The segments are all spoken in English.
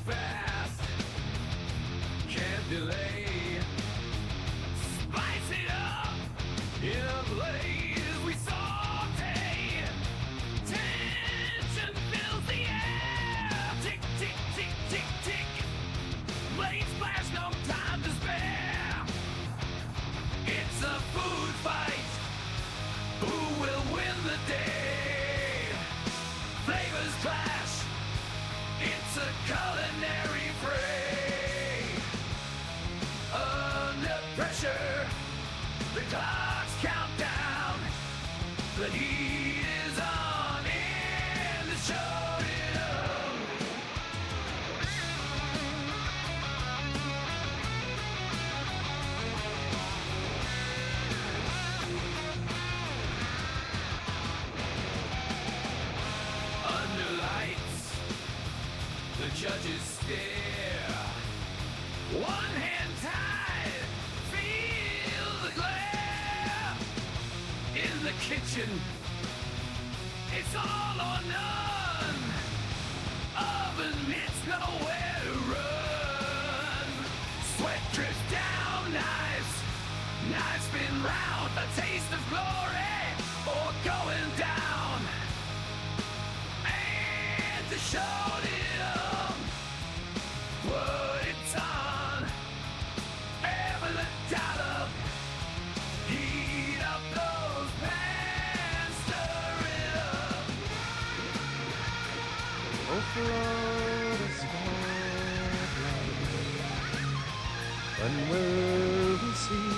fast, can't delay. Spice it up in a blaze. We saute. Tension fills the air. Tick, tick, tick, tick, tick. Blade splash, no time to spare. It's a food fight. Who will win the day? Flavors clash. It's a culinary fray. Under pressure, the clocks count down. The heat is on and the show it up. Under lights, the judges stare. One hand tied, feel the glare. In the kitchen, it's all or none. Oven mitts nowhere to run. Sweat drips down knives, knives spin round. A taste of glory or going down. And to show it up, put it on. Ever the dollop, heat up those pans, stir it up. When will we see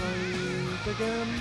light again?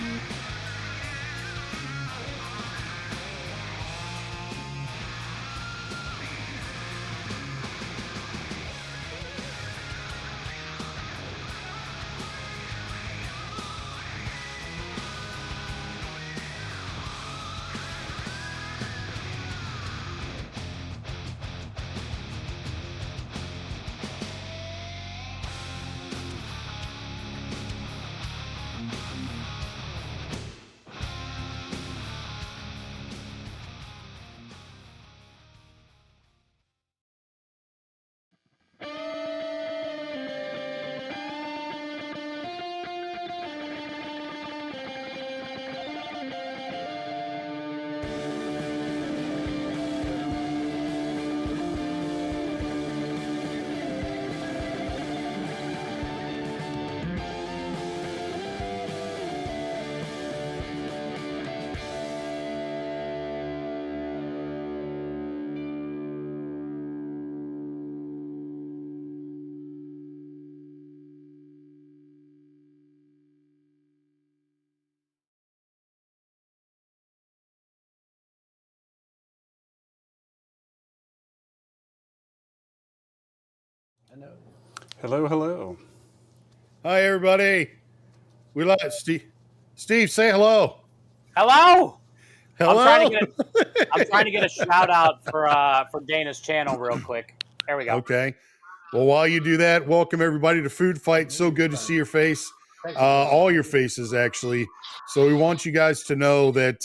Hello, hello. Hi, everybody. We love Steve. Steve, say hello. Hello. Hello. I'm trying to get a shout out for Dana's channel real quick. There we go. Okay. Well, while you do that, welcome everybody to Food Fight. So good to see your face, all your faces actually. So we want you guys to know that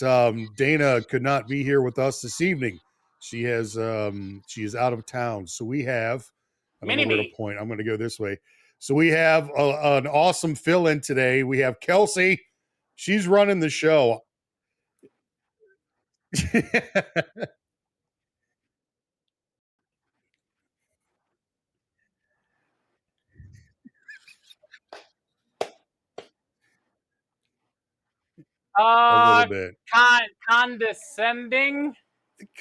Dana could not be here with us this evening. She is out of town. So we have, I don't know where to point. I'm going to go this way. So we have an awesome fill-in today. We have Kelsey. She's running the show. A little bit. Condescending.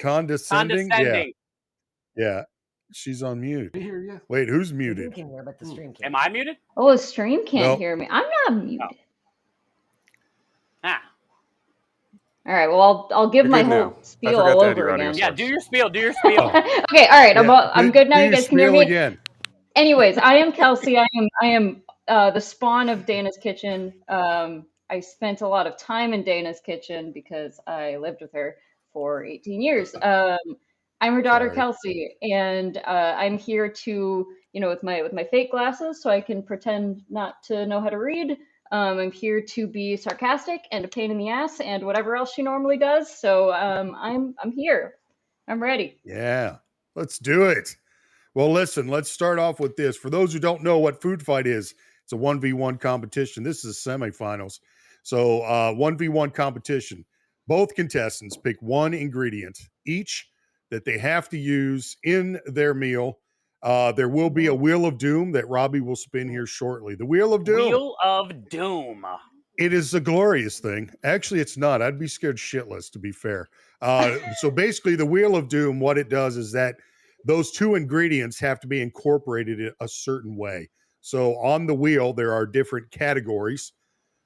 Condescending. Yeah. She's on mute. Wait, who's muted? Can hear, but the stream can't. Am I muted? Oh, the stream can't Nope. hear me. I'm not muted. Ah. All right. Well, I'll give You're my good whole now. spiel I forgot all to add over your again. audio Yeah, source. do your spiel. Do your spiel. Okay. All right. Yeah. I'm good now. Do You guys can hear spiel me again. Anyways, I am Kelsey. I am the spawn of Dana's Kitchen. I spent a lot of time in Dana's kitchen because I lived with her for 18 years. I'm her daughter, Sorry. Kelsey, and I'm here to, with my fake glasses, so I can pretend not to know how to read. I'm here to be sarcastic and a pain in the ass and whatever else she normally does. So I'm here. I'm ready. Yeah. Let's do it. Well, listen, let's start off with this. For those who don't know what Food Fight is, it's a 1v1 competition. This is semifinals. So 1v1 competition. Both contestants pick one ingredient each that they have to use in their meal. There will be a Wheel of Doom that Robbie will spin here shortly. The Wheel of Doom. Wheel of Doom. It is a glorious thing. Actually, it's not. I'd be scared shitless, to be fair. So basically, the Wheel of Doom, what it does is that those two ingredients have to be incorporated in a certain way. So on the wheel, there are different categories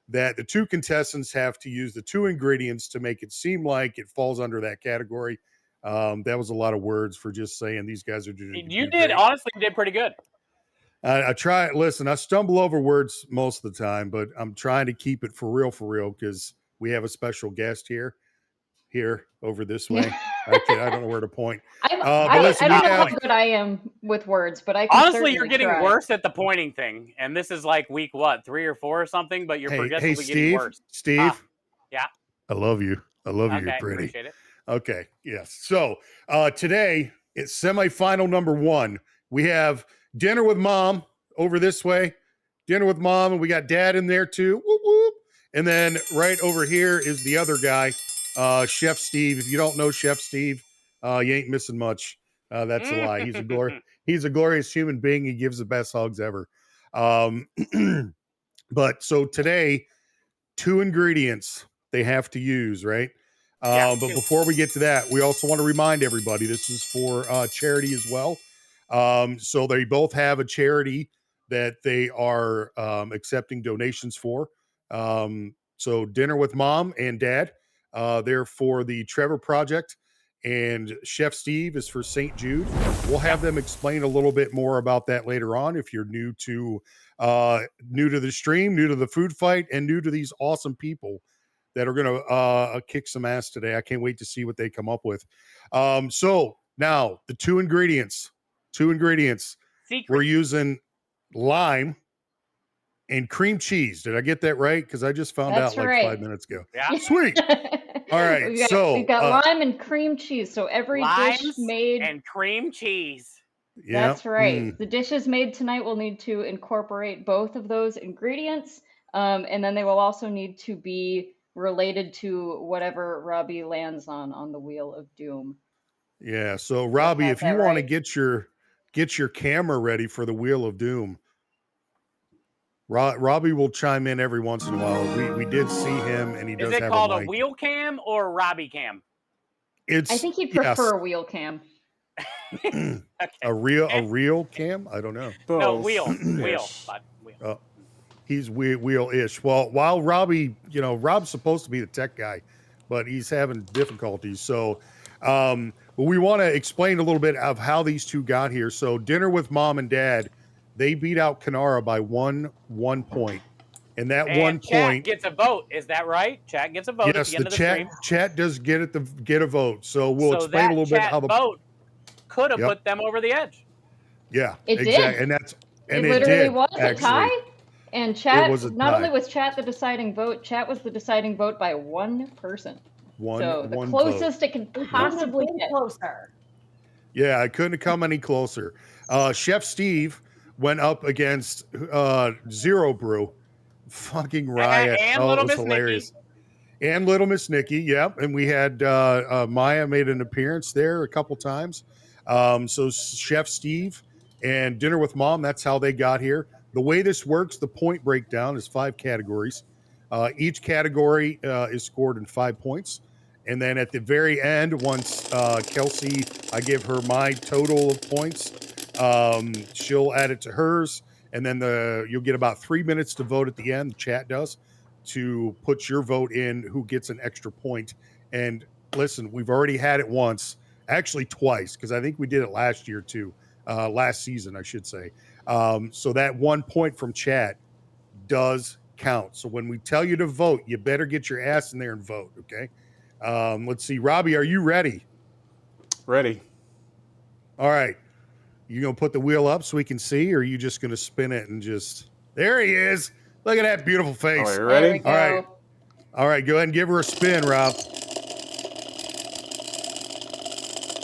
that the two contestants have to use the two ingredients to make it seem like it falls under that category. That was a lot of words for just saying these guys are doing. You did, honestly, you did pretty good. I try. Listen, I stumble over words most of the time, but I'm trying to keep it for real, because we have a special guest here over this way. I don't know where to point. I listen, don't know how good I am with words, but I can honestly, you're getting try. worse at the pointing thing, and this is like week 3 or 4 or something. But you're progressively getting worse. Steve, yeah, I love you. Okay, you're pretty. Appreciate it. Okay, yes. So today it's semifinal number 1. We have dinner with mom over this way. Dinner with mom, and we got dad in there too. Whoop, whoop. And then right over here is the other guy, Chef Steve. If you don't know Chef Steve, you ain't missing much. That's a lie. He's a glorious human being. He gives the best hugs ever. But so today, 2 ingredients they have to use, right? But before we get to that, we also want to remind everybody this is for charity as well. So they both have a charity that they are accepting donations for. So dinner with mom and dad, they're for the Trevor Project, and Chef Steve is for St. Jude. We'll have them explain a little bit more about that later on. If you're new to the stream, new to the food fight, and new to these awesome people that are going to kick some ass today. I can't wait to see what they come up with. So now the two ingredients. Secret. We're using lime and cream cheese. Did I get that right? Because I just found out like 5 minutes ago. Yeah. Sweet. All right. We've got lime and cream cheese. So every dish made and cream cheese. Yeah. That's right. The dishes made tonight will need to incorporate both of those ingredients. And then they will also need to be related to whatever Robbie lands on the Wheel of Doom. Yeah. So Robbie, if you want to get your camera ready for the Wheel of Doom, Robbie will chime in every once in a while. We did see him, and he does have a mic. Is it called a wheel cam or Robbie cam? I think he'd prefer a wheel cam. Okay. A real cam? I don't know. No, wheel. He's wheel-ish. Well, while Robbie, Rob's supposed to be the tech guy, but he's having difficulties. So we want to explain a little bit of how these two got here. So dinner with mom and dad, they beat out Kanara by one point. And that chat gets a vote. Is that right? Chat gets a vote. Yes, at the end of the chat does get a vote. So we'll explain a little bit how the vote could have put them over the edge. Yeah, it did. And it literally was a tie. And chat, not only was chat the deciding vote, chat was the deciding vote by one person. So the closest it could possibly get. Closer. Yeah, I couldn't have come any closer. Chef Steve went up against Zero Brew. Fucking riot. And it was hilarious. And Little Miss Nikki, yep. And we had Maya made an appearance there a couple times. So Chef Steve and Dinner with Mom, that's how they got here. The way this works, the point breakdown is 5 categories. Each category is scored in 5 points. And then at the very end, once Kelsey, I give her my total of points, she'll add it to hers. And then you'll get about 3 minutes to vote at the end. The chat does, to put your vote in who gets an extra point. And listen, we've already had it once, actually twice, because I think we did it last year too. Last season, I should say. So that 1 point from chat does count. So when we tell you to vote, you better get your ass in there and vote, okay? Let's see. Robbie, are you ready? Ready. All right. You going to put the wheel up so we can see, or are you just going to spin it and just... There he is. Look at that beautiful face. All right, ready? All right. All right, go ahead and give her a spin, Rob.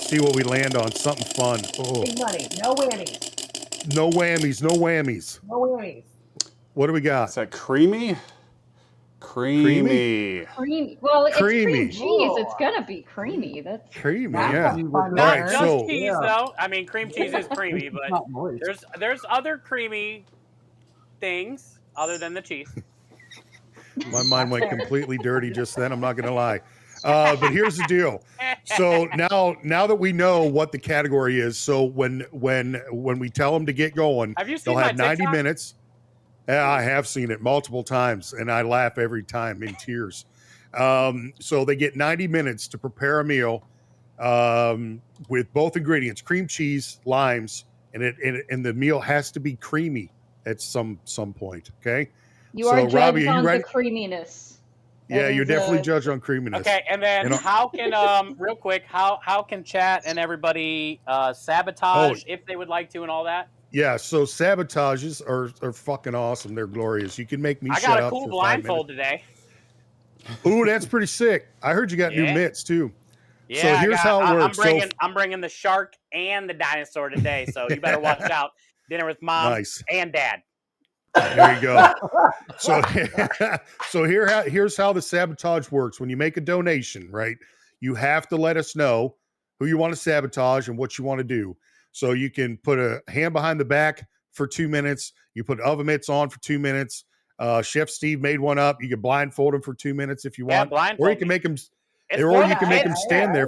see what we land on. Something fun. Oh, Big money. No whammies. no whammies. No whammies. No whammies. What do we got? Is that creamy? Creamy. Creamy. Well, it's cream Creamy. cheese. It's gonna be creamy. That's Creamy. That's Yeah. a fun All Not right, word. just so- cheese, though. I mean, cream cheese is creamy, but Not moist. there's other creamy things other than the cheese. My mind went completely dirty just then. I'm not going to lie. But here's the deal. So now that we know what the category is, so when we tell them to get going, Have you seen they'll my have 90 TikTok? minutes. Yeah, I have seen it multiple times, and I laugh every time in tears. So they get 90 minutes to prepare a meal with both ingredients: cream cheese, limes, and the meal has to be creamy at some point. Okay. you are So, Robbie, judged are you on ready? the creaminess. Yeah, That you're is, definitely judged on creaminess. Okay, and then You know- how can real quick how can chat and everybody sabotage if they would like to and all that? Yeah, so sabotages are fucking awesome. They're glorious. You can make me I shut got a up cool for 5 blindfold today. minutes. Ooh, that's pretty sick. I heard you got new Yeah. mitts too. Yeah, So here's how it works. I'm bringing the shark and the dinosaur today, so you better watch out. Dinner with mom Nice. and dad. There you go. So here's how the sabotage works. When you make a donation, right? You have to let us know who you want to sabotage and what you want to do. So you can put a hand behind the back for 2 minutes. You put oven mitts on for 2 minutes. Chef Steve made one up. You can blindfold him for 2 minutes if you Yeah, want, blindfold or you can me. make him. It's Or for you the can make kids. them stand there.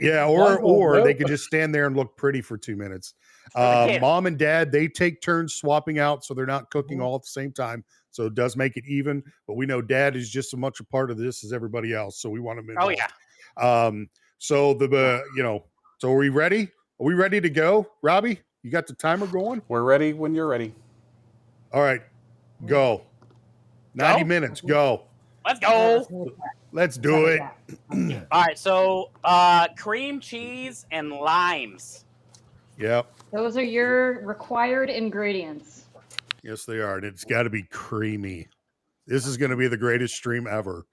Or they could just stand there and look pretty for 2 minutes. for the kids. Mom and dad, they take turns swapping out, so they're not cooking all at the same time. So it does make it even. But we know dad is just as much a part of this as everybody else, so we want him Oh involved. yeah. So are we ready? Are we ready to go, Robbie? You got the timer going? We're ready when you're ready. All right, go. 90 Go? minutes, go. Let's go. Let's do it. All right, so cream cheese and limes. Yep. those are your required ingredients. Yes, they are. And it's got to be creamy. This is going to be the greatest stream ever.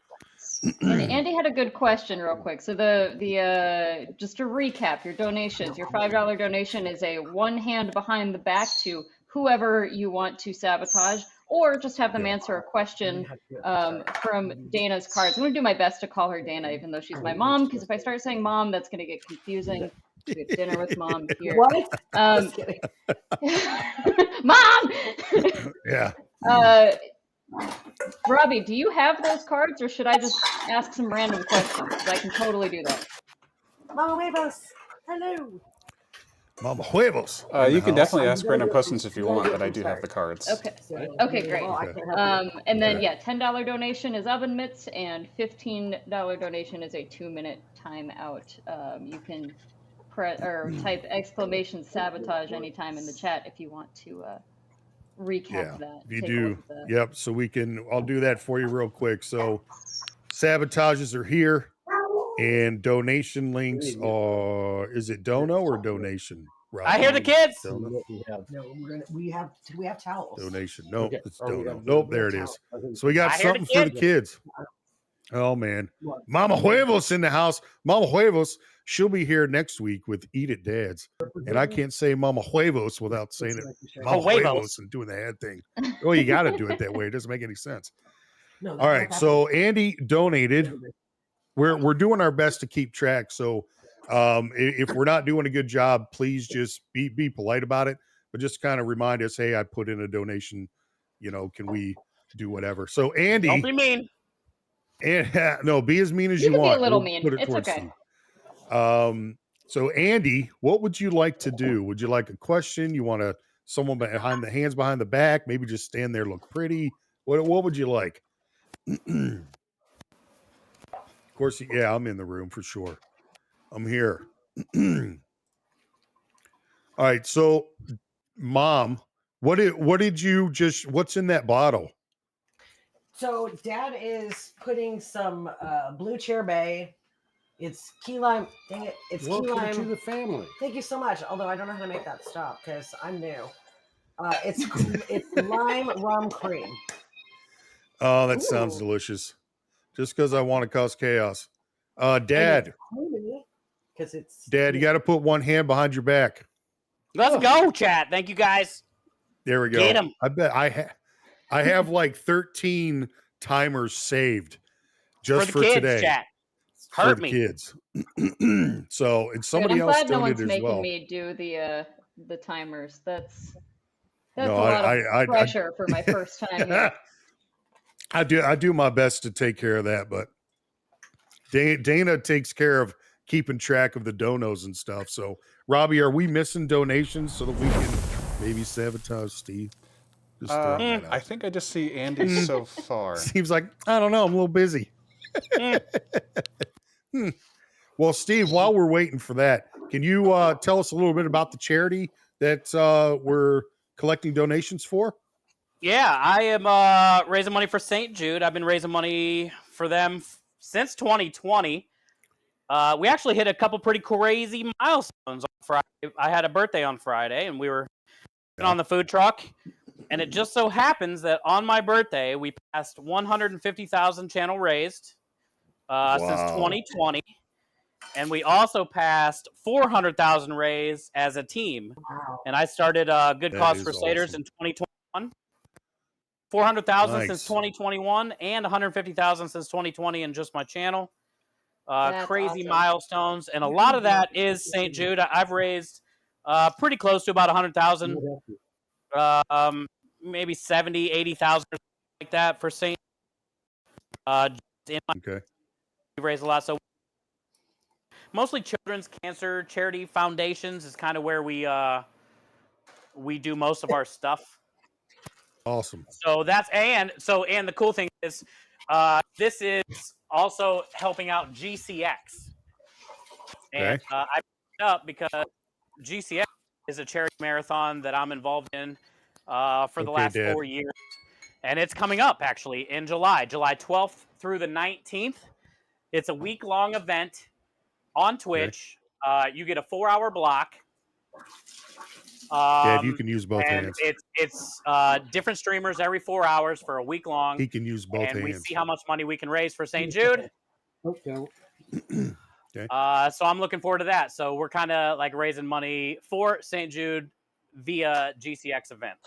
And Andy had a good question real quick. So the just to recap, your donations, your $5 donation is a one hand behind the back to whoever you want to sabotage, or just have them answer a question from Dana's cards. I'm gonna do my best to call her Dana, even though she's my mom, because if I start saying mom, that's gonna get confusing. We have dinner with mom here. What? Um, Just kidding. Mom! Yeah. Robbie, do you have those cards, or should I just ask some random questions? 'Cause I can totally do that. Mama Huevos. Hello. Mama huevos. You can definitely ask random questions if you want, but I do have the cards. Okay. Okay, great. Well, I can't help you. And then, yeah, $10 donation is oven mitts, and $15 donation is a 2-minute timeout. You can type exclamation sabotage anytime in the chat if you want to recap that. If you take a do, look at that. yep. So I'll do that for you real quick. So sabotages are here, and donation links are. Is it dono or donation? Rob? I hear the kids. Dono? No, we have towels. Donation. Nope, Okay. it's Oh, we dono. have- Nope, there it is. So we got I hear the something for the kids. Oh man, Mama Huevos in the house. Mama Huevos. She'll be here next week with Eat It Dads, and I can't say Mama Huevos without saying it. Mama Huevos. Huevos and doing the head thing. Well, you got to do it that way. It doesn't make any sense. No, All right. So Andy donated. We're doing our best to keep track. So if we're not doing a good job, please just be polite about it. But just kind of remind us, hey, I put in a donation. You know, can we do whatever? So Andy, Don't be mean. and no, be as mean as You you can be a want. little We'll mean. put it It's towards okay. you. So Andy, what would you like to do? Would you like a question? You want someone behind the hands behind the back? Maybe just stand there, look pretty. What would you like? Of course, yeah, I'm in the room for sure. I'm here. All right. So, Mom, what's in that bottle? So Dad is putting some blue chair bay. It's key lime. Dang it! It's key Welcome lime. to the family. Thank you so much. Although I don't know how to make that stop because I'm new. It's lime rum cream. Oh, that sounds Ooh. delicious. Just because I want to cause chaos. Dad, Creamy. because it's Dad, you got to put one hand behind your back. Let's go, chat. Thank you guys. There we go. Get 'em. I bet I have like 13 timers saved just for the kids, today chat. for Hurt the me. kids. So, and somebody I'm else glad no one's donated as making well. me do the timers. That's No, a lot of I pressure for my first time here. I do my best to take care of that, but Dana takes care of keeping track of the donos and stuff. So, Robbie, are we missing donations so that we can maybe sabotage Steve? Just throwing that out. I think I just see Andy so far. Seems like, I don't know, I'm a little busy. Well, Steve, while we're waiting for that, can you tell us a little bit about the charity that we're collecting donations for? Yeah, I am raising money for St. Jude. I've been raising money for them since 2020. We actually hit a couple pretty crazy milestones on Friday. I had a birthday on Friday, and we were on the food truck. And it just so happens that on my birthday, we passed 150,000 channel raised since 2020. And we also passed 400,000 raised as a team. wow. And I started Good That Cause is Crusaders awesome. in 2021. 400,000 Nice. since 2021 and 150,000 since 2020 in just my channel. That's Crazy awesome. milestones. And a lot of that is St. Jude. I've raised pretty close to about 100,000, maybe 70, 80,000 like that for St. Okay. We raise a lot. So mostly children's cancer charity foundations is kind of where we do most of our stuff. Awesome. So and the cool thing is this is also helping out GCX. And Okay. I picked it up because GCX is a charity marathon that I'm involved in for the last Dad. 4 years. And it's coming up actually in July 12th through the 19th. It's a week-long event on Twitch. You get a 4-hour block. Dad, you can use both and hands. it's different streamers every 4 hours for a week long. He can use both and we hands. see how much money we can raise for St. Jude. Okay. So I'm looking forward to that. So we're kind of like raising money for St. Jude via GCX event.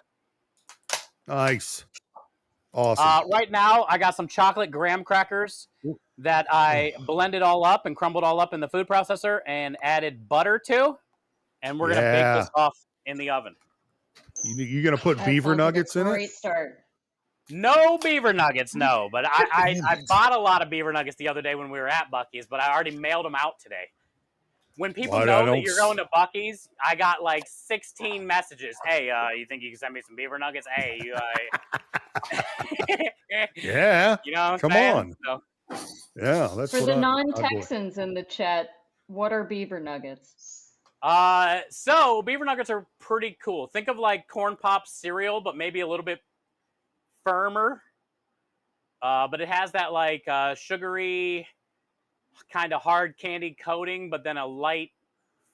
Nice. Awesome. Right now, I got some chocolate graham crackers that I blended all up and crumbled all up in the food processor and added butter to. And we're going to bake this off in the oven. You going to put That beaver sounds like a nuggets in it? Great start. No beaver nuggets, no. But I bought a lot of beaver nuggets the other day when we were at Buc-ee's, but I already mailed them out today. When people know that you're going to Buc-ee's, I got like 16 messages. Hey, you think you can send me some beaver nuggets? Hey, you. Yeah. You know what I'm Come saying? on. So, Yeah, that's For what the I'd non-Texans in the chat, what are beaver nuggets? so beaver nuggets are pretty cool. Think of like corn pop cereal, but maybe a little bit firmer. But it has that like sugary, kind of hard candy coating, but then a light,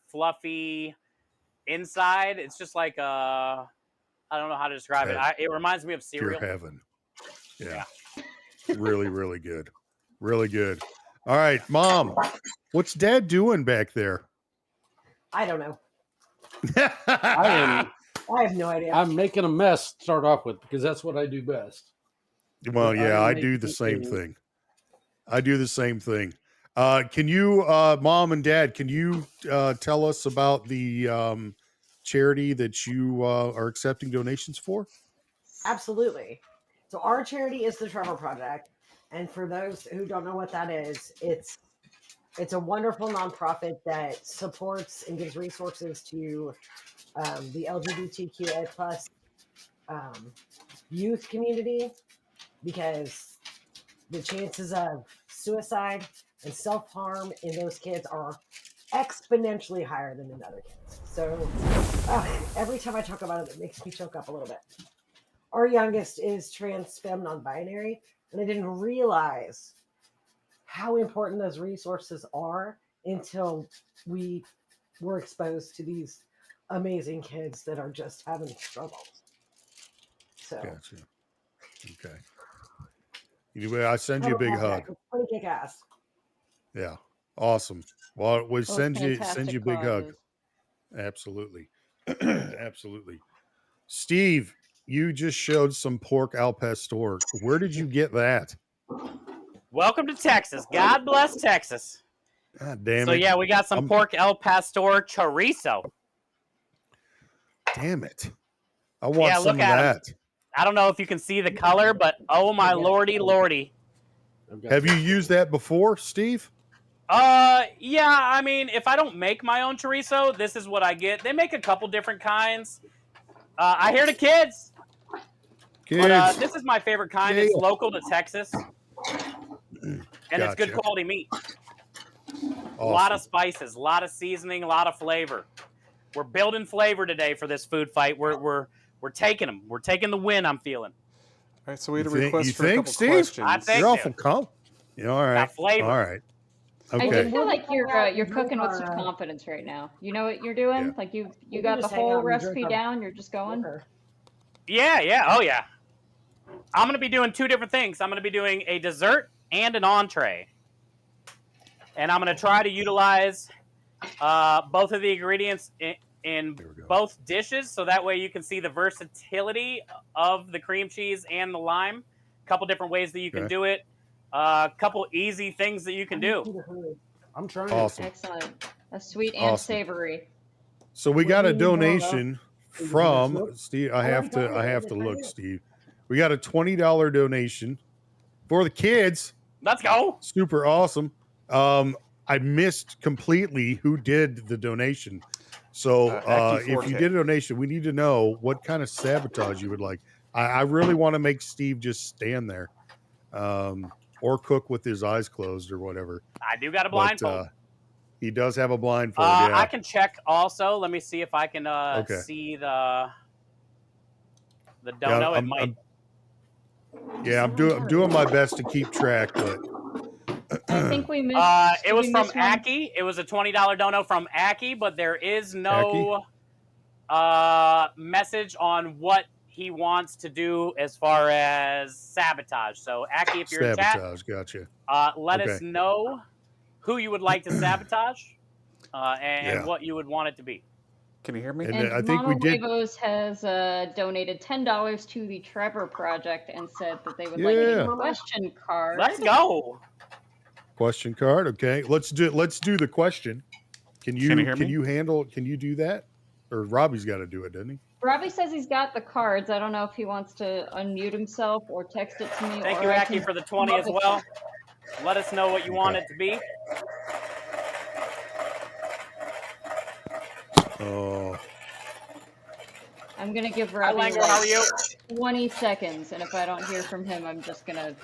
fluffy inside. It's just like I don't know how to describe it. It reminds me of cereal. Pure heaven. Yeah. Really, really good. Really good. All right, Mom. What's Dad doing back there? I don't know. I have no idea. I'm making a mess to start off with because that's what I do best. Well, yeah, I do the same thing. I do the same thing. Can you, Mom and Dad, can you tell us about the charity that you are accepting donations for? Absolutely. So our charity is the Trevor Project, and for those who don't know what that is, it's a wonderful nonprofit that supports and gives resources to the LGBTQA plus youth community, because the chances of suicide and self-harm in those kids are exponentially higher than in other kids. So every time I talk about it, it makes me choke up a little bit. Our youngest is trans, femme, non-binary, and I didn't realize how important those resources are until we were exposed to these amazing kids that are just having struggles. So, Gotcha. Okay. Anyway, I send you a big hug. It's pretty kick ass. Yeah. Awesome. Well, we Both send you a fantastic big hug. causes. Absolutely. Absolutely. Steve, you just showed some pork al pastor. Where did you get that? Welcome to Texas. God bless Texas. God damn So it. yeah, we got some pork el pastor chorizo. Damn it. I want Yeah, some look of at 'em. that. I don't know if you can see the color, but oh my lordy lordy. Have you used that before, Steve? Yeah, I mean, if I don't make my own chorizo, this is what I get. They make a couple different kinds. I hear the kids, Kids. but this is my favorite kind. Yeah. It's local to Texas, and it's good Gotcha. quality meat. A Awesome. lot of spices, a lot of seasoning, a lot of flavor. We're building flavor today for this food fight. We're taking them. We're taking the win. I'm feeling. All right, so we had a You request for a think, couple Steve? questions. I think- You're dude. awful calm. Yeah, all right. Got flavor. All right. I Okay. do feel like you're cooking with some confidence right now. You know what you're doing? Yeah. Like you We got the just hang out whole and drink recipe our down. You're just going. liquor. Yeah. Oh yeah. I'm gonna be doing two different things. I'm gonna be doing a dessert and an entree, and I'm gonna try to utilize both of the ingredients in There we go. both dishes, so that way you can see the versatility of the cream cheese and the lime. A couple different ways that you can Okay. do it. A couple easy things that you can do. I'm trying. Awesome. Excellent. A sweet and Awesome. savory. So we got a What do you need more of? donation from Steve. I have to look, Steve. We got a $20 donation for the kids. Let's go. Super awesome. I missed completely who did the donation. So Aki if you 4K. did a donation, we need to know what kind of sabotage you would like. I really want to make Steve just stand there, or cook with his eyes closed or whatever. I do got a But blindfold. he does have a blindfold. Yeah. I can check also. Let me see if I can Okay. see the dono. It might. I'm doing my best to keep track, but I think we missed. It did was we from miss one? Aki. It was a $20 dono from Aki, but there is no message on what he wants to do as far as sabotage. So Aki, if you're sabotage. in Gotcha. chat, let us Okay. know who you would like to sabotage and Yeah. what you would want it to be. Can you hear me? And And I think we Mama did. Huevos has donated $10 to the Trevor Project and said that they would like Yeah. a question card. Let's go. Question card. Okay. Let's do the question. Can you hear me? can you do that? Or Robbie's got to do it, doesn't he? Robbie says he's got the cards. I don't know if he wants to unmute himself or text it to me. Thank or you, I Aki, can for the come 20 up as with well. Let us know what you want it to be. Oh, I'm gonna give Hi, Robbie Langer, how are you? 20 seconds, and if I don't hear from him, I'm just gonna.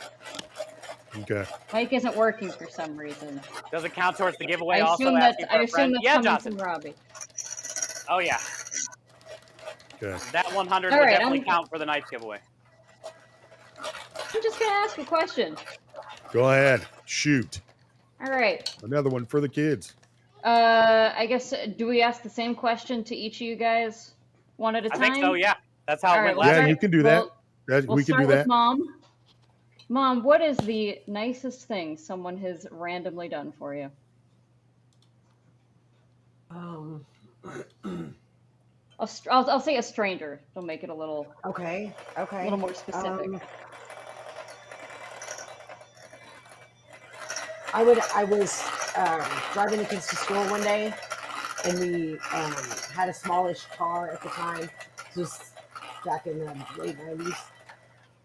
okay. Mic isn't working for some reason. Does it count towards the giveaway? I Also assume asking that's for a friend. that's Yeah, coming Johnson. from Robbie. Oh yeah, Okay. that 100 All would right, definitely I'm- count for the night giveaway. I'm just gonna ask a question. Go ahead. Shoot. All right. Another one for the kids. I guess do we ask the same question to each of you guys one at a I time? think so. Yeah, that's how All it right, went we'll last Yeah, start- you can do that. We'll We can start do with that. Mom. Mom, what is the nicest thing someone has randomly done for you? I'll say a stranger. They'll make it a little Okay. more specific. I was driving the kids to school one day, and we had a smallish car at the time, just back in the late 90s,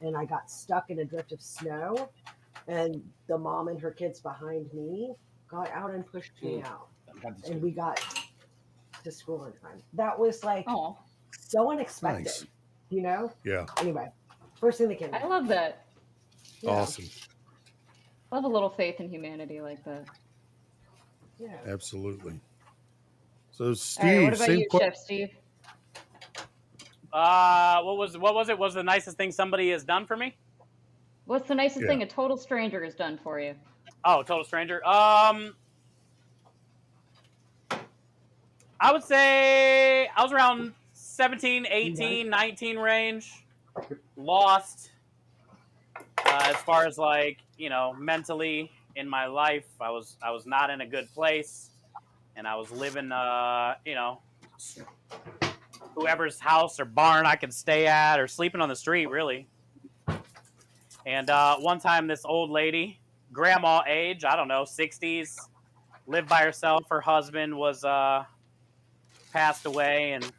and I got stuck in a drift of snow, and the mom and her kids behind me got out and pushed me out, and we got to school in time. That was like Oh, so unexpected, Nice. you know? Yeah. Anyway, first thing that came I up. love that. Yeah. Awesome. Love a little faith in humanity like that. Yeah. Absolutely. So All right, Steve, what about same you, question. Chef Steve? What was it? What was the nicest thing somebody has done for me? What's the nicest Yeah. thing a total stranger has done for you? Oh, total stranger. I would say I was around 17, 18, 19 range. Lost as far as like, mentally. in my life. I was not in a good place, and I was living, whoever's house or barn I could stay at, or sleeping on the street, really. And one time, this old lady, grandma age, I don't know, 60s, lived by herself. Her husband was passed away, and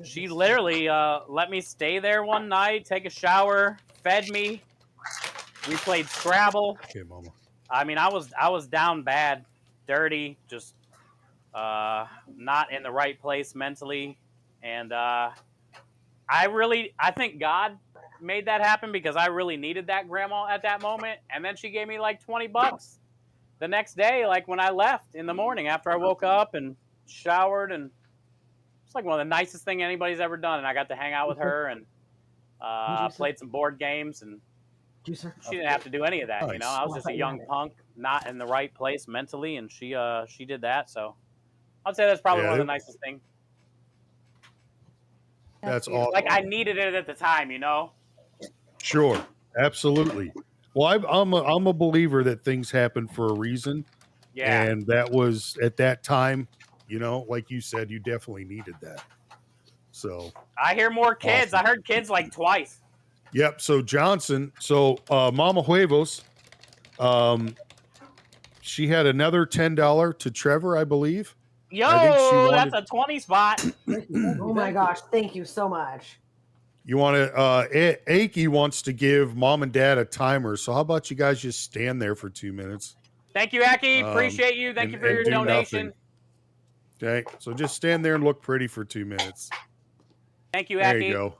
she literally let me stay there one night, take a shower, fed me. We played Scrabble. Okay, Mama. I mean, I was down bad, dirty, just not in the right place mentally, and I think God made that happen because I really needed that grandma at that moment, and then she gave me like $20 the next day, like when I left in the morning after I woke up and showered, and it's like one of the nicest thing anybody's ever done, and I got to hang out with her and played some board games, and Juicer. she didn't have to do any of that. Nice. I was just a young punk, not in the right place mentally, and she did that. So I'd say that's probably one of the nicest things. That's beautiful. awesome. Like I needed it at the time, Sure, absolutely. Well, I'm a believer that things happen for a reason, Yeah. and that was at that time. Like you said, you definitely needed that. So I hear more kids. Awesome. I heard kids like twice. Yep. So Johnson. So Mama Huevos, she had another $10 to Trevor, I believe. Yo, I think she wanted- that's a 20 spot. Oh my gosh, thank you so much. You want to? Aki wants to give Mom and Dad a timer. So how about you guys just stand there for 2 minutes? Thank you, Aki. Appreciate you. Thank you for your do donation. nothing. Okay. So just stand there and look pretty for 2 minutes. Thank you, There Aki. you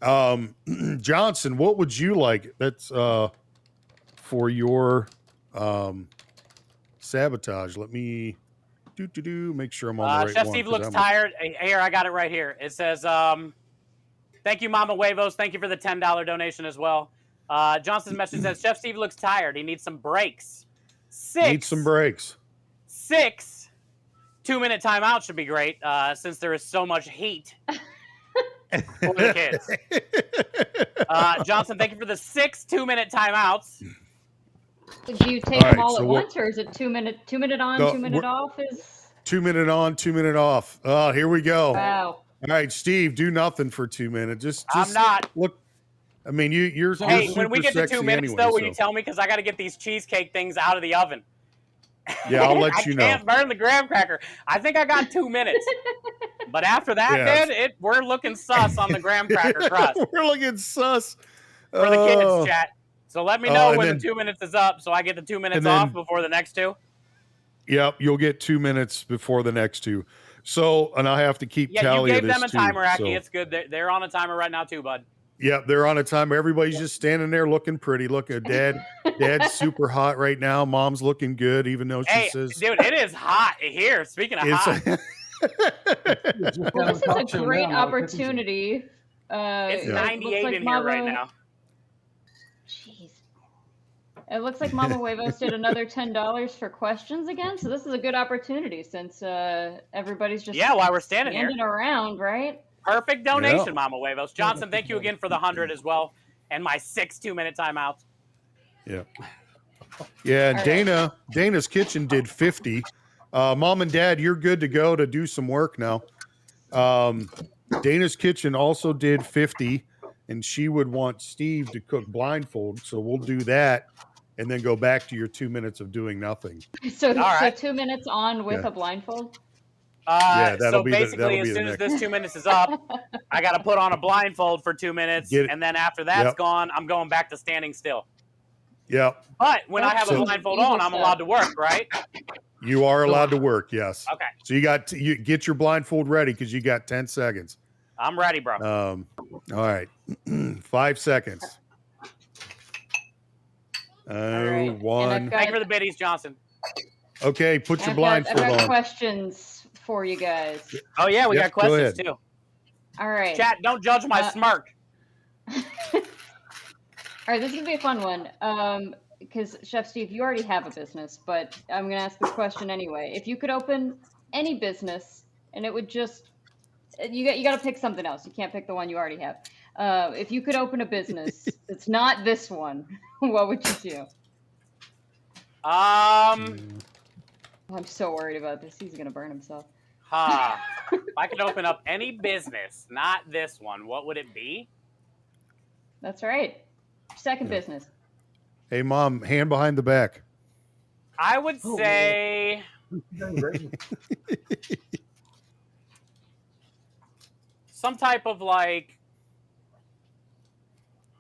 go. Johnson, what would you like? That's for your sabotage. Let me make sure I'm on the right Chef one. Steve 'cause looks I'm- tired. Here, I got it right here. It says, thank you, Mama Huevos. Thank you for the $10 donation as well. Johnson's message says, Chef Steve looks tired. He needs some breaks. Need some breaks. 6 2-minute timeout should be great, since there is so much heat for the kids. Johnson, thank you for the 6 2-minute timeouts. Do you take All them right, all so at what- once, or is it 2 minute on, No, 2 minute we're- off? Is 2 minute on, 2 minute off. Oh, here we go. wow. All right, Steve, do nothing for 2 minutes. Just I'm not. look. I mean, you're Hey, super when we get to 2 sexy minutes, anyway, though, will you so- tell me? Because I got to get these cheesecake things out of the oven. Yeah, I'll let you know. I can't burn the graham cracker. I think I got 2 minutes. But after that, Yes. dude, we're looking sus on the graham cracker crust We're looking sus for the Oh. kids, chat. So let me know and when then- the 2 minutes is up, so I get the 2 minutes and then- off before the next 2. Yep, you'll get 2 minutes before the next 2. So, and I have to keep Yeah, you tally gave of this them a too, timer, Aki. so- It's good. They're on a timer right now too, bud. Yep, they're on a timer. Everybody's just standing there looking pretty. Look at Dad's super hot right now. Mom's looking good, even though she Hey, says dude, it is hot here. Speaking of hot, Well, this is a great opportunity. it's it 98 looks like in here right Mama- now. Jeez. It looks like Mama Huevos did another $10 for questions again, so this is a good opportunity since everybody's just Yeah, while we're standing here. around, right? Perfect donation, Yeah. Mama Huevos. Johnson, thank you again for the 100 as well, and my 6 2-minute timeouts. Yeah. Yeah, and All right. Dana's Kitchen did 50. Mom and Dad, you're good to go to do some work now. Dana's Kitchen also did 50, and she would want Steve to cook blindfold, so we'll do that and then go back to your 2 minutes of doing nothing. So, All right. 2 minutes on with Yeah. a blindfold? Yeah, that'll So be the- basically, that'll be as the soon as next- this 2 minutes is up, I got to put on a blindfold for 2 minutes, Get it. and then after that's Yep. gone, I'm going back to standing still. Yep, But when I have So- a blindfold Evil on, I'm stuff. allowed to work, right? you are allowed to work, yes. Okay, So you get your blindfold ready because you got 10 seconds. I'm ready, bro. All right. 5 seconds. All right. And One. I've Thank you got, for the biddies, Johnson. Okay, put your I've blindfold got on. questions for you guys. Oh yeah, we Yep, got go questions ahead. too. All right. Chat, don't judge my smirk. All right, this is gonna be a fun one. Because Chef Steve, you already have a business, but I'm gonna ask this question anyway. If you could open any business and it would just you got to pick something else. You can't pick the one you already have. If you could open a business that's not this one, what would you do? Um, I'm so worried about this. He's gonna burn himself. if I could open up any business, not this one, what would it be? That's right. Second business. Hey, Mom, hand behind the back. I would Oh, say some type of like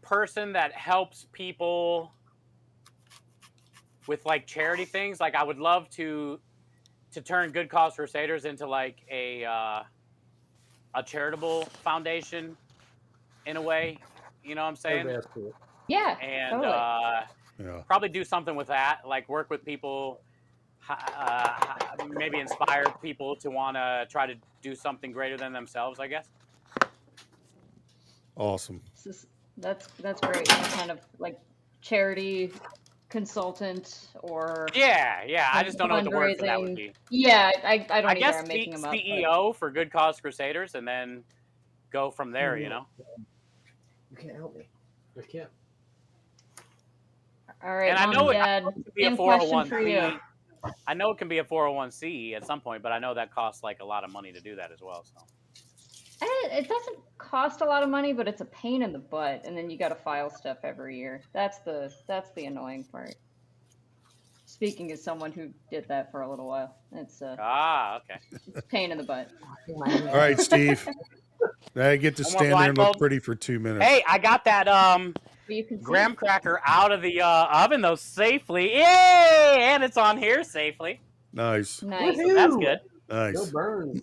person that helps people with like charity things. Like I would love to turn Good Cause Crusaders into like a charitable foundation in a way. You know what I'm saying? Yeah, And totally. Yeah. probably do something with that, like work with people, maybe inspire people to want to try to do something greater than themselves, I guess. Awesome. That's great. Some kind of like charity consultant or Yeah. I just don't know what the word for that would fundraising. be. Yeah, I don't I either. guess I'm making them up. CEO for Good Cause Crusaders, and then go from there. You know. You can't help me. I can't. All right, And I Mom know and it Dad. can be a Same question for you. 401c. I know it can be a 401c at some point, but I know that costs like a lot of money to do that as well. So. It doesn't cost a lot of money, but it's a pain in the butt, and then you got to file stuff every year. That's the annoying part. Speaking as someone who did that for a little while, it's Okay. it's a pain in the butt. All right, Steve. I get to No more stand there and look blindfold? pretty for 2 minutes. Hey, I got that But you can see. graham cracker out of the oven though safely. Yay! And it's on here safely. Nice. Nice. So that's good. Nice. No burn.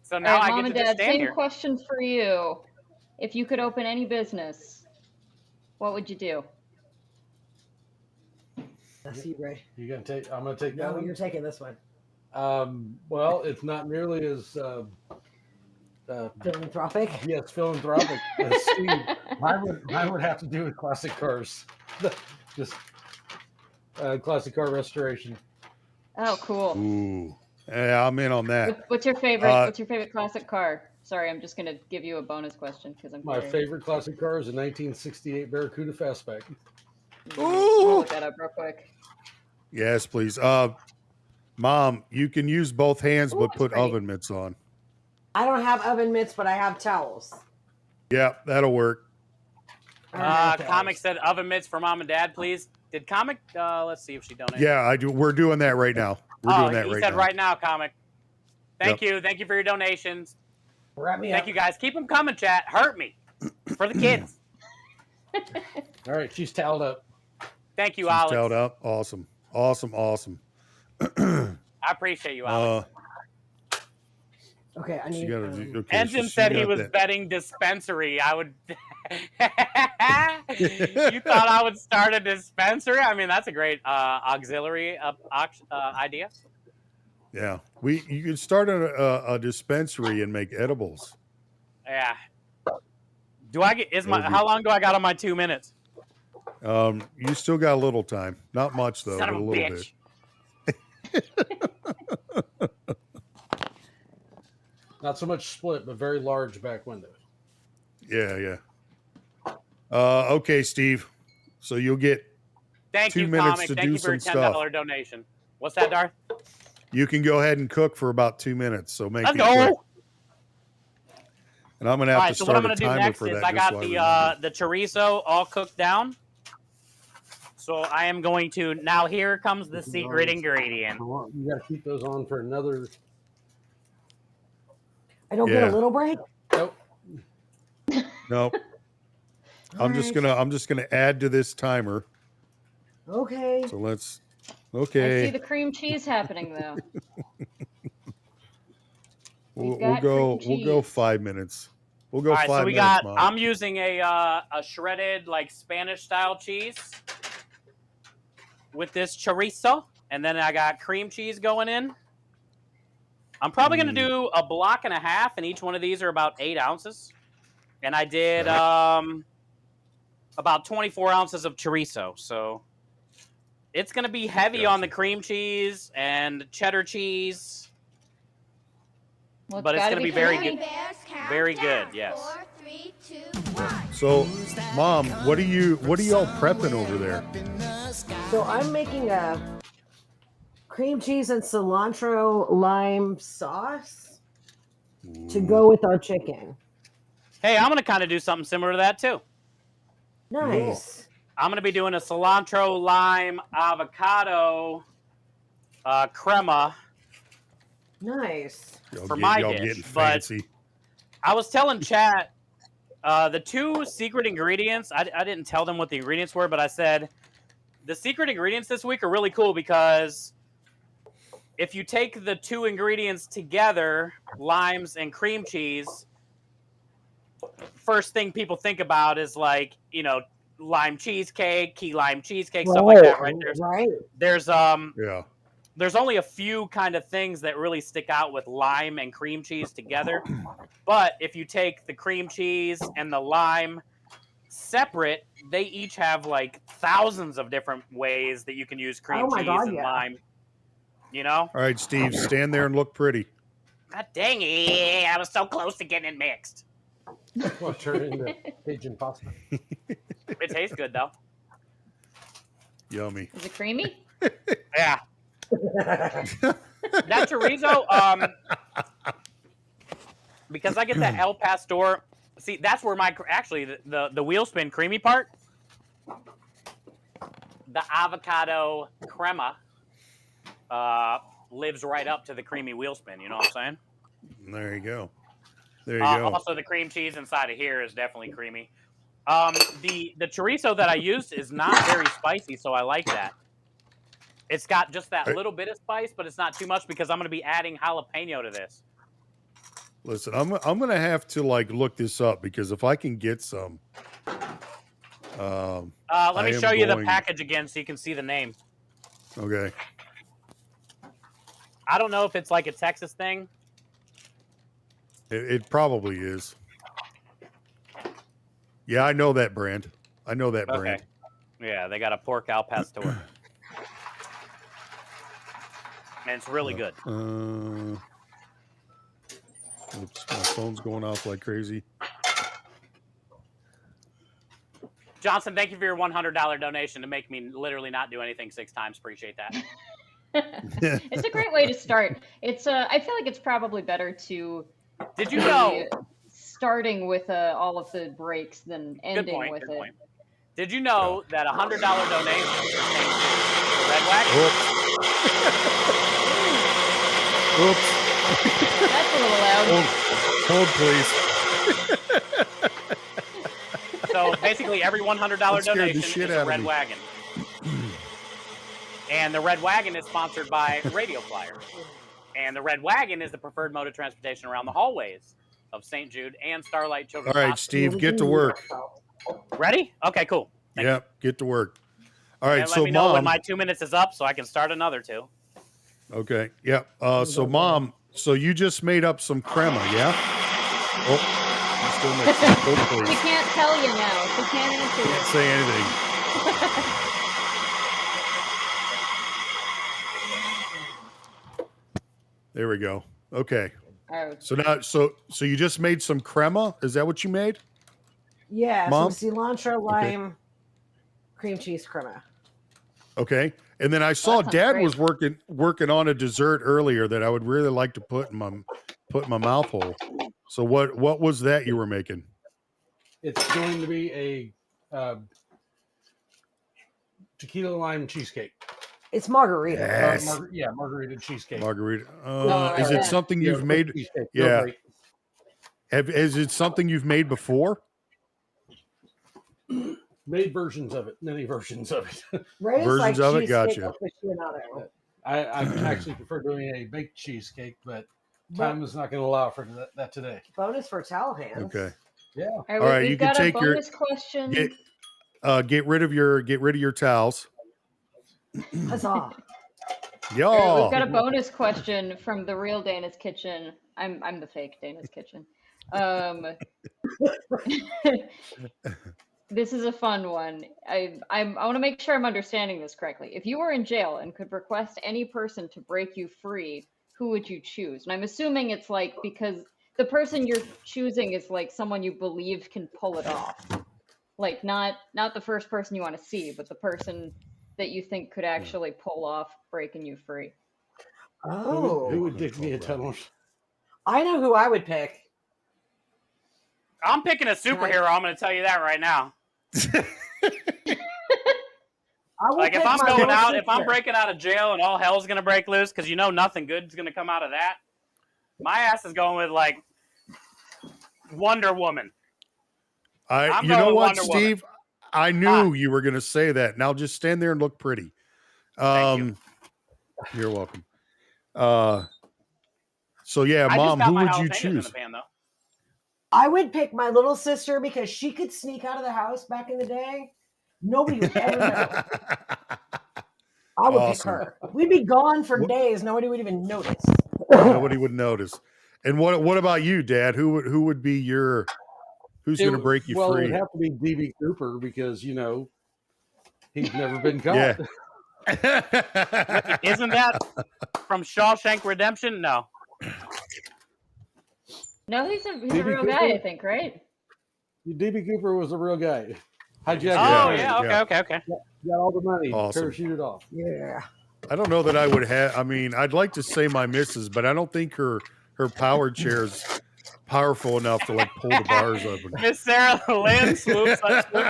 So All now right, I Mom get and to just Dad, stand same here. question for you. If you could open any business, what would you do? That's you, Ray. You gonna take? I'm gonna take that No, one. you're taking this one. Well, it's not nearly as Philanthropic. yes, philanthropic as Steve. I would have to do with classic cars, just classic car restoration. Oh, cool. Ooh. Yeah, I'm in on that. What's your favorite? What's your favorite classic car? Sorry, I'm just gonna give you a bonus question because I'm My curious. favorite classic car is a 1968 Barracuda Fastback. I'll look that up real quick. Yes, please. Mom, you can use both hands, Ooh, but that's put pretty. oven mitts on. I don't have oven mitts, but I have towels. Yeah, that'll work. Comic said oven mitts for Mom and Dad, please. Did Comic? Let's see if she donated. Yeah, I do. We're doing that right now. We're doing that he right said now. right now, Comic. Thank you for your donations. Wrap me Thank up. you guys. Keep them coming, chat. Hurt me for the kids. All right, she's toweled up. Thank you, She's Alex. towed up. Awesome. I appreciate you, Alex. Okay, I She need. got okay, Engine she said he got was that. betting dispensary. I would. You thought I would start a dispensary? I mean, that's a great auxiliary idea. Yeah, you could start a dispensary and make edibles. Yeah. Do I get? How long do I got on my 2 minutes? You still got a little time. Not much though, Son but of a a little bitch. bit. Not so much split, but very large back window. Yeah. Okay, Steve. So you'll get Thank 2 you, minutes Comic. to Thank do you for your some $10 stuff. donation. What's that, Darth? You can go ahead and cook for about 2 minutes. So make Let's it quick. go. And I'm gonna have All right, to so what I'm start a gonna do timer next for is that. I just got so remember. the chorizo all cooked down. So I am going to now. Here comes the secret ingredient. You got to keep those on for another. I don't get a little break. Nope. Nope. I'm just gonna add to this timer. Okay. So let's. I Okay. see the cream cheese happening though. We'll go 5 minutes. We'll go All right, 5 so we minutes, got. Mom. I'm using a shredded like Spanish style cheese with this chorizo, and then I got cream cheese going in. I'm probably gonna do a block and a half, and each one of these are about 8 ounces. And I did about 24 ounces of chorizo, so it's gonna be heavy on the cream cheese and cheddar cheese. Well, But it's gotta gonna be very creamy. good. Very good, yes. 4, 3, 2, So, Mom, what are y'all prepping over there? So I'm making a cream cheese and cilantro lime sauce to go with our chicken. Hey, I'm gonna kind of do something similar to that too. Nice. I'm gonna be doing a cilantro lime avocado crema Nice. for my Y'all dish. getting But fancy. I was telling chat the two secret ingredients. I didn't tell them what the ingredients were, but I said the secret ingredients this week are really cool because if you take the two ingredients together, limes and cream cheese, first thing people think about is like, lime cheesecake, key lime cheesecake, stuff like that, right? There's Yeah. there's only a few kind of things that really stick out with lime and cream cheese together. But if you take the cream cheese and the lime separate, they each have like thousands of different ways that you can use cream cheese and lime. All right, Steve, stand there and look pretty. God dang it. I was so close to getting it mixed. Well, turn it into Cajun pasta. It tastes good though. Yummy. Is it creamy? Yeah. That chorizo, because I get that El Pastor. See, that's where the wheel spin creamy part. The avocado crema lives right up to the creamy wheel spin. You know what I'm saying? There you go. There you go. Also, the cream cheese inside of here is definitely creamy. The chorizo that I used is not very spicy, so I like that. It's got just that little bit of spice, but it's not too much because I'm going to be adding jalapeno to this. Listen, I'm going to have to look this up because if I can get some. Let me show you the package again so you can see the name. Okay. I don't know if it's like a Texas thing. It probably is. Yeah, I know that brand. Brand. Yeah, they got a pork al pastor. And it's really good. Oops, my phone's going off like crazy. Johnson, thank you for your $100 donation to make me literally not do anything 6 times. Appreciate that. It's a great way to start. It's I feel like it's probably better to Did you know starting with all of the breaks than ending with it. Did you know that $100 donation to Red Wagon? Oops. That's a little loud. Hold please. So basically, every $100 donation is a Red Wagon. And the Red Wagon is sponsored by Radio Flyer. And the Red Wagon is the preferred mode of transportation around the hallways of St. Jude and Starlight Children's All right, Hospital. Steve, get to work. Ready? Okay, cool. Yep, get to work. All right, and so let me know Mom, when my 2 minutes is up so I can start another 2. Okay, yep. So Mom, so you just made up some crema, yeah? Oh, you still mixing. Hold please. She can't tell you now. She can't answer you. Can't say anything. There we go. Okay. So now, so you just made some crema? Is that what you made? Yeah, Mom? some cilantro, lime, cream cheese crema. Okay. And then I saw Dad was working on a dessert earlier that I would really like to put in my mouth hole. So what was that you were making? It's going to be a tequila lime cheesecake. It's margarita. Yes. Margarita cheesecake. Margarita. Is it something you've made? Yeah. Is it something you've made before? Made versions of it. Many versions of it. Versions of it. Gotcha. I actually prefer doing a baked cheesecake, but time is not going to allow for that today. Bonus for towel hands. Okay. Yeah. All right, right, we've you can got take a bonus question. Get rid of your towels. Huzzah. Yo. All right, we've got a bonus question from the real Dana's Kitchen. I'm the fake Dana's Kitchen. This is a fun one. I want to make sure I'm understanding this correctly. If you were in jail and could request any person to break you free, who would you choose? And I'm assuming it's like because the person you're choosing is like someone you believe can pull it off. Like not the first person you want to see, but the person that you think could actually pull off breaking you free. Who would dig me a tunnel? I know who I would pick. I'm picking a superhero. I'm going to tell you that right now. I would Like if pick I'm my going little out, if I'm sister. breaking out of jail and all hell's going to break loose, because you know nothing good's going to come out of that, my ass is going with like Wonder Woman. I'm You going know with what, Wonder Steve? I knew you were going to say that. Now just stand there and look pretty. Thank you. You're welcome. So yeah, I just Mom, got who my would you jalapenos in the choose? pan though. I would pick my little sister because she could sneak out of the house back in the day. Nobody would ever know. I would pick Awesome. her. We'd be gone for What- days. Nobody would even notice. Nobody would notice. And what about you, Dad? Who would be your who's going to break you Well, free? it would have to be DB Cooper because he's never been caught. Yeah. Wait, isn't that from Shawshank Redemption? No. No, he's a DB real Cooper? guy, I think, right? DB Cooper was a real guy. Hijacked Oh the yeah, plane. okay. Got all the money. Awesome. Parachuted off. Yeah. I don't know that I would have. I mean, I'd like to say my missus, but I don't think her power chair's powerful enough to like pull the bars open. Miss Sarah Lynn swoops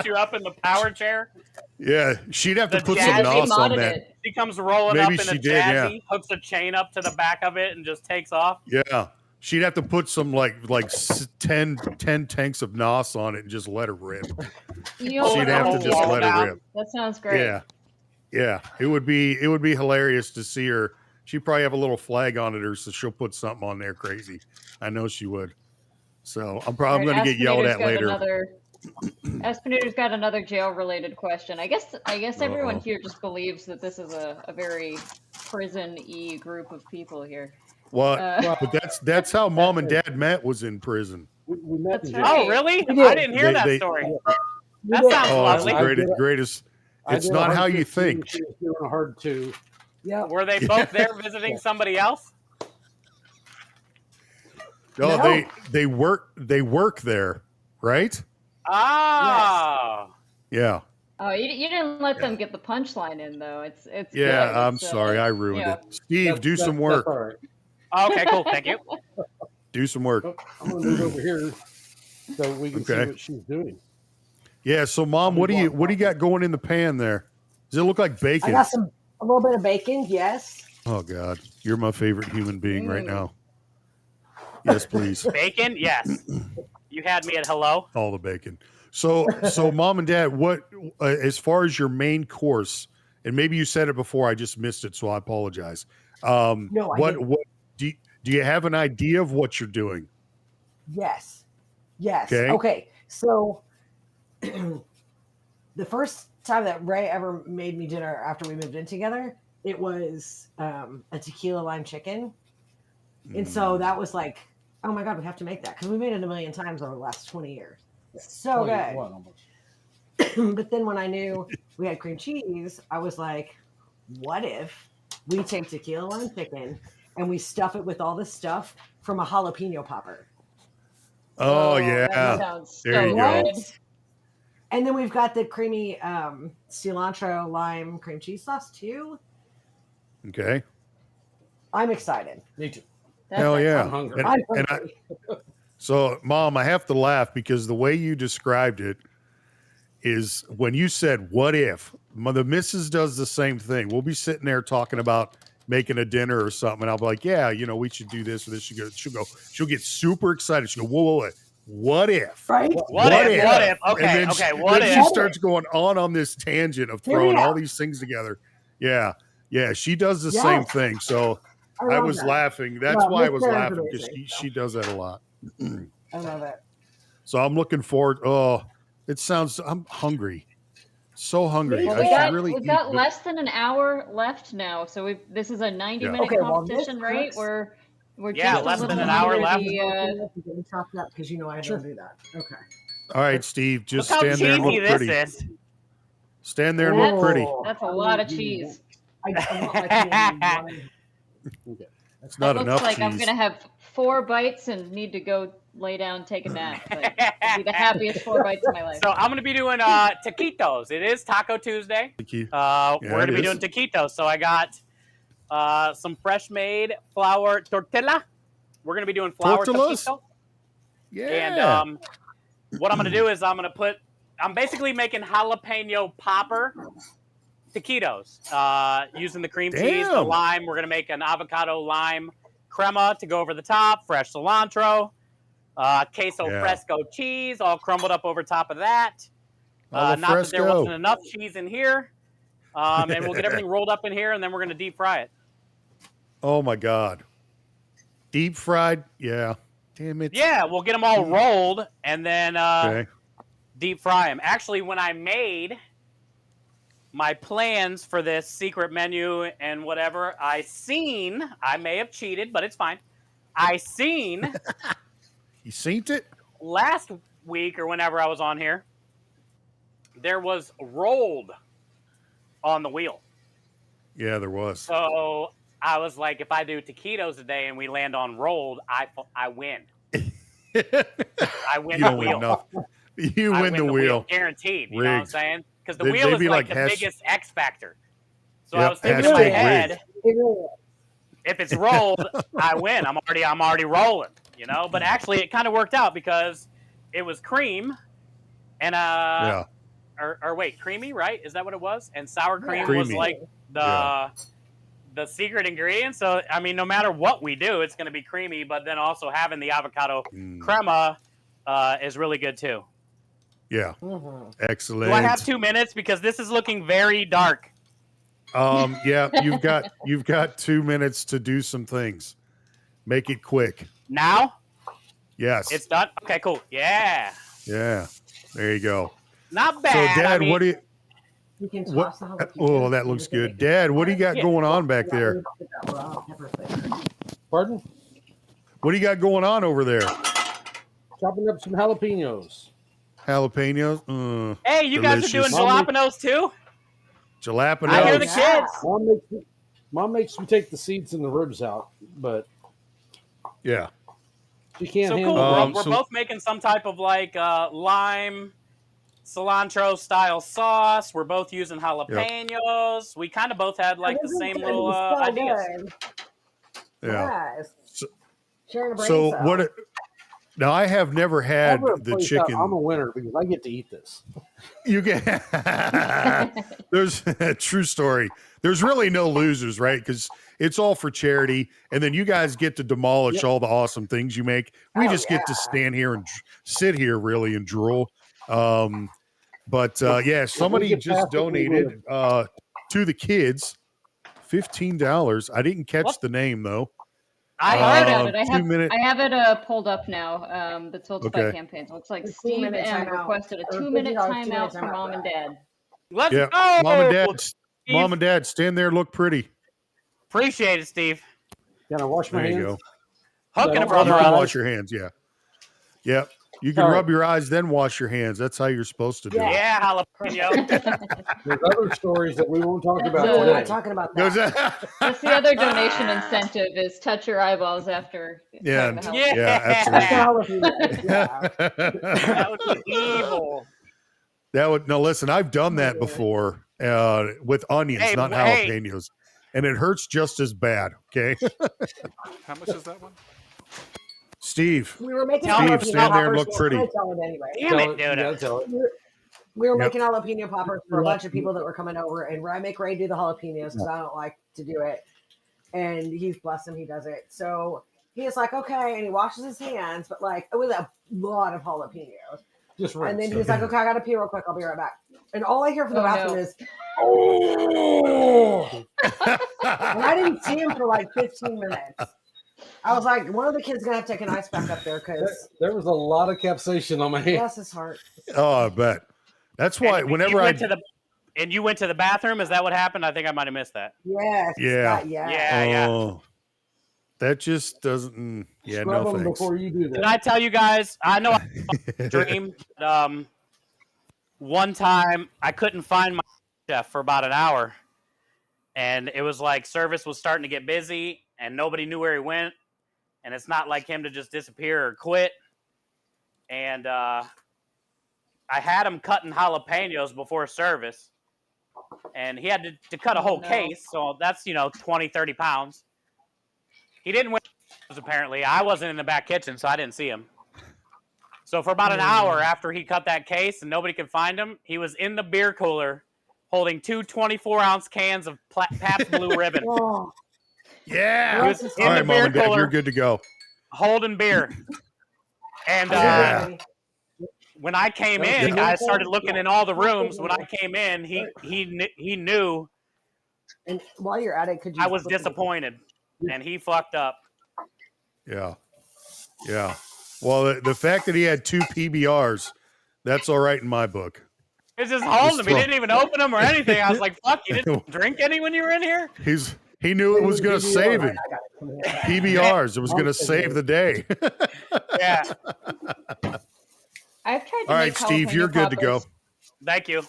you up in the power chair. Yeah, she'd have to The put jazz- some They nos on modded that. it. She comes rolling Maybe up in she a did, yeah. jazzy, hooks a chain up to the back of it, and just takes off. Yeah, she'd have to put some like 10 tanks of nos on it and just let her rip. You know, She'd have to just let her rip. That sounds great. Yeah. It would be hilarious to see her. She'd probably have a little flag on it, or so she'll put something on there crazy. I know she would. So I'm probably going to get yelled at later. Espinator's got another jail-related question. I guess everyone here just believes that this is a very prison-y group of people here. What? But that's how Mom and Dad met, was in prison. We met That's in jail. right. Oh, really? We did. I didn't hear that story. That sounds Oh, it's lovely. the greatest. I It's did not a how hard you 15, think. She was doing a hard 2. Yeah. Were they both there visiting somebody else? No, No. they work there, right? Oh. Yeah. Oh, you didn't let them get the punchline in though. It's Yeah, good. I'm It's, sorry, I ruined yeah. it. Steve, do some work. That's all right. Okay, cool. Thank you. Do some work. Oh, I'm going to move over here so we can see Okay. what she's doing. Yeah. So, Mom, what do you got going in the pan there? Does it look like I bacon? got a little bit of bacon. Yes. Oh God, you're my favorite human being right now. Yes, please. Bacon? Yes. You had me at hello. All the bacon. So Mom and Dad, what as far as your main course, and maybe you said it before, I just missed it, so I apologize. No, I didn't. What do you have an idea of what you're doing? Yes. Yes. Okay. Okay. So the first time that Ray ever made me dinner after we moved in together, it was a tequila lime chicken. And so that was like, oh my God, we have to make that because we made it a million times over the last 20 years. So 21 good. almost. But then when I knew we had cream cheese, I was like, what if we take tequila lime chicken and we stuff it with all the stuff from a jalapeno popper? Oh that yeah. sounds There so you go. good. And then we've got the creamy cilantro lime cream cheese sauce too. Okay. I'm excited. Me too. That's Hell yeah. I'm hungry. I'm And hungry. So, Mom, I have to laugh because the way you described it is when you said, what if? The missus does the same thing. We'll be sitting there talking about making a dinner or something. And I'll be like, yeah, we should do this or this. She'll get super excited. She'll go, whoa. What if? Right? What if? What if? And Okay, then okay. she, What then if? she starts going on this tangent of throwing Yeah. all these things together. Yeah. She does the same Yes. thing. So I love was that. laughing. That's Well, why I Miss was Sarah's laughing because amazing, she does that a lot. I love it. So I'm looking forward. Oh, I'm hungry. So hungry. Well, I should really we've eat, got but- less than an hour left now, so this is a 90-minute Okay, well, this competition, right? cooks. We're Yeah, just less a than little an hour under left. the, Chopped up because I don't do that. Okay. All right, Steve, just Look how stand there and cheesy look this pretty. is. Stand there and look pretty. Oh, that's a lot of cheese. I want my candy. It's not It looks enough like I'm cheese. gonna have 4 bites and need to go lay down, take a nap. But it'll be the happiest 4 bites of my life. So I'm gonna be doing taquitos. It is Taco Tuesday. We're Yeah, gonna it be is. doing taquitos. So I got some fresh made flour tortilla. We're gonna be doing flour Tortillas? taquito. And Yeah. what I'm gonna do is I'm basically making jalapeno popper taquitos using the cream cheese, the Damn. lime. We're gonna make an avocado lime crema to go over the top, fresh cilantro, queso Yeah. fresco cheese, all crumbled up over top of that. Al Not that there fresco. wasn't enough cheese in here. And we'll get everything rolled up in here, and then we're gonna deep fry it. Oh my God. Deep fried? Yeah. Damn it. Yeah, we'll get them all rolled and then Okay. deep fry them. Actually, when I made my plans for this secret menu and whatever, I may have cheated, but it's fine. I seen You seen it? last week or whenever I was on here, there was rolled on the wheel. Yeah, there was. So I was like, if I do taquitos today and we land on rolled, I win. I win You the don't wheel. win nothing. You I win the wheel. Guaranteed. You know what I'm Rigged. saying? Because the They'd wheel is be like like the hash- biggest X factor. So Yep, I was thinking in hashtag my rigged. head, It really is. if it's rolled, I win. I'm already rolling, you know. But actually, it kind of worked out because it was cream and Yeah. or wait, creamy, right? Is that what it was? And sour cream Yeah. was Creamy. like Yeah. the secret ingredient. So I mean, no matter what we do, it's going to be creamy. But then also having the avocado crema is really good too. Yeah. Mhm. Excellent. Do I have 2 minutes because this is looking very dark? Yeah, you've got 2 minutes to do some things. Make it quick. Now Yes. it's done. Okay, cool. Yeah, Yeah. There you go. not bad. So, Dad, I mean, what do you? You can What? toss the jalapenos. Oh, that looks good, Dad. What do you got Yeah. going on back there? Pardon? What do you got going on over there? Chopping up some jalapenos. Jalapenos. Hey, you guys are doing Delicious. jalapenos too? Jalapenos. I hear the Yeah. kids. Mom makes me take the seeds and the ribs out, but Yeah. she can't So handle cool. it. We're so- both making some type of like lime cilantro style sauce. We're both using jalapenos. We kind of both had like the same little ideas. Yeah. Yes. So- Sharing a brain So cell. what? Now I have never had Whenever it the plays out, chicken. I'm a winner because I get to eat this. You get there's a true story. There's really no losers, right? Because it's all for charity, and then you guys get to demolish Yep. all the awesome things you make. We Oh, just get to stand here and sit here really and drool. But yeah, somebody get just past it, we donated to the kids $15. I didn't catch What? the name though. I I heard got it. it. 2 minute. I have it pulled up now. The Tilted Spike Okay. campaigns. Looks like 15 Steve minute M timeout. requested a Or 2-minute $50 timeout for timeout mom for and that. dad. Let's Yeah, go. mom and dad, stand there, look pretty. Appreciate it, Steve. Can I wash my There you hands? go. Hooking a Yeah, brother You can up. wash your hands. Yeah. Yep. You can All right. rub your eyes, then wash your hands. That's how you're supposed to do it. Yeah, jalapeno. There's other stories that we won't talk about No, we're not today. talking about Goes that. That's the other donation incentive is touch your eyeballs after. Yeah, part of a Yeah. health- Yeah. That would be evil. That would no. Listen, I've done that before with onions, Hey, not hey. jalapenos, and it hurts just as bad. Okay, How much is that one? Steve. We were making Steve, jalapeno stand there and poppers. look pretty. I'm gonna tell it anyway. Damn Tell it, it, you dude. gotta tell it. We were Yep. making jalapeno poppers for a bunch of people that were coming over, and I make Ray do the jalapenos because I don't like to do it. And he's bless him, he does it. So he's like, okay, and he washes his hands, but like with a lot of jalapenos. Just And rinse. then he's like, okay, I gotta pee real quick. I'll be right back. And all I hear from the Oh, bathroom no. is, oh. And I didn't see him for like 15 minutes. I was like, one of the kids gonna have to take an ice pack up there because There was a lot of capsaicin on my hand. bless his heart. Oh, I bet. That's why And whenever you I went to the bathroom, is that what happened? I think I might have missed that. Yes. Yeah. Scott, yeah. Yeah. oh, that just doesn't. Yeah, Scrub no them thanks. before you do Did that. I tell you guys? I know I dream. One time I couldn't find my chef for about an hour, and it was like service was starting to get busy, and nobody knew where he went. And it's not like him to just disappear or quit. And I had him cutting jalapenos before service, and he had to cut a whole case. So that's 20, 30 pounds. He didn't win apparently. I wasn't in the back kitchen, so I didn't see him. So for about an hour after he cut that case and nobody could find him, he was in the beer cooler holding two 24-ounce cans of Pabst Blue Ribbon. Oh, Yeah. He was All in the right, Mom beer and Dad, cooler you're good to go. holding beer. And Yeah. when I came in, I started looking in all the rooms. When I came in, he knew and while you're at it, could you? I was disappointed, and he fucked up. Yeah. Yeah. Well, the fact that he had 2 PBRs, that's all right in my book. It's just holding them. He didn't even open them or anything. I was like, fuck, you didn't drink any when you were in here? He knew it was going to save him. PBRs, it was going to save the day. Yeah. I've tried to All make right, Steve, jalapeno you're good to go. poppers. Thank you.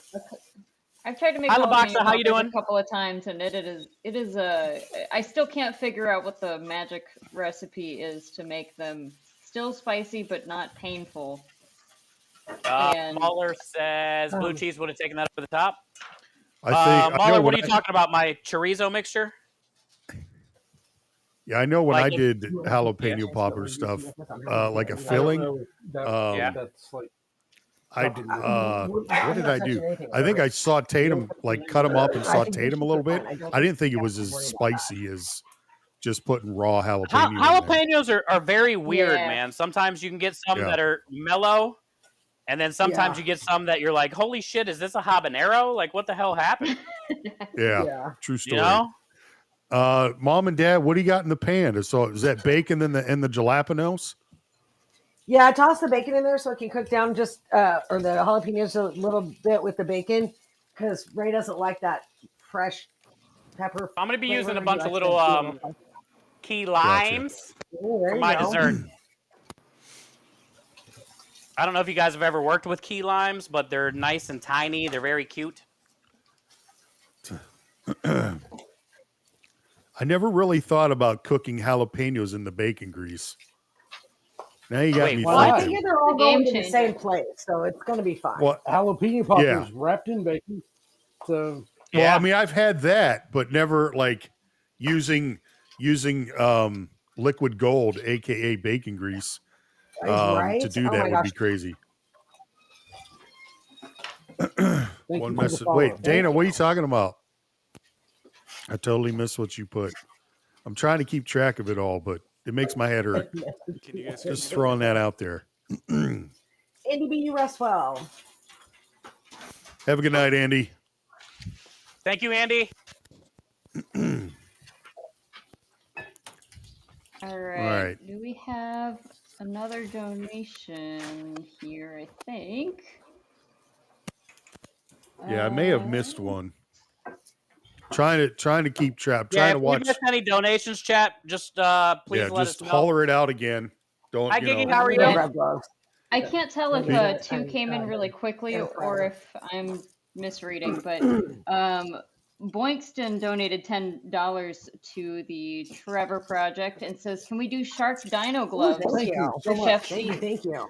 I've tried to make Hi, jalapeno Laboxa, how you poppers doing? a couple of times, and it is I still can't figure out what the magic recipe is to make them still spicy but not painful. And Muller says blue cheese would have taken that over the top. I think Muller, what are you talking about? My chorizo mixture? Yeah, I know when Like I did jalapeno popper stuff, like a I don't filling. know. That's like I did, what did I do? I think I sauteed them, like cut them up and sauteed them a little bit. I didn't think it was as spicy as just putting raw jalapeno. Jalapenos are very weird, Yeah. man. Sometimes you can get some that are mellow, and then sometimes you get some that you're like, holy shit, is this a habanero? Like, what the hell happened? Yeah, true You story. know? Mom and Dad, what do you got in the pan? So is that bacon and the jalapenos? Yeah, I toss the bacon in there so it can cook down just or the jalapenos a little bit with the bacon because Ray doesn't like that fresh pepper. I'm gonna be using a flavor. bunch He of likes little the key limes Ooh, there for you my go. dessert. I don't know if you guys have ever worked with key limes, but they're nice and tiny. They're very cute. I never really thought about cooking jalapenos in the bacon grease. Now you got me Well, I thinking. think they're all Game going to the changer. same place, so it's going to be fine. What? jalapeno poppers wrapped in bacon. So Well, I mean, I've had that, but never like using liquid gold, aka bacon grease, Right? to do Oh that my would be gosh. crazy. thank you One for the message. follow. Wait, Dana, what are you talking about? I totally missed what you put. I'm trying to keep track of it all, but it makes my head hurt. Can you guys Just throwing that out there. Andy B, you rest well. Have a good night, Andy. Thank you, Andy. all right. right. Do we have another donation here? I think. Yeah, I may have missed one. Trying to keep track. Yeah, Trying to if watch. we missed any donations, chat, just please let just us know. holler it out again. Don't Hi, you Giggy, know? how are you? Red gloves. I can't tell if Yeah. two came in really quickly and or Friday. if I'm misreading, but Boinkston donated $10 to the Trevor Project and says, "Can we do shark dino gloves Thank you so for much. Chef Thank you. Steve?" Thank you.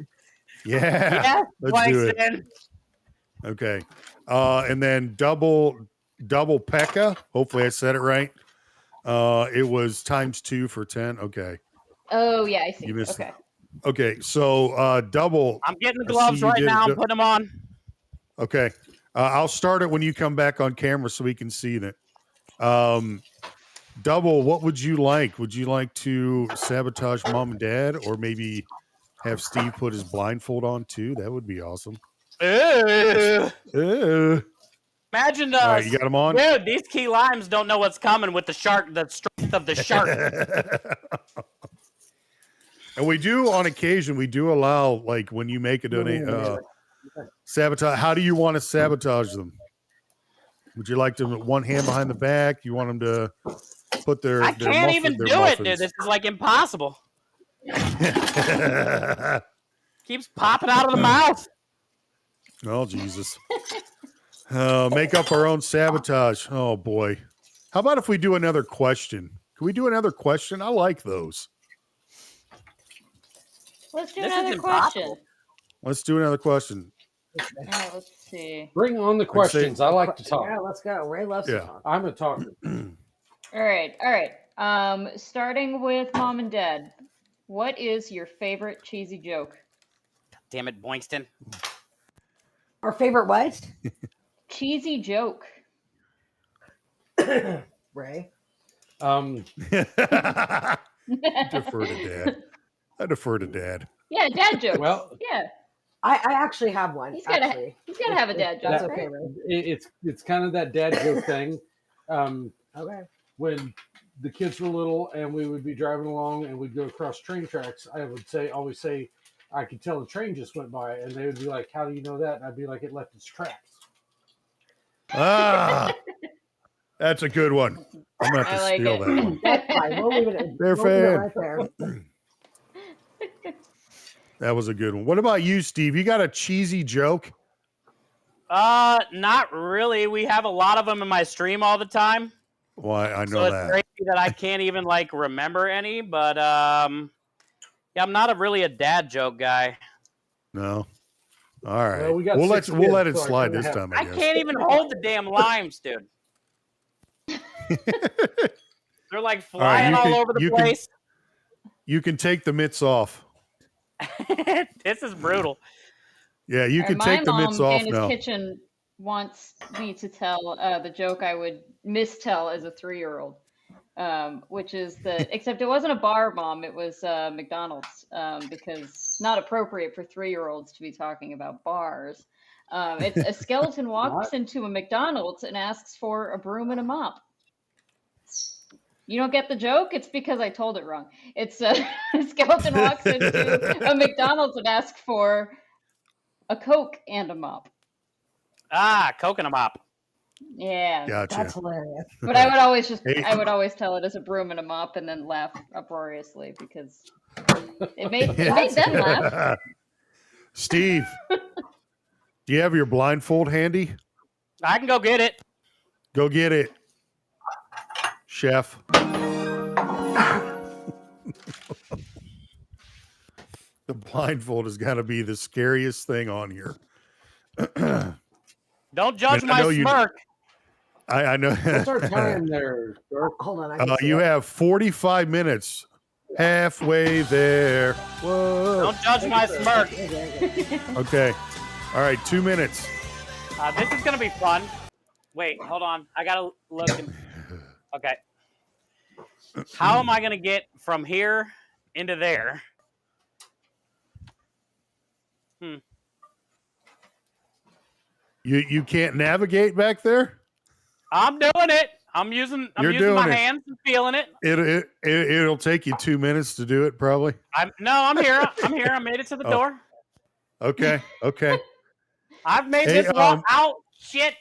Yeah. Let's do it. Langston. Okay. And then double Pekka. Hopefully I said it right. It was ×2 for 10. Okay. Oh yeah, I see. You missed Okay. Okay. So double. I'm getting the I see gloves you right did now. it. I'm putting them on. Okay. I'll start it when you come back on camera so we can see that. Double, what would you like? Would you like to sabotage Mom and Dad, or maybe have Steve put his blindfold on too? That would be awesome. Ew. Imagine All right, you got them on? Dude, these key limes don't know what's coming with the strength of the shark. And we do, on occasion, we do allow, like, when you make a sabotage. How do you want to sabotage them? Would you like them one hand behind the back? You want them to put their I can't even do it, dude. This is like impossible. Keeps popping out of the mouth. Oh, Jesus. Make up our own sabotage. Oh, boy. How about if we do another question? Can we do another question? I like those. Let's do This is another impossible. question. Let's do another question. All right, let's see. Bring on the say- questions. I like to talk. Yeah, let's go. Ray loves to Yeah. talk. I'm a talker. All right. Starting with mom and dad. What is your favorite cheesy joke? Damn it, Boynkston. Our favorite what? Cheesy joke. Ray. Defer to Dad. I defer to Dad. Yeah, dad jokes. Well- yeah, I actually have one. he's gotta actually. have a dad joke. That's That- okay, Ray. It's kind of that dad joke thing. Okay. When the kids were little and we would be driving along and we'd go across train tracks, I would always say, I could tell the train just went by, and they would be like, "How do you know that?" And I'd be like, "It left its tracks." Ah, that's a good one. I'm gonna have I to like steal it. that one. That's fine. We'll leave it, They're we'll leave it fan. right there. That was a good one. What about you, Steve? You got a cheesy joke? Not really. We have a lot of them in my stream all the time. Why I So know it's that. crazy that I can't even like remember any, but yeah, I'm not really a dad joke guy. No. All right. Well, we got we'll six let it kids, so I slide kinda this have- time. I I guess. can't even hold the damn limes, dude. They're like flying you all can- over the you can- place. You can take the mitts off. This is brutal. Yeah, you All can right, take the my mitts mom, off Dana's now. Kitchen, wants me to tell the joke I would mistell as a 3-year-old, which is that, except it wasn't a bar, Mom, it was McDonald's, because not appropriate for 3-year-olds to be talking about bars. It's a skeleton walks into a McDonald's and asks for a broom and a mop. You don't get the joke? It's because I told it wrong. It's a skeleton walks into a McDonald's and asks for a Coke and a mop. Ah, coconut mop. Yeah. Gotcha. That's hilarious. But I would always Hey. I would always tell it as a broom and a mop and then laugh uproariously because it made them laugh. Steve, do you have your blindfold handy? I can go get it. Go get it, chef. The blindfold has got to be the scariest thing on here. Don't judge I my know you- smirk. I know. What's our time there, Dirk? Hold on. I can see You it. have 45 minutes. Halfway there. Whoa. Don't judge my smirk. Okay. All right, 2 minutes. This is gonna be fun. Wait, hold on. I gotta look. Okay. How am I gonna get from here into there? You can't navigate back there? I'm doing it. I'm using You're my doing it. hands and feeling it. It'll take you 2 minutes to do it, probably. I'm here. I'm here. I made it to the Oh. door. Okay. Okay. I've made Hey, this walk out. Shit.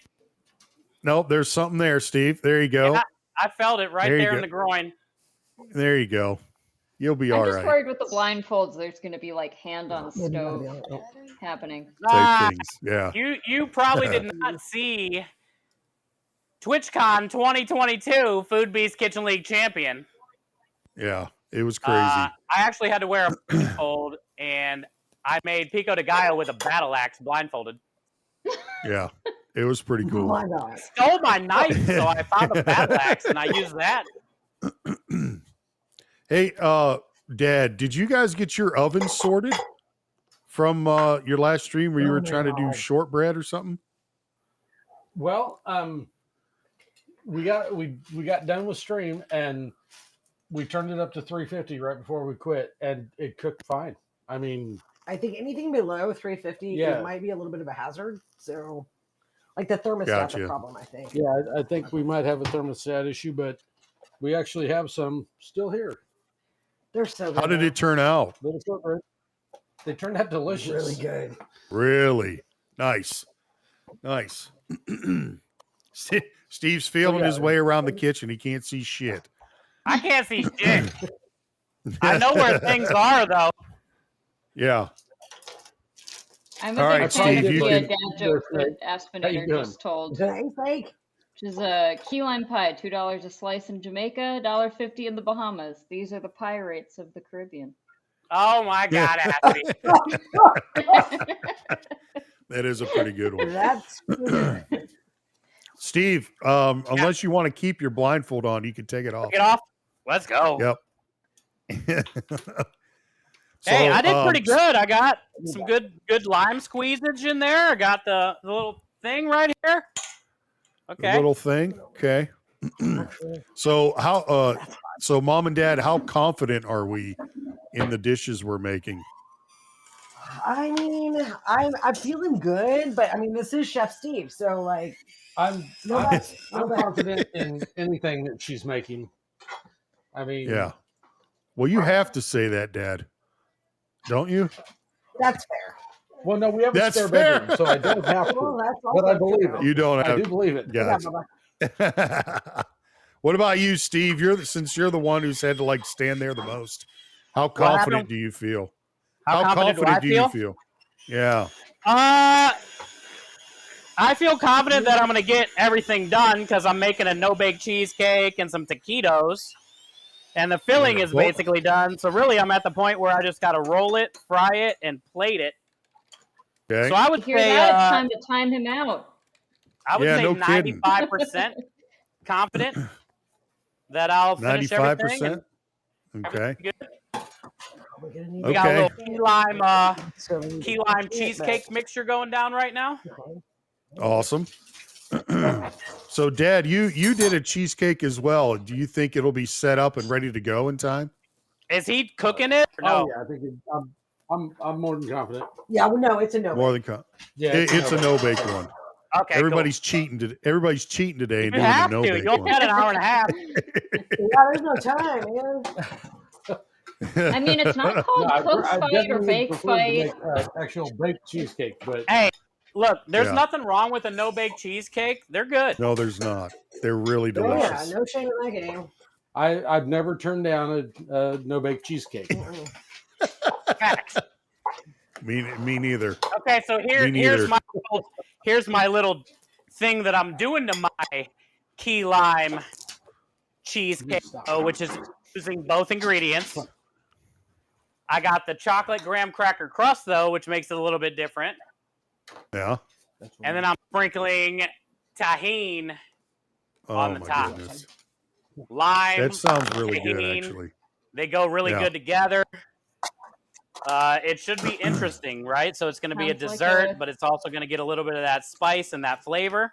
Nope, there's something there, Steve. There you go. Yeah, I felt it right There you there in go. the groin. There you go. You'll be I'm all just right. worried with the blindfolds. There's going to be like hand on Maybe that'll stove be all right. happening. Type Ah, things. Yeah. you probably did not see TwitchCon 2022 Food Beast Kitchen League champion. Yeah. It was crazy. I actually had to wear a blindfold, and I made Pico de Gallo with a battle axe blindfolded. Yeah. It was pretty Oh cool. my God. Stole my knife, so I found a battle axe, and I used that. Hey, Dad, did you guys get your oven sorted from your last stream where you Oh were my trying to do God. shortbread or something? Well, we got done with stream and we turned it up to 350 right before we quit, and it cooked fine. I mean, I think anything below 350 Yeah. it might be a little bit of a hazard. So, like the thermostat's Gotcha. a problem, I think. yeah, I think we might have a thermostat issue, but we actually have some still here. They're so good. How did though. it turn out? Little shortbread. They turned out delicious. Really good. Really nice. Nice. Steve's feeling his way around the kitchen. He can't see shit. I can't see shit. I know where things are, though. Yeah. I'm All a right, big fan Steve, of you the can- dad joke that How you Aspinator doing? just told. Thanks, Mike. which is a key lime pie, $2 a slice in Jamaica, $1.50 in the Bahamas. These are the pie rates of the Caribbean. Oh my God, Ashley. That is a pretty good one. That's Steve, unless you want to keep your blindfold on, you can take it off. Get off. Let's go. Yep. Hey, I did pretty So, good. I got some good lime squeezage in there. I got the little thing right here. a Okay. little thing. Okay. So so mom and dad, how confident are we in the dishes we're making? I mean, I'm feeling good, but I mean, this is Chef Steve, so like, I'm nobody's confident in anything that she's making. I mean, Yeah. Well, you have to say that, Dad. Don't you? That's fair. well, no, we have a That's spare fair. bedroom, so I don't have Well, to. that's But I also believe true. it. You don't I have. do believe it. Yeah, Gotcha. Bubba. What about you, Steve? Since you're the one who's had to like stand there the most. How What confident happened? do you feel? How confident do I do you feel? Yeah. I feel confident that I'm going to get everything done because I'm making a no-bake cheesecake and some taquitos. And the filling is Well- basically done. So really, I'm at the point where I just got to roll it, fry it, and plate it. Okay. So I You would hear say that? It's time to time him out. I would Yeah, say no kidding. 95% confident that I'll finish everything. 95%. And Okay. good. We're gonna need We got a Okay. little so we need key to lime fix it, cheesecake mixture going down right now. but- okay. Awesome. So, Dad, you did a cheesecake as well. Do you think it'll be set up and ready to go in time? Is he cooking it? Or no. Oh yeah, I think I'm more than confident. Yeah, well, no, it's a no. More than Yeah, it's a no bake one. Okay, Everybody's cheating. Everybody's cheating today and cool. You doing a have no to. bake You'll one. get an hour and a half. Yeah, there's no time, man. I mean, it's not called I cook fight or definitely bake prefer to fight. make actual baked cheesecake, but Hey, look, there's Yeah. nothing wrong with a no-bake cheesecake. They're good. No, there's not. They're really Oh, yeah, delicious. no shame in that game. I've never turned down a no bake cheesecake. Mm-mm. Facts. Me neither. Okay, so Me neither. here's my little thing that I'm doing to my key lime cheesecake, which is using both ingredients. I got the chocolate graham cracker crust though, which makes it a little bit different. Yeah. And then I'm sprinkling tahine Oh on the my top. goodness. Lime. That sounds really good, tahine. actually. They go really Yeah. good together. It should be interesting, right? So it's going to be a Sounds like dessert, but it's also going to get a little bit of that spice and that flavor.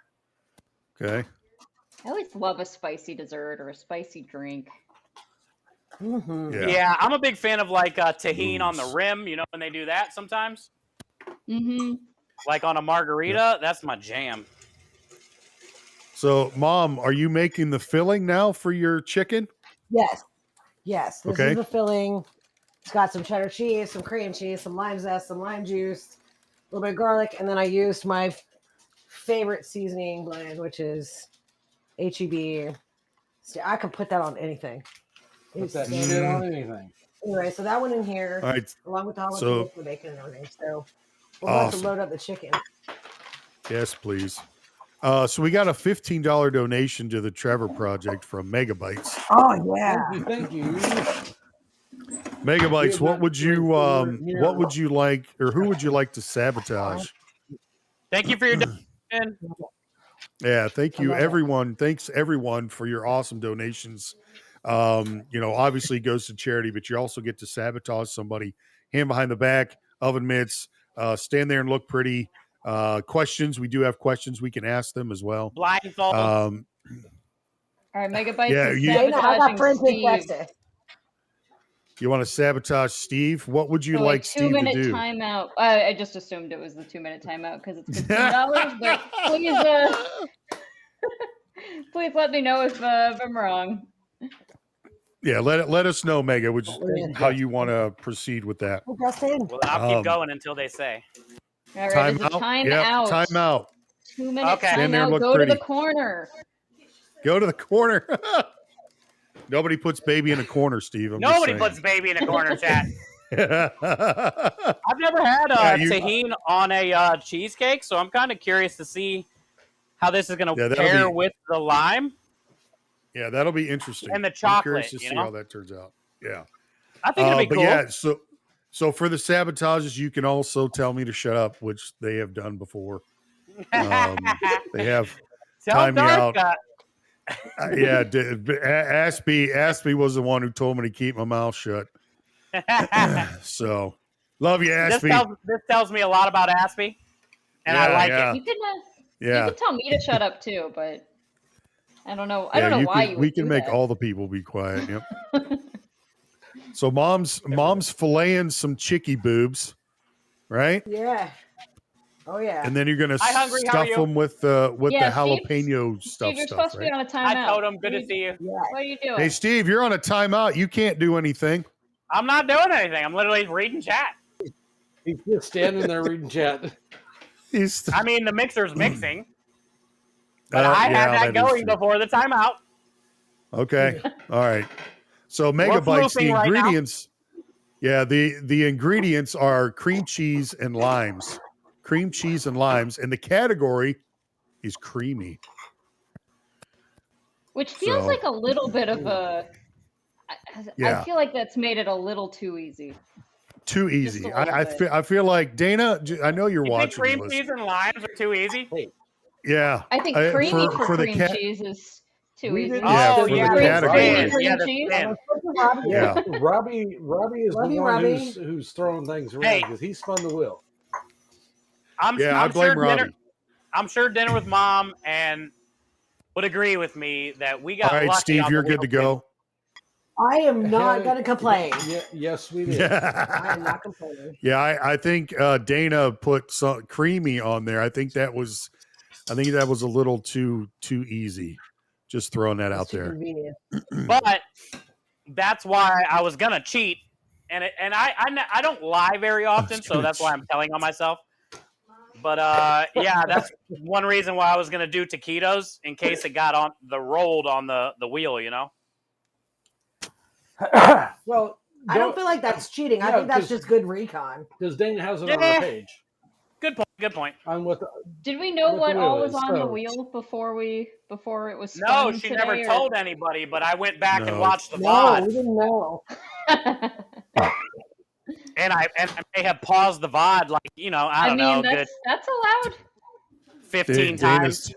Okay. I always love a spicy dessert or a spicy drink. Mm-hmm. Yeah. Yeah, I'm a big fan of like tahine on the Ooze. rim. You know when they do that sometimes, Mm-hmm. like on a margarita. That's my jam. So, Mom, are you making the filling now for your chicken? Yes. Yes. This Okay. is the filling. It's got some cheddar cheese, some cream cheese, some lime zest, some lime juice, a little bit of garlic, and then I used my favorite seasoning blend, which is HEB. See, I could put that on anything. Put It's that so shit good. on anything. Anyway, so that one in here, All right. along with the jalapeno So- and the bacon and everything. So we're about to Awesome. load up the chicken. Yes, please. So we got a $15 donation to the Trevor Project from Megabytes. Oh yeah. Thank you. Megabytes, what would you Yeah. what would you like, or who would you like to sabotage? Thank you for your donation. Yeah, thank you love it. everyone. Thanks everyone for your awesome donations. Obviously it goes to charity, but you also get to sabotage somebody, hand behind the back, oven mitts, stand there and look pretty. Questions, we do have questions we can ask them as well. Blindfold. All right, Megabytes Yeah, is you- Hey, no, I got sabotaging friends in Steve. Texas. You want to sabotage Steve? What would you So like a Steve to 2-minute do? timeout. I just assumed it was the 2-minute timeout because it's $15. But please, please let me know if I'm wrong. Yeah, let us know, Mega, which Yeah. how you want to proceed with that. Hey, Justin. Well, I'll keep um, going until they say. All right, Time it's a out. time Yep, out. time out. 2-minute Okay. Stand there and timeout. look Go to the pretty. corner. Go to the corner. Nobody puts baby in a corner, Steve. I'm just Nobody saying. puts baby in a corner, chat. Yeah, I've never had Yeah, you- tahine on a cheesecake, so I'm kind of curious to see how this is going Yeah, to that'll pair be- with the lime Yeah, that'll be interesting. and the I'm curious chocolate. to You see know, how that turns out. Yeah. I think it'd be But cool. yeah, so for the sabotages, you can also tell me to shut up, which they have done before. They have Tell timed me out. Dark. Yeah, Aspie was the one who told me to keep my mouth shut. So, love you, Aspie. This tells me a lot about Aspie, and I like it. You can Yeah, tell me to shut up too, but I don't know. I yeah. don't know why you We would can do make that. all the people be quiet. Yep. So, mom's filleting some chicky boobs, right? Yeah. Oh yeah. And then you're gonna Hi, Hungry, how are stuff you? them with the Yeah, Steve? jalapeno Steve, you're stuff, supposed to right? be on a Hi, timeout. Totem. Good to see you. Yeah. What are you doing? Hey, Steve, you're on a timeout. You can't do anything. I'm not doing anything. I'm literally reading chat. He's just standing there reading chat. He's I mean, the mixer's mixing, but I yeah, had that is going true. before the timeout. Okay. All right. So We're megabytes, the floofing right now. ingredients. Yeah, the ingredients are cream cheese and limes. Cream cheese and limes, and the category is creamy. Which feels So- like a little bit of a. I Yeah. feel like that's made it a little too easy. Too Just easy. a little bit. I feel like Dana. I know you're You think watching. cream this. cheese and limes are too easy? Yeah. I think creamy for the cream cat. cheese is too We easy. didn't- Yeah, Oh, for the yeah, category. Creamy cream cheese. thin. Yeah. Robbie is Love the you, one Robbie. who's throwing things around Hey. because he spun the wheel. I'm I blame sure Robbie. I'm sure dinner with mom and would agree with me that we got All right, lucky Steve, on you're the good to wheel go. I am not gonna complain. Yeah, yes, we did. I am not complaining. Yeah, I think Dana put some creamy on there. I think that was a little too easy. Just throwing that It's out too there. convenient. But that's why I was gonna cheat, and I don't lie very often, so that's why I'm telling on myself. But yeah, that's one reason why I was gonna do taquitos in case it got rolled on the wheel, you know. Well, I don't feel like that's cheating. I Yeah, think that's 'cause- just good recon. because Dana has it on Yeah. the page. Good point. Good point. On what Did we know What what the all wheel was is, on the so- wheel before it was No, spun she today, never or- told anybody, but I went back and No. watched the No, VOD, we didn't know. and I may have paused the VOD like I don't know, good that's allowed. 15 times.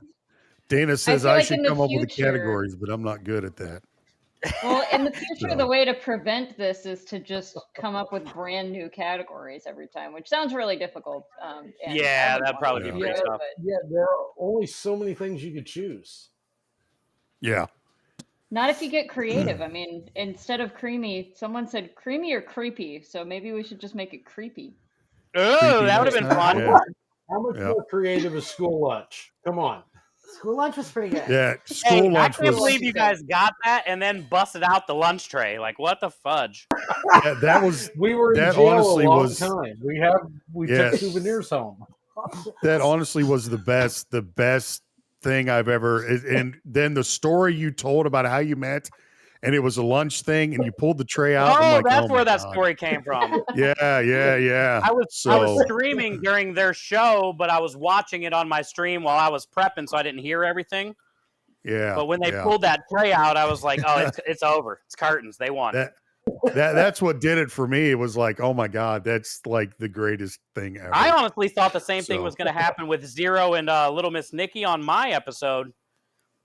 Dana says feel I like should in the come up with the future- categories, but I'm not good at that. Well, in the future, So- the way to prevent this is to just come up with brand new categories every time, which sounds really difficult. And Yeah, I would that'd want probably to be do pretty it, tough. but Yeah, there are only so many things you could choose. Yeah. not if you get creative. I mean, instead of creamy, someone said creamy or creepy, so maybe we should just make it creepy. Oh, Creepy that would have next been time. fun. Yeah. How much Yeah. more creative is school lunch? Come on. School lunch was pretty good. Yeah. Hey, School I lunch can't was believe you guys got that and then busted out the lunch tray. Like, what the fudge? that was We were in That jail honestly a long was- time. We Yeah. took souvenirs home. that honestly was the best thing I've ever. And then the story you told about how you met, and it was a lunch thing, and you pulled the tray out. I'm Oh, like, that's oh where my that God. story came from. Yeah. I was So streaming during their show, but I was watching it on my stream while I was prepping, so I didn't hear everything. yeah. But when they yeah. pulled that tray out, I was like, "Oh, it's over. It's curtains. They won." That's what did it for me. It was like, oh my God, that's like the greatest thing ever. I honestly thought the same thing So- was going to happen with Zero and Little Miss Nikki on my episode,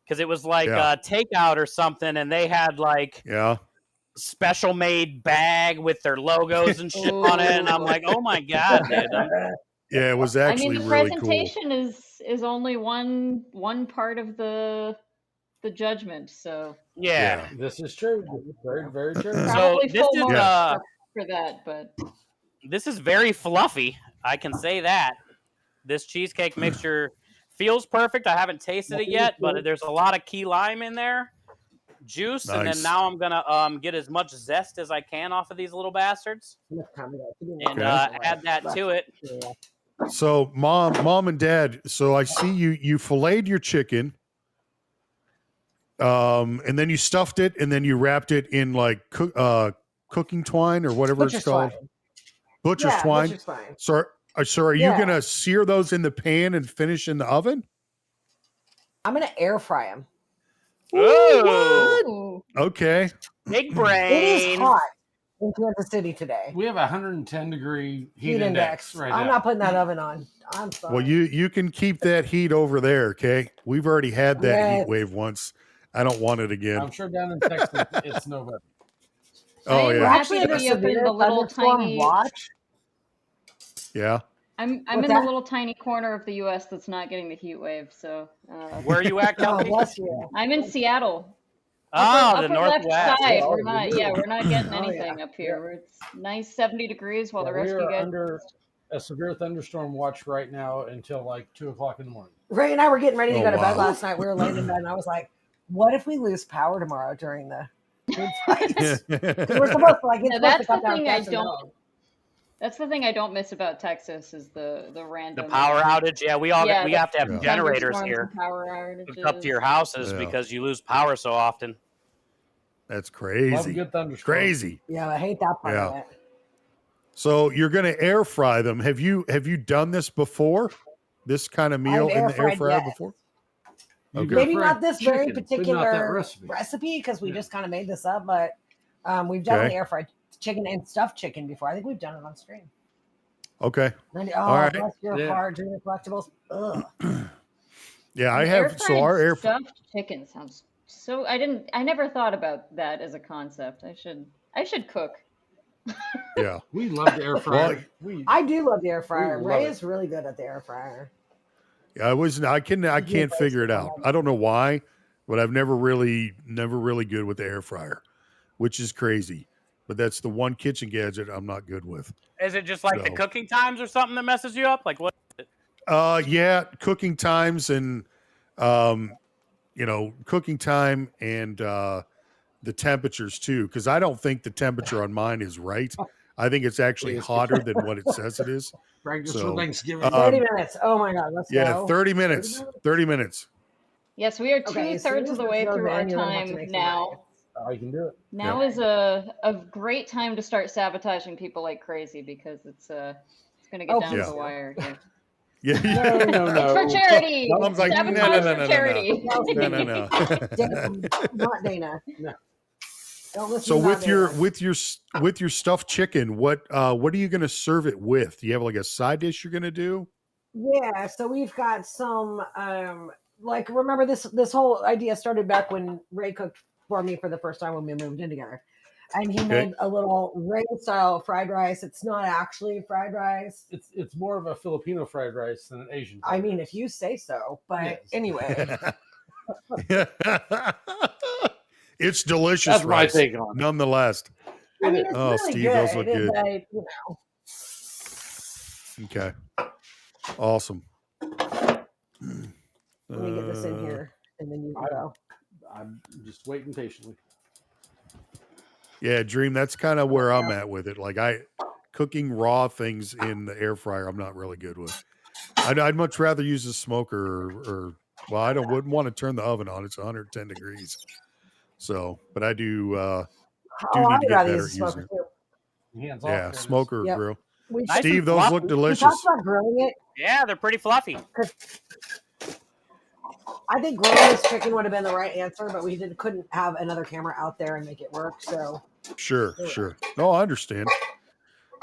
because it was like Yeah. a takeout or something, and they had like Yeah. special made bag with their logos and shit on it, and I'm like, "Oh my God, dude!" Yeah. It was I actually mean, the really cool. presentation is only one part of the judgment, so Yeah. This is true. This is very, very true. So probably this full is marks for that. But this is very fluffy. I can say that. This cheesecake mixture feels perfect. I haven't tasted it yet, but there's a lot of key lime in there, juice, and Nice. then now I'm gonna get as much zest as I can off of these little bastards and Okay. add that to it. So mom and dad, so I see you filleted your chicken. And then you stuffed it, and then you wrapped it in like cooking twine or whatever Butcher's it's called. twine. Butcher's Yeah, twine. butcher's twine. So are you Yeah. gonna sear those in the pan and finish in the oven? I'm gonna air fry them. Oh, Ooh. Okay. big It is brain. hot in Kansas City today. We have a 110-degree heat Heat index index. right I'm now. not putting that oven on. I'm sorry. Well, you can keep that heat over there, okay? We've already had that heat Yes. wave once. I don't want it again. I'm sure down in Texas it's no better. Oh I'm yeah, We're happy actually to under be up in severe the little thunderstorm tiny. watch. yeah. I'm What's in that? the little tiny corner of the U.S. that's not getting the heat wave. So Where are you at, Oh, Kelsey? bless you. I'm in Seattle. Oh, the Upper left Northwest. side. Oh, We're not. Yeah, we're not getting Oh, anything yeah. up here. It's nice 70 degrees while Yeah, the rest we of you are guys. under a severe thunderstorm watch right now until like 2:00 in the morning. Ray and I were getting ready to Oh, go to bed wow. last night. We were laying in bed, and I was like, "What if we lose power tomorrow during the food fight? Because we're supposed to it's No, supposed to that's cut the down thing I cats and don't. dogs." That's the thing I don't miss about Texas is the The random. power outage. Yeah, we Yeah, have to have Yeah. generators thunderstorms here and power hooked up to your outages. houses Yeah. because you lose power so often. That's Love a crazy. good thunderstorm. Crazy. Yeah, I hate that part of Yeah. it. So you're going to air fry them. Have you done this before? This kind of meal I've in air the air fried fryer yes. before? You've Okay. air Maybe fried not this very chicken, but not that particular recipe. recipe because we Yeah. just kind of made this up, but we've definitely air fried chicken and stuffed chicken before. I think we've done it on stream. Okay. Oh, All right. bless your Yeah. heart, Junior Collectibles. Ugh. Yeah, I An have. So our air stuffed chicken sounds so. I never thought about that as a concept. I should cook. Yeah. We love the air fryer. I do love the air fryer. love Ray it. is really good at the air fryer. Yeah, I can't figure it out. I don't know why, but I've never really good with the air fryer, which is crazy. But that's the one kitchen gadget I'm not good with. Is it just like the So. cooking times or something that messes you up? Like what? Yeah, cooking times and cooking time and the temperatures too, because I don't think the temperature on mine is right. I think it's actually Yes. hotter than what it says it is. Practice for So, Thanksgiving. 30 minutes. Oh my God, let's yeah, go. 30 minutes. 30 minutes. Yes, we are Okay, as soon 2/3 as of the this way goes through our in, you're gonna have to time make some now. I can do it. Now is a great time to start sabotaging people like crazy because it's gonna get Oh, down to please the do. wire here. Yeah. No. It's for charity. Mom's like, no, Sabotage no, for no, charity. no. Dana, not Dana. No. Don't listen So to with not your Dana. with your stuffed chicken, what are you going to serve it with? Do you have like a side dish you're going to do? Yeah, so we've got some remember this whole idea started back when Ray cooked for me for the first time when we moved in together. And he made a little Ray style fried rice. It's not actually fried rice. It's more of a Filipino fried rice than an Asian. I mean, if you say so. But Yes. anyway. It's delicious. That's my rice, take on it. nonetheless. I mean, it's really Steve, good. those look good. Okay. Awesome. Let me get this in here and then you can go. I'm just waiting patiently. Yeah, Dream, that's kind of where I'm at with it. Like cooking raw things in the air fryer, I'm not really good with. I'd much rather use a smoker or wouldn't want to turn the oven on. It's 110 degrees. So, but I do need to get better at using it. Hands Yeah, off. smoker Yep. grill. Nice Steve, and those fluffy. look We delicious. talked about grilling it. Yeah, they're pretty fluffy. I think grilling this chicken would have been the right answer, but we couldn't have another camera out there and make it work. So Sure. No, I understand.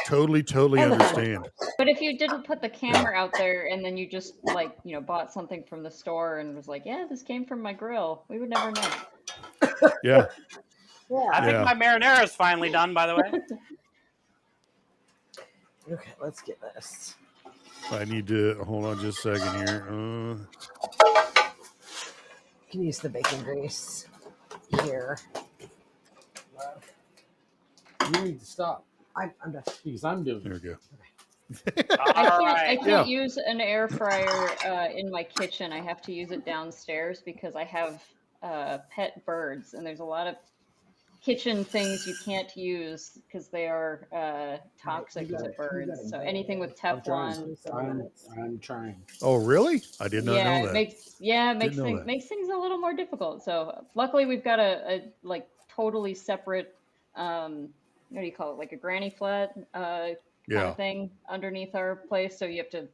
Totally And the understand. But if you didn't put the camera out there and then you just bought something from the store and was like, yeah, this came from my grill, we would never know. Yeah. I think my marinara is finally done, by the way. Okay, let's get this. I need to hold on just a second here. You can use the bacon grease here. You need to stop I'm done. because I'm doing There it. we go. I can't use an air fryer in my kitchen. I have to use it downstairs because I have pet birds, and there's a lot of kitchen things you can't use because they are toxic to birds. So anything with Teflon. I'm trying. Oh, really? I did not know that. Makes things a little more difficult. So luckily we've got a totally separate what do you call it, like a granny flat kind of thing underneath our place. So you have to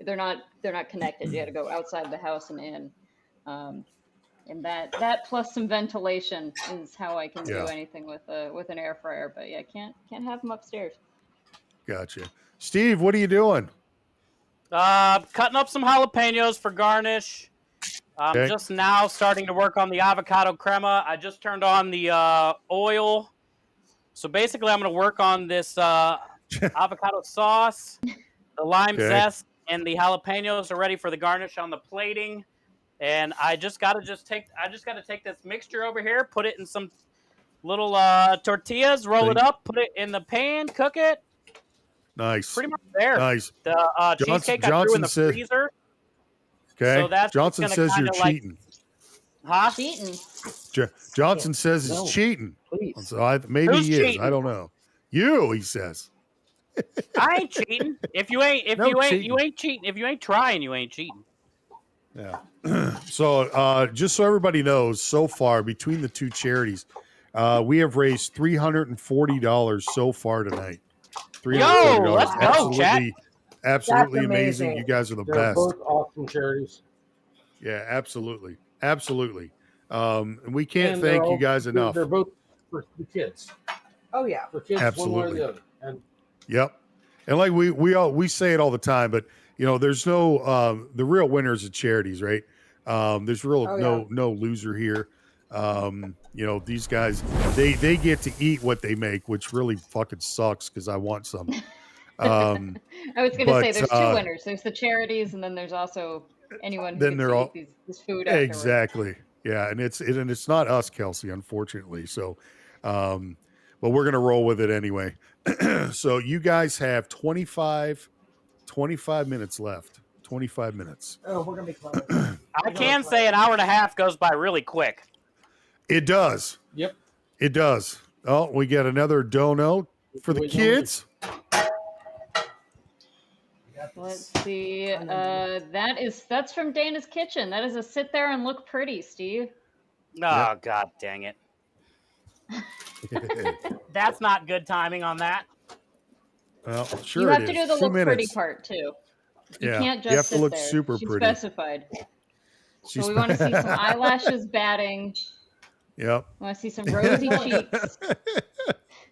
they're not connected. You got to go outside the house and in. And that plus some ventilation is how I can Yeah. do anything with an air fryer. But yeah, can't have them upstairs. Gotcha. Steve, what are you doing? Cutting up some jalapenos for garnish. I'm Okay. just now starting to work on the avocado crema. I just turned on the oil. So basically, I'm going to work on this avocado sauce. The lime Okay. zest and the jalapenos are ready for the garnish on the plating. And I just got to take this mixture over here, put it in some little tortillas, roll it up, put it in the pan, cook it. Nice. Pretty much there. Nice. The cheesecake I threw in the says, freezer. okay. So that's Johnson gonna says kind you're of like, cheating. huh? Cheating. Johnson says he's No, cheating. please. So maybe Who's he is. cheating? I don't know. You, he says. I ain't cheating. If you ain't cheating. If you ain't trying, you ain't cheating. Yeah. So just so everybody knows, so far between the two charities, we have raised $340 so far tonight. $340. Yo, let's go, chat. Absolutely That's amazing. amazing. You guys are the They're best. both awesome charities. Yeah, absolutely. Absolutely. And we can't And thank you guys enough. They're both for the kids. Oh yeah. For kids, Absolutely. one way or the other. And Yep. And like we say it all the time, but there's no the real winners of charities, right? There's no loser here. These guys they get to eat what they make, which really fucking sucks because I want some. I was going to say there's two uh, winners. There's the charities, and then there's also anyone who Then gets they're to all eat this food afterwards. exactly. Yeah, and it's not us, Kelsey, unfortunately. So but we're gonna roll with it anyway. So you guys have 25 minutes left. 25 minutes. Oh, we're gonna be close. I can say an hour and a half goes by really quick. It does. yep. It does. Oh, we get another dono for the kids. Let's see. That's from Dana's Kitchen. That is a sit there and look pretty, Steve. Oh, God dang it. That's not good timing on that. Well, sure You have it to is. do the 2 look pretty minutes. part too. You Yeah, can't you just have to sit look there. super She pretty. specified. So we want to see some eyelashes batting. Yep. We want to see some rosy cheeks.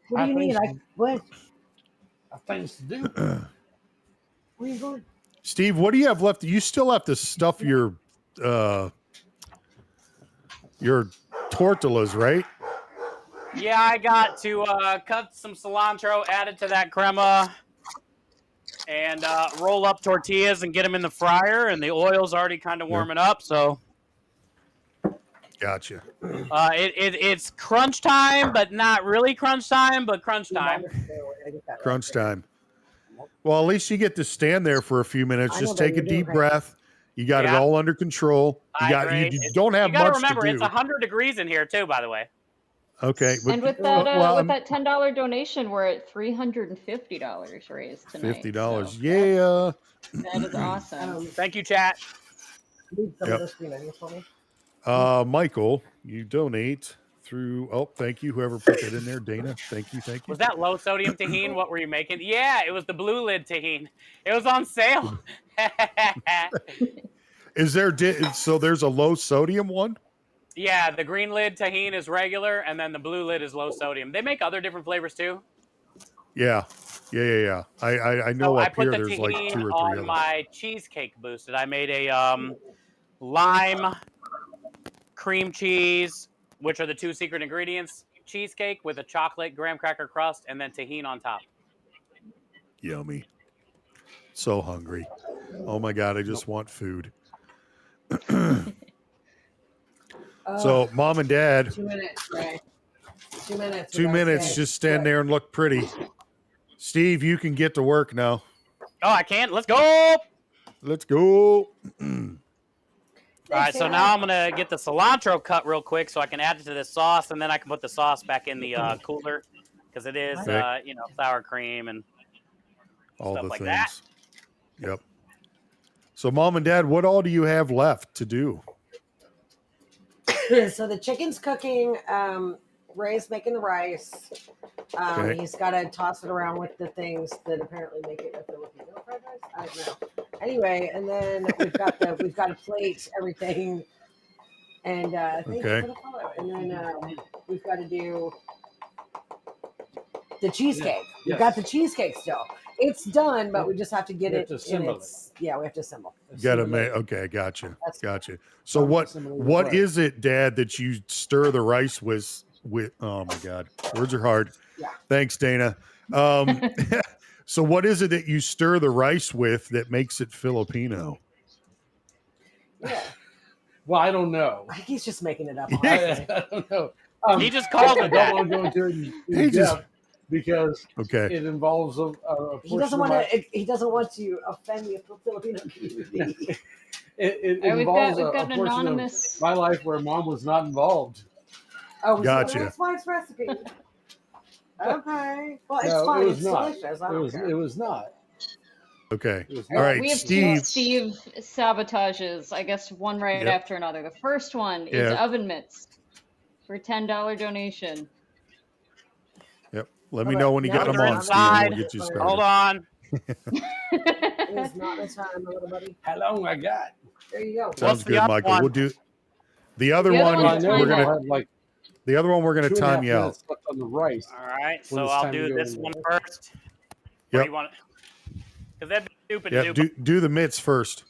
What do you mean? What? Things to do. Where are you going? Steve, what do you have left? You still have to stuff your tortillas, right? Yeah, I got to cut some cilantro, add it to that crema, and roll up tortillas and get them in the fryer. And the oil's already kind of warming up, so Gotcha. it's crunch time, but not really crunch time, but crunch time. Crunch time. Well, at least you get to stand there for a few minutes. I know, Just but take a you're doing deep great. breath. You got it Yeah. all under control. You don't have You got to much remember, to it's do. 100 degrees in here too. By the way. Okay, but And with that $10 donation, we're at $350 raised tonight. $50. So Yeah. that is awesome. Thank you, chat. Leave some Yep. of those green onions for me. Michael, you donate through. Oh, thank you. Whoever put that in there, Dana. Thank you. Thank you. Was that low sodium tahine? What were you making? Yeah, it was the blue lid tahine. It was on sale. Is there? So there's a low sodium one. Yeah, the green lid tahine is regular, and then the blue lid is low sodium. They make other different flavors too. Yeah. I know So up I put here the there's like tahine 2 or 3 on others. my cheesecake boosted. I made a lime, cream cheese, which are the 2 secret ingredients, cheesecake with a chocolate graham cracker crust, and then tahine on top. Yummy. So hungry. Oh my God, I just want food. So mom and dad, 2 minutes, Ray. 2 minutes. 2 minutes, just stand there and look pretty. Steve, you can get to work now. Oh, I can? Let's go! Let's go. All right, so now I'm going to get the cilantro cut real quick so I can add it to this sauce, and then I can put the sauce back in the cooler because it is, sour cream and all stuff the like things. that. Yep. So mom and dad, what all do you have left to do? So the chicken's cooking. Ray's making the rice. Okay. He's got to toss it around with the things that apparently make it a Filipino fried rice. I don't know. Anyway, and then we've got to plate everything And thank you Okay. for the follow. And then we've got to do the cheesecake. We've got the cheesecake still. It's done, but we just have to get We it have to in assemble its. Yeah, we have to assemble. Got to Assimilate. okay, gotcha. That's Gotcha. So what is it, Dad, that you stir the rice with oh my God. Words are hard. Yeah. Thanks, Dana. So what is it that you stir the rice with that makes it Filipino? Yeah. Well, I don't know. I think he's just making it up. Yeah. Honestly. I don't know. He just called I it don't that. want to go into it in He just- depth because Okay. it involves a He portion doesn't of want my, to. He doesn't want to offend the Filipino community. it All right, involves we've a got an portion anonymous. of my life where Mom was not involved. Oh, was Gotcha. it his wife's recipe? Okay. Well, it's No, fine. it was It's not. delicious. I It don't was. care. It was not. Okay. It was All not. right, We have Steve. two Steve sabotages, I guess one right Yep. after another. The first one is Yeah. oven mitts for a $10 donation. Yep. Let me All know right, when you now got them They're on, Steve, and we'll inside. get you started. Hold on. It is not the time, my little buddy. How long I got? There you go. Sounds What's the good, other Michael. one? We'll do the other The other one. one's a We're timeout. gonna have like the other one. We're gonna 2.5 time you out. minutes left on the rice. All right, When so it's I'll time to do go this in one there. first. Yep. Or you want? Because that'd be stupid to Yeah. do. Do the mitts first.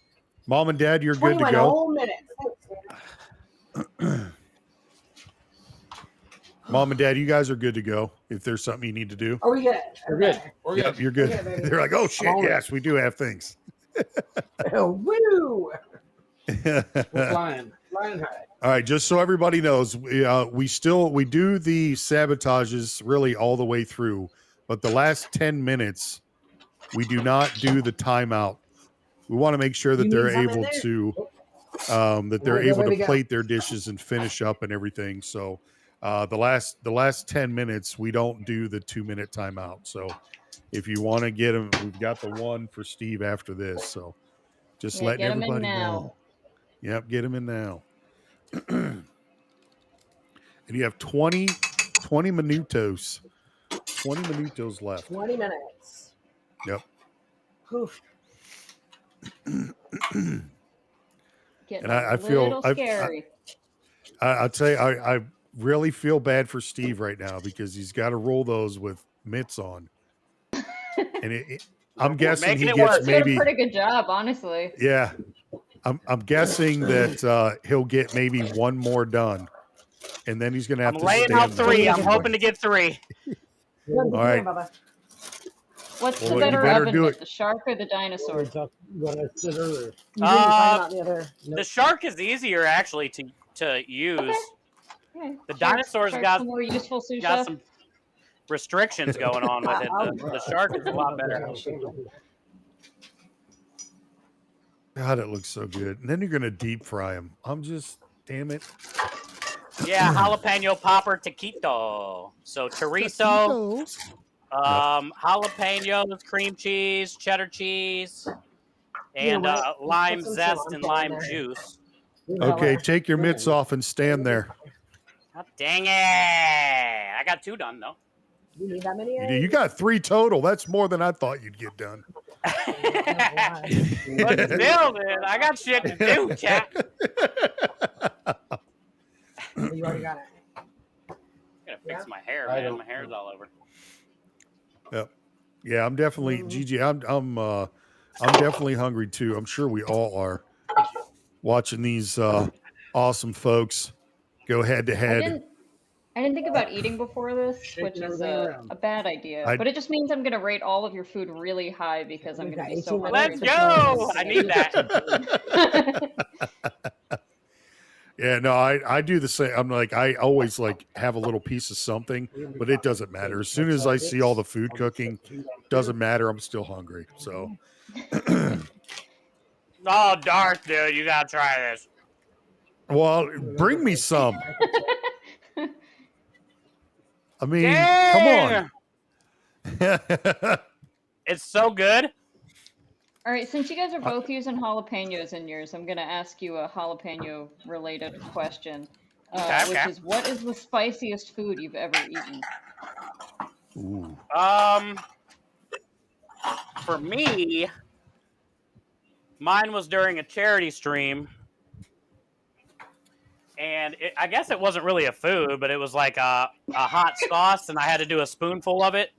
Mom and Dad, you're good to 21 go. whole minutes. Mom and Dad, you guys are good to go. If there's something you need to do, Are we good? We're good. We're yep, good. you're good. Okay, baby. They're like, oh shit, on it. yes, we do have things. Woo! We're flying high. All right, just so everybody knows, we do the sabotages really all the way through, but the last 10 minutes we do not do the timeout. We want to make sure that You they're need some in able there? to There you go, baby, go. plate their dishes and finish up and everything. So the last 10 minutes we don't do the 2-minute timeout. So if you want to get them, we've got the one for Steve after this. So just Yeah, letting get 'em in everybody now. know. Yep, get them in now. And you have 20 minutos. 20 minutos left. 20 minutes. Yep. Oof. Getting And I a feel little scary. I'll tell you, I really feel bad for Steve right now because he's got to roll those with mitts on. And I'm guessing making he it gets work. He's doing a maybe, pretty good job, honestly. yeah. I'm guessing that he'll get maybe one more done, and then he's going to have I'm to laying out stand there. 3. I'm hoping to get 3. All right. What's Well, the you better better oven do mitt, it. the shark or the dinosaur? What I said earlier. You didn't find out the other. The shark is easier actually to use. Okay. The Shark's- dinosaur's shark's got the more useful sous got chef. some restrictions going on with it. The shark is a lot better. God, it looks so good. And then you're going to deep fry them. I'm just, damn it. Yeah, jalapeno popper taquito. So chorizo, jalapenos, cream cheese, cheddar cheese, and You know what? lime Put some zest and cilantro in lime there. juice. Okay, take your mitts off and stand there. God dang it! I got 2 done though. You need that many? You got 3 total. That's more than I thought you'd get done. But still, dude, I got shit to do, chat. You already got it. Gotta fix my hair, I man. don't My hair's all over. Yep. Yeah, I'm definitely Gigi. I'm definitely hungry too. I'm sure we all are. Watching these awesome folks go head to head. I didn't think about eating before this, which is everything around. a bad idea. But it just means I'm going to rate all of your food really high because I'm We've going to got be so 18 hungry. Let's go! I need that. Yeah, no, I do the same. I'm like, I always like have a little piece of something, but it doesn't matter. As soon as I see all the food cooking, doesn't matter. I'm still hungry. So, Oh, Darth, dude, you gotta try this. well, bring me some. I mean, Dang! come on. It's so good. All right, since you guys are both using jalapenos in yours, I'm going to ask you a jalapeno related question, which is what is the spiciest food you've ever eaten? Ooh. For me, mine was during a charity stream, and I guess it wasn't really a food, but it was like a hot sauce, and I had to do a spoonful of it.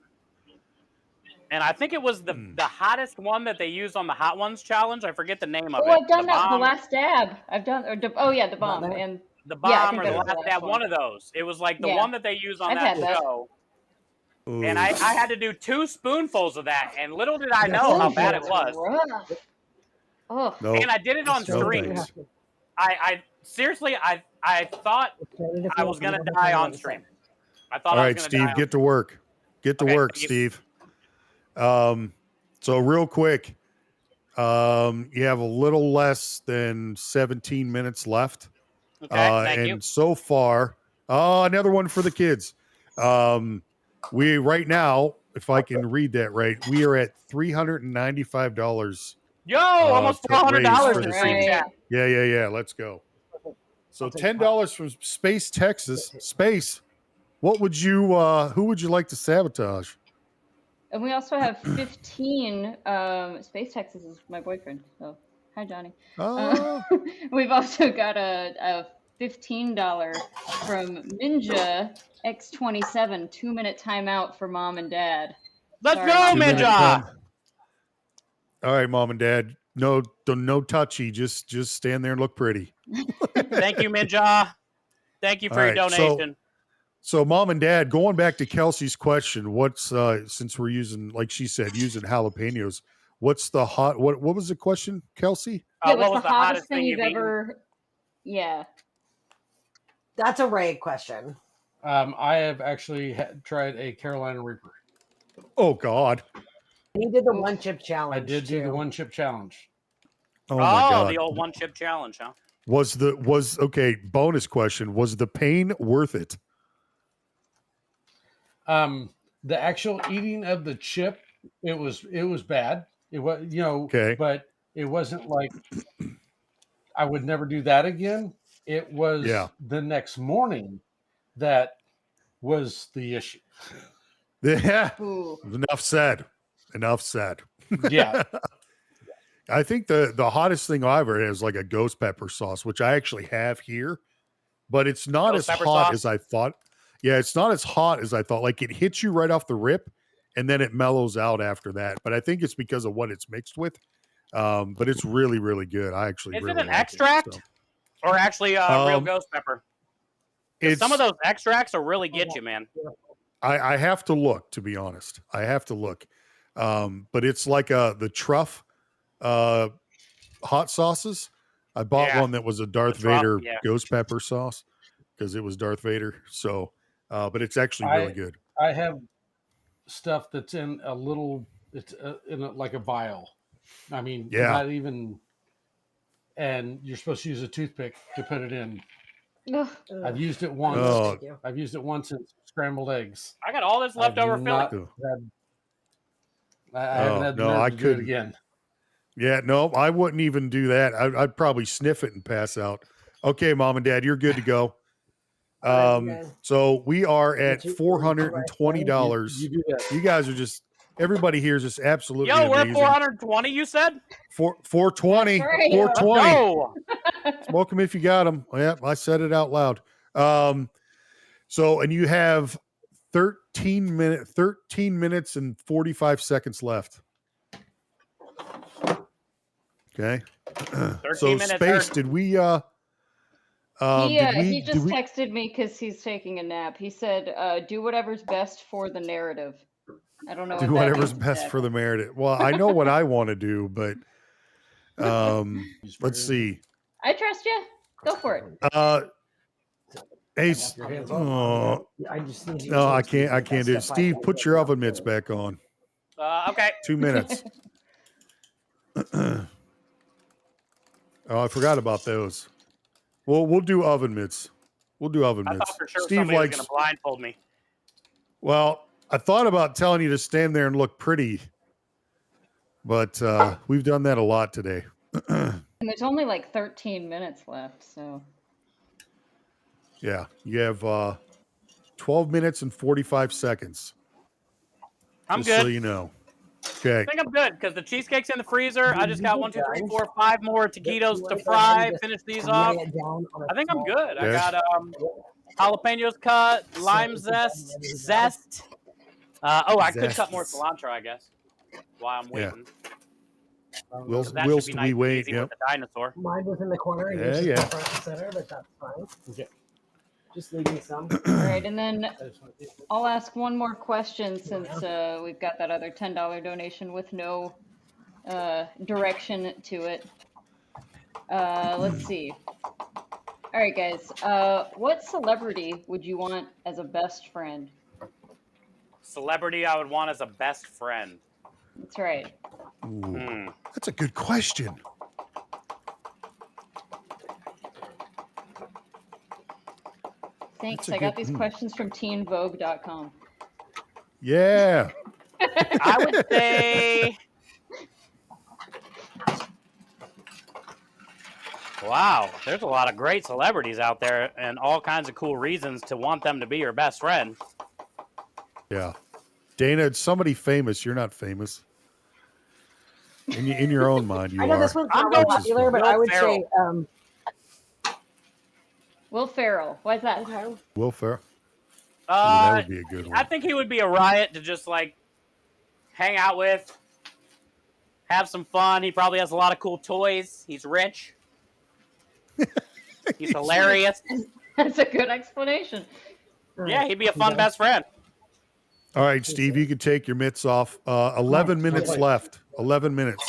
And I think it was the hottest one that they used on the Hot Ones challenge. I forget the name of Oh, it. I've done The that. The bomb, last dab. I've done. Oh yeah, the bomb. there? And the yeah, I bomb, think or the that's last the dab. last One of those. It was like the Yeah. one that they use on I've that had that. show. Ooh. And I had to do 2 spoonfuls of that, and little did I That's know how so bad good. it was. Rough. Oh. No, And I did it on It's true. no stream. thanks. I seriously, I thought I was gonna die on stream. I thought All I was right, gonna Steve, die. get to work. Get to Okay, work, thank you. Steve. So real quick, you have a little less than 17 minutes left. Okay, thank you. And so far, another one for the kids. We right now, if I can read that right, we are at $395. Yo, almost to raise $400 for in the stream Alright. chat. Yeah. Let's go. So I'll take $10 from Space, Texas. Space. What would you? Who would you like to sabotage? And we also have 15. Space Texas is my boyfriend. So hi, Johnny. Oh, We've also got a $15 from Ninja X27 2-minute timeout for mom and dad. Let's Sorry, go, Mom and 2-minute Dad. Ninja. time. All right, Mom and Dad. No touchy. Just stand there and look pretty. Thank you, Ninja. Thank you for All your right, donation. So, Mom and Dad, going back to Kelsey's question, what's since we're using, like she said, using jalapenos, what's the hot? What was the question, Kelsey? Yeah, What what's was the the hottest thing you've you've eaten? ever? Yeah. That's a Ray question. I have actually tried a Carolina Reaper. Oh God! He did the one chip challenge. I did do the too. one chip challenge. Oh my God! The old 1 chip challenge, huh? Was okay? Bonus question: was the pain worth it? The actual eating of the chip, it was bad. It was, Okay. but it wasn't like I would never do that again. It was the next morning that was the issue. Yeah. Ooh. Enough said. Enough said. Yeah. I think the hottest thing I ever had is like a ghost pepper sauce, which I actually have here, but it's not Ghost as pepper hot sauce? as I thought. Yeah, it's not as hot as I thought. Like it hits you right off the rip, and then it mellows out after that. But I think it's because of what it's mixed with. But it's really, really good. I actually Is really it an like extract it, so. or actually real ghost pepper? 'Cause It's some of those extracts will really get you, man. I have to look, to be honest. I have to look. But it's like the truff hot sauces. I bought Yeah. one that was a Darth The truff, Vader yeah. ghost pepper sauce because it was Darth Vader. So, but it's actually really good. I have stuff that's in a little, it's like a vial. I mean, Yeah. not even, and you're supposed to use a toothpick to put it in. Ugh. I've used it once. Oh. Thank you. I've used it once in scrambled eggs. I got all this I've leftover not filling. I haven't had the no, nerve I to do it couldn't. again. Yeah, no, I wouldn't even do that. I'd probably sniff it and pass out. Okay, Mom and Dad, you're good to go. All right, So we are at you- $420. You do that. You guys are just everybody here is just absolutely Yo, we're at amazing. 420, you said? 420. That's right. 420. No. Smoke them if you got them. Yeah, I said it out loud. So and you have 13 minutes and 45 seconds left. Okay. 13 So minutes. Space, did we He did just we texted me because he's taking a nap. He said, "Do whatever's best for the narrative." I don't know. do what that whatever's means best for the exactly. merit? Well, I know what I want to do, but let's see. I trust you. Go for it. Hey, Your hands I just need you no, to I change can't do it. step by Steve, step. put your oven mitts back on. Okay. 2 minutes. Oh, I forgot about those. Well, we'll do oven mitts. We'll do oven I mitts. thought for sure Steve somebody likes. was going to blindfold me. Well, I thought about telling you to stand there and look pretty, but we've done that a lot today. And there's only like 13 minutes left, so. Yeah, you have 12 minutes and 45 seconds. I'm just good. so you know. Okay. I think I'm good because the cheesecake's in the freezer. I just got 1, 2, 3, Done. 4, 5 more taquitos You to wanna go ahead and fry. just Finish these lay off. it down on a I think I'm small good. I Okay. got jalapenos cut, lime it's about zest, ready to go. zest. I could cut more Zests. cilantro, I guess, while I'm Yeah. waiting. Whilst, That should be we nice and wait. easy Yep. with the dinosaur. Mine was in the corner and Yeah, yours is yeah. in front and center, but that's fine. Okay. Just leave me some. All right, and then I just want to see. I'll ask one more question since we've got that other $10 donation with no direction to it. Let's see. All right, guys. What celebrity would you want as a best friend? Celebrity I would want as a best friend. That's right. Ooh, that's a good question. Thanks. That's a I got good- these questions from teenvogue.com. Yeah. I would say. Wow, there's a lot of great celebrities out there and all kinds of cool reasons to want them to be your best friend. Yeah. Dana, it's somebody famous. You're not famous. In your own mind, you I know are. this one's I'm not real going popular, but Will I would Ferrell. say Will Ferrell. Why is that? okay. Will Ferrell. Ooh, that Uh, would be a good I one. think he would be a riot to just like hang out with, have some fun. He probably has a lot of cool toys. He's rich. He's hilarious. That's a good explanation. Yeah, he'd be a fun best friend. All right, Steve, you can take your mitts off. 11 minutes left. 11 minutes.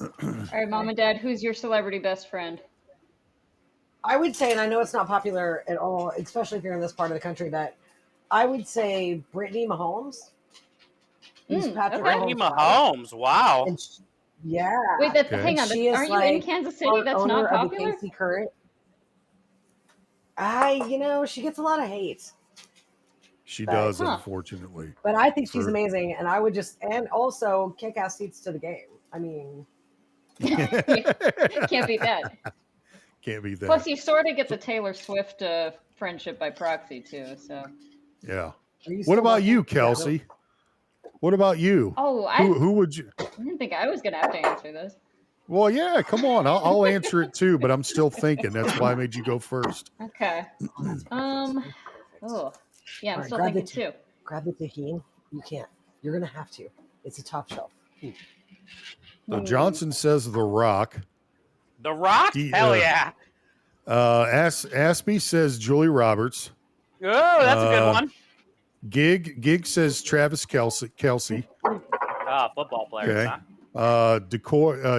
All right, Mom and Dad, who's your celebrity best friend? I would say, and I know it's not popular at all, especially if you're in this part of the country, that I would say Brittany Mahomes. He's Patrick okay. Brittany Mahomes' wife. Mahomes. Wow. And yeah. Wait, Okay. hang on. She is Aren't you in like Kansas City? part That's owner not of the popular? KC Current. She gets a lot of hate, She But- does, Huh. unfortunately. but I think she's Sure. amazing. And I would and also kick-ass seats to the game. I mean, Can't beat that. Can't beat that. Plus, you sort of get the Taylor Swift friendship by proxy, too. So. Yeah. are you What still about you, watching? Yeah, Kelsey? What about you? Oh, Who would you? I didn't think I was going to have to answer this. Well, yeah, come on. I'll answer it too, but I'm still thinking. That's why I made you go first. Okay. Oh, yeah, I'm All right, still grab the thinking too. Grab the tahini. You can't. You're gonna have to. It's a top shelf. So Johnson says The Rock. The Rock? Hell yeah. Aspie says Julie Roberts. Oh, that's a good one. Gig says Travis Kelsey. Football players, Okay. huh?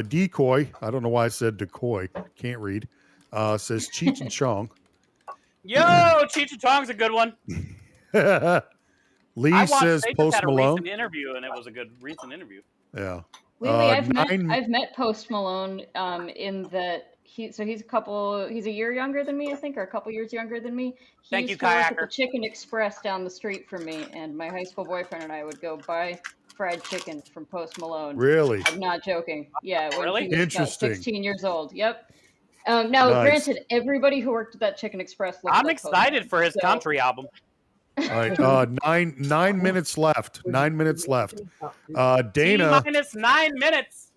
Decoy. I don't know why I said decoy. Can't read. Says Cheech and Chong. Yo, Cheech and Chong's a good one. Lee I watched, says they just Post had a Malone. recent interview, and it was a good recent interview. Yeah. Lily, I've nine- met Post Malone in that he's a year younger than me, I think, or a couple years younger than me. He Thank used you, to work at the Kayaker. Chicken Express down the street from me, and my high school boyfriend and I would go buy fried chicken from Post Malone. Really? I'm not joking. Yeah, when Really? he was Interesting. about 16 years old. Yep. Now, Nice. granted, everybody who worked at that Chicken Express looked I'm like Post excited Malone, for his so- country album. All right. 9 minutes left. 9 minutes left. Dana. T-minus 9 minutes.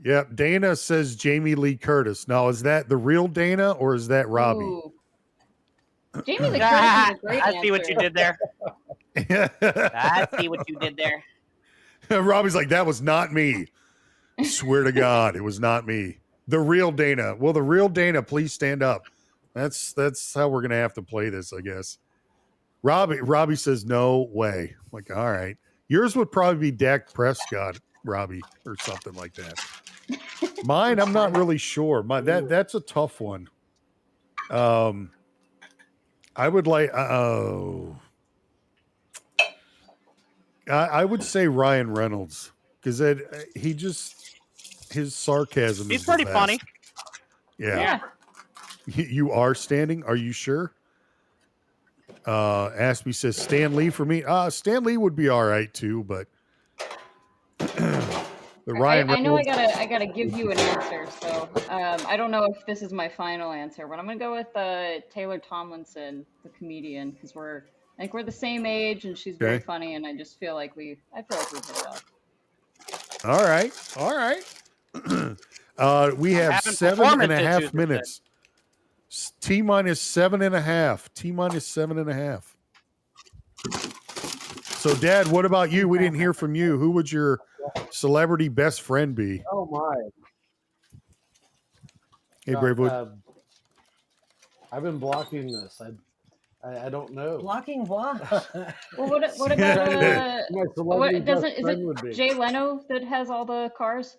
Yep. Dana says Jamie Lee Curtis. Now, is that the real Dana or is that Robbie? Ooh. Jamie Lee Curtis is a great I see what you answer. did there. I see what you did there. Robbie's like, that was not me. Swear to God, it was not me. The real Dana. Well, the real Dana, please stand up. That's how we're gonna have to play this, I guess. Robbie says no way. I'm like, all right. Yours would probably be Dak Prescott, Robbie, or something like that. Mine, I'm not really sure. That's a tough one. I would like I would say Ryan Reynolds because his sarcasm He's is pretty the funny. best. Yeah. Yeah. You are standing? Are you sure? Aspie says Stan Lee for me. Stan Lee would be all right too, but the Ryan I know Reynolds. I gotta give you an answer. So I don't know if this is my final answer, but I'm gonna go with Taylor Tomlinson, the comedian, because I think we're the same age, and she's very Okay. funny, and I feel like we hit it off. All right. All right. We have Having 7.5 performance issues, they minutes. T minus 7.5. T minus 7.5. So, Dad, what about you? We didn't hear from you. Who would your celebrity best friend be? Oh my! Hey, God, Bravewood. I've been blocking this. I don't know. Blocking what? Well, what Who about my celebrity what doesn't best is friend would it be? Jay Leno that has all the cars,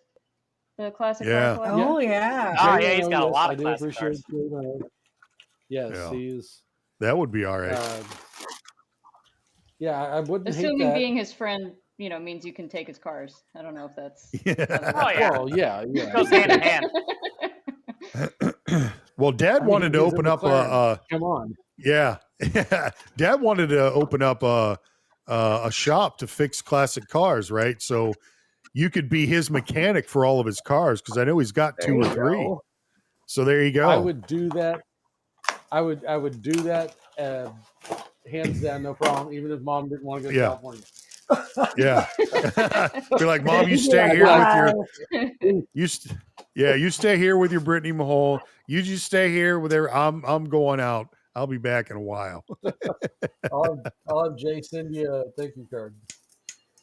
the classic Yeah. car collection? Oh yeah. Oh, Jay yeah, he's Leno, got a yes, lot I of do classic appreciate cars. Jay Leno. Yes, Yeah. he's. That would be all right. Yeah, I wouldn't hate Assuming that. being his friend, means you can take his cars. I don't know if that's. Yeah. Oh, yeah. Well, yeah. Goes hand in hand. Well, Dad wanted to He's a open up McLaren. Come on. yeah. Dad wanted to open up a shop to fix classic cars, right? So you could be his mechanic for all of his cars because I know he's got There 2 or you 3. go. So there you go. I would do that. I would do that. Hands down, no problem. Even if Mom didn't want to go to Yeah. California. Yeah. Be like, Mom, you stay Yeah, here yeah. with your you stay here with your Brittany Mahal. You just stay here with her. I'm going out. I'll be back in a while. I'll have Jay send you a thank you card.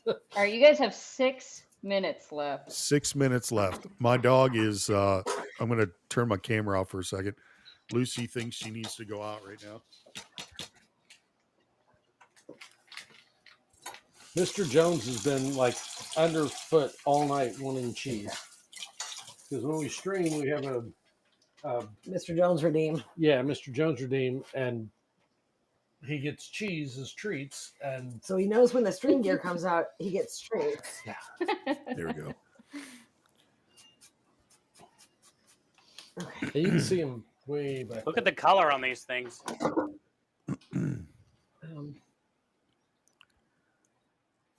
All right, you guys have 6 minutes left. 6 minutes left. My dog is I'm gonna turn my camera off for a second. Lucy thinks she needs to go out right now. Mr. Jones has been like underfoot all night wanting cheese. Because when we stream, we have a Mr. Jones redeem. Mr. Jones redeem, and he gets cheese as treats. And So he knows when the stream gear comes out, he gets treats. There we go. you can see him way back. Look at the color on these things.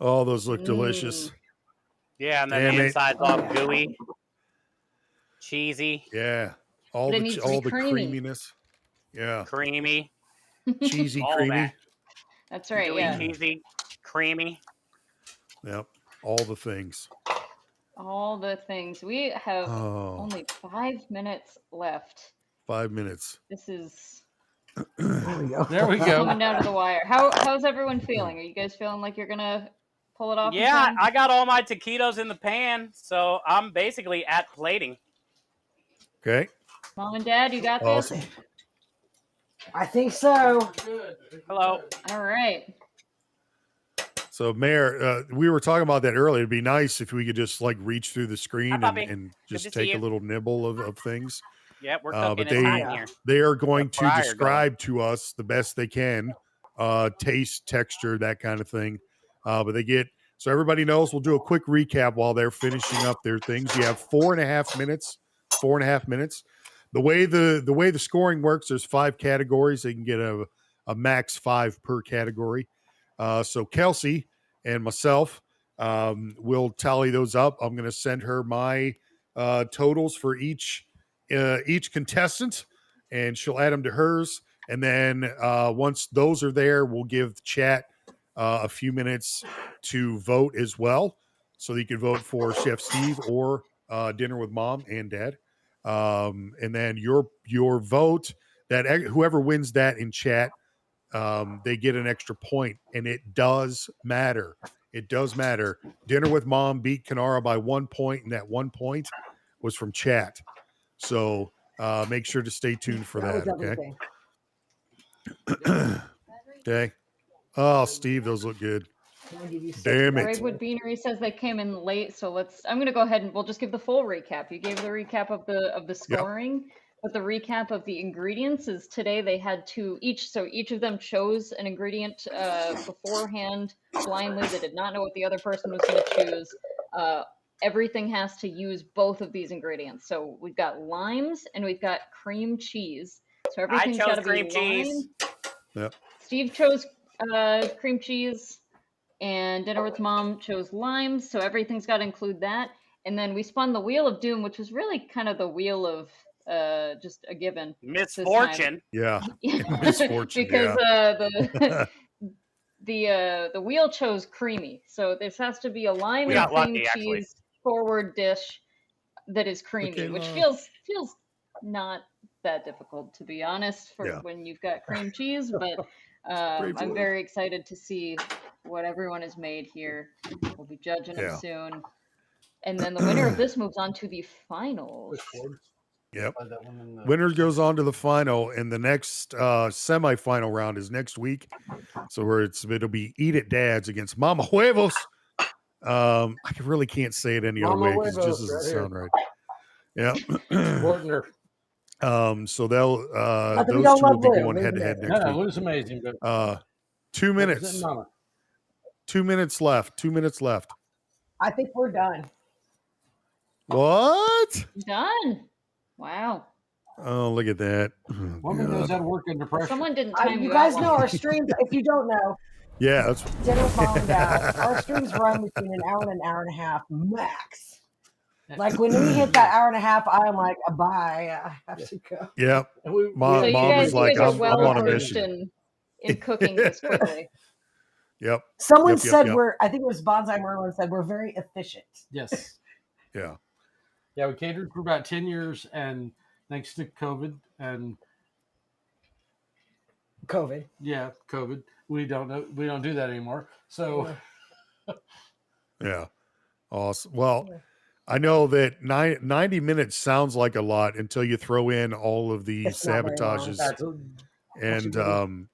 Oh, those look delicious. Yeah, and then Damn the it. inside's all gooey, cheesy, Yeah. All But it the needs to all be the creamy. creaminess. Yeah. creamy, Cheesy, all creamy. that. That's right. Gooey, Yeah. cheesy, creamy. Yep. All the things. All the things. We have Oh, only 5 minutes left. 5 minutes. This is There we go. There we coming go. down to the wire. How's everyone feeling? Are you guys feeling like you're gonna pull it off? in Yeah, time? I got all my taquitos in the pan, so I'm basically at plating. Okay. Mom and Dad, you got this? Awesome. I think so. Hello. All right. So, Mayor, we were talking about that earlier. It'd be nice if we could just like reach through the screen Hi, and, Bobby. and Good just to see take a you. little nibble of things. Yeah, we're But cooking. It's hot in they here. they are going to fryer going. describe to us the best they can, taste, texture, that kind of thing. But they get so everybody knows. We'll do a quick recap while they're finishing up their things. You have 4.5 minutes. 4.5 minutes. The way the scoring works, there's 5 categories. They can get a max 5 per category. So Kelsey and myself will tally those up. I'm going to send her my totals for each contestant, and she'll add them to hers. And then once those are there, we'll give the chat a few minutes to vote as well. So you can vote for Chef Steve or Dinner with Mom and Dad. And then your vote, that whoever wins that in chat, they get an extra point, and it does matter. It does matter. Dinner with Mom beat Kanara by 1 point, and that 1 point was from chat. So make sure to stay tuned for That was that. Okay. everything. Okay. Oh, Steve, those look good. Can I give you six Damn it. minutes? Bravewood Beanery says they came in late, so I'm gonna go ahead and we'll just give the full recap. You gave the recap of the scoring, but the recap of the ingredients is today they had to each of them chose an ingredient beforehand blindly. They did not know what the other person was going to choose. Everything has to use both of these ingredients. So we've got limes and we've got cream cheese. So everything's got to be cream cheese. lime. Yep. Steve chose cream cheese, and Dinner with Mom chose limes. So everything's got to include that. And then we spun the Wheel of Doom, which was really kind of the wheel of just a given. Misfortune. Yeah. Misfortune. Because yeah. the wheel chose creamy. So this has to be a lime We and got cream lucky, actually. cheese straightforward dish that is creamy, Okay, which love. feels not that difficult, to be honest, for Yeah. when you've got cream cheese. But I'm Straightforward. very excited to see what everyone has made here. We'll be judging them Yeah. soon. And then the winner of this moves on to the finals. Yep. Slide that one in the- Winner goes on to the final, and the next semifinal round is next week. So it'll be Eat It Dads against Mama Huevos. I really can't say it any other Mama way because it just Huevos, doesn't right sound right. Yeah. Supporting her. So they'll Not that we those don't two will love be Lou. going Lou's head to head amazing. next No, week. Lou's amazing, but 2 representing minutes. Mama. 2 minutes left. 2 minutes left. I think we're done. What? Done. Wow. Oh, look at that. Oh, Woman knows how God. to work under pressure. Someone didn't time You you guys out know well. our streams. If you don't know, Yeah, that's dinner with mom and dad. Our streams run between an hour and an hour and a half max. Like when we hit that hour and a half, I'm like, bye. I have to go. yeah. And we Mom- So you mom guys, is like, are I'm well on a versed mission. in cooking this quickly. Yep. Someone Yep, yep, said yep. I think it was Bonsai Merlin said we're very efficient. Yes. Yeah. Yeah, we catered for about 10 years, and thanks to COVID and COVID. COVID, we don't do that anymore. So Yeah. Awesome. Well, I know that 90 minutes sounds like a lot until you throw in all of the It's not very long. sabotages that's and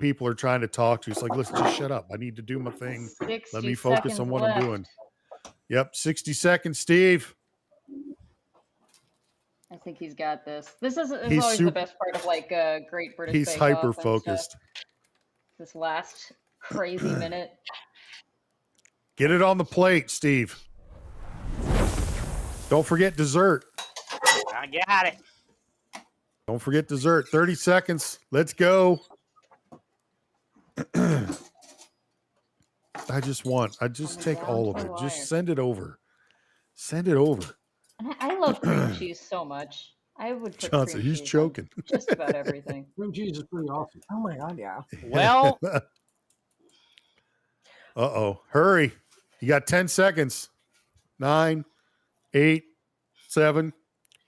people are trying to talk to you. It's like, let's just shut up. I need to do my thing. 60 Let me focus seconds on what left. I'm doing. Yep. 60 seconds, Steve. I think he's got this. This is He's always super- the best part of like Great British He's Bake hyper Off and focused. stuff. This last crazy minute. Get it on the plate, Steve. Don't forget dessert. I got it. Don't forget dessert. 30 seconds. Let's go. I just take down all of to it. the Just wire. send it over. Send it over. And I love cream cheese so much. I would put Johnson, cream he's cheese choking. on just about everything. cream cheese is pretty awesome. Oh my god, yeah. Well, Uh-oh. Hurry. You got 10 seconds. 9, 8, 7,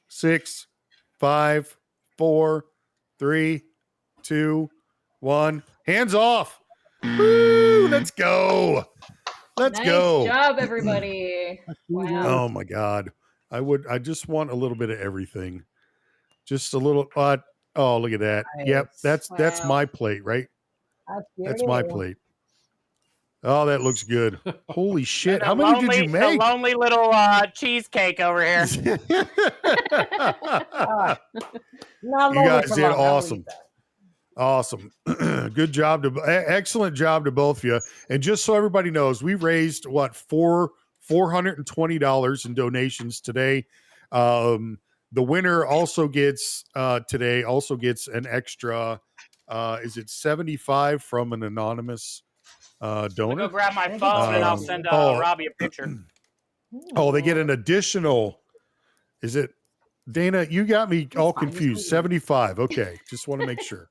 6, 5, 4, 3, 2, 1. Hands off. Woo, let's go. Let's Nice go. job, everybody. Wow. Oh my God. I just want a little bit of everything. Just a little, oh, look at that. Yep. Nice. That's Wow. my plate, right? That's my beautiful. plate. Oh, that looks good. Holy shit. the How many did you the make? lonely little cheesecake over here. Not You lonely guys for did long, I will awesome. eat that. Awesome. Good job excellent job to both of you. And just so everybody knows, we raised $420 in donations today. The winner also gets today an extra is it 75 from an anonymous I'm gonna donor? go grab my Thank you, phone and I'll Steve. send Oh. Robbie a picture. Oh, they get an additional. Is it Dana? You got me all fine, just confused. leave it. 75. Okay, just want to make sure.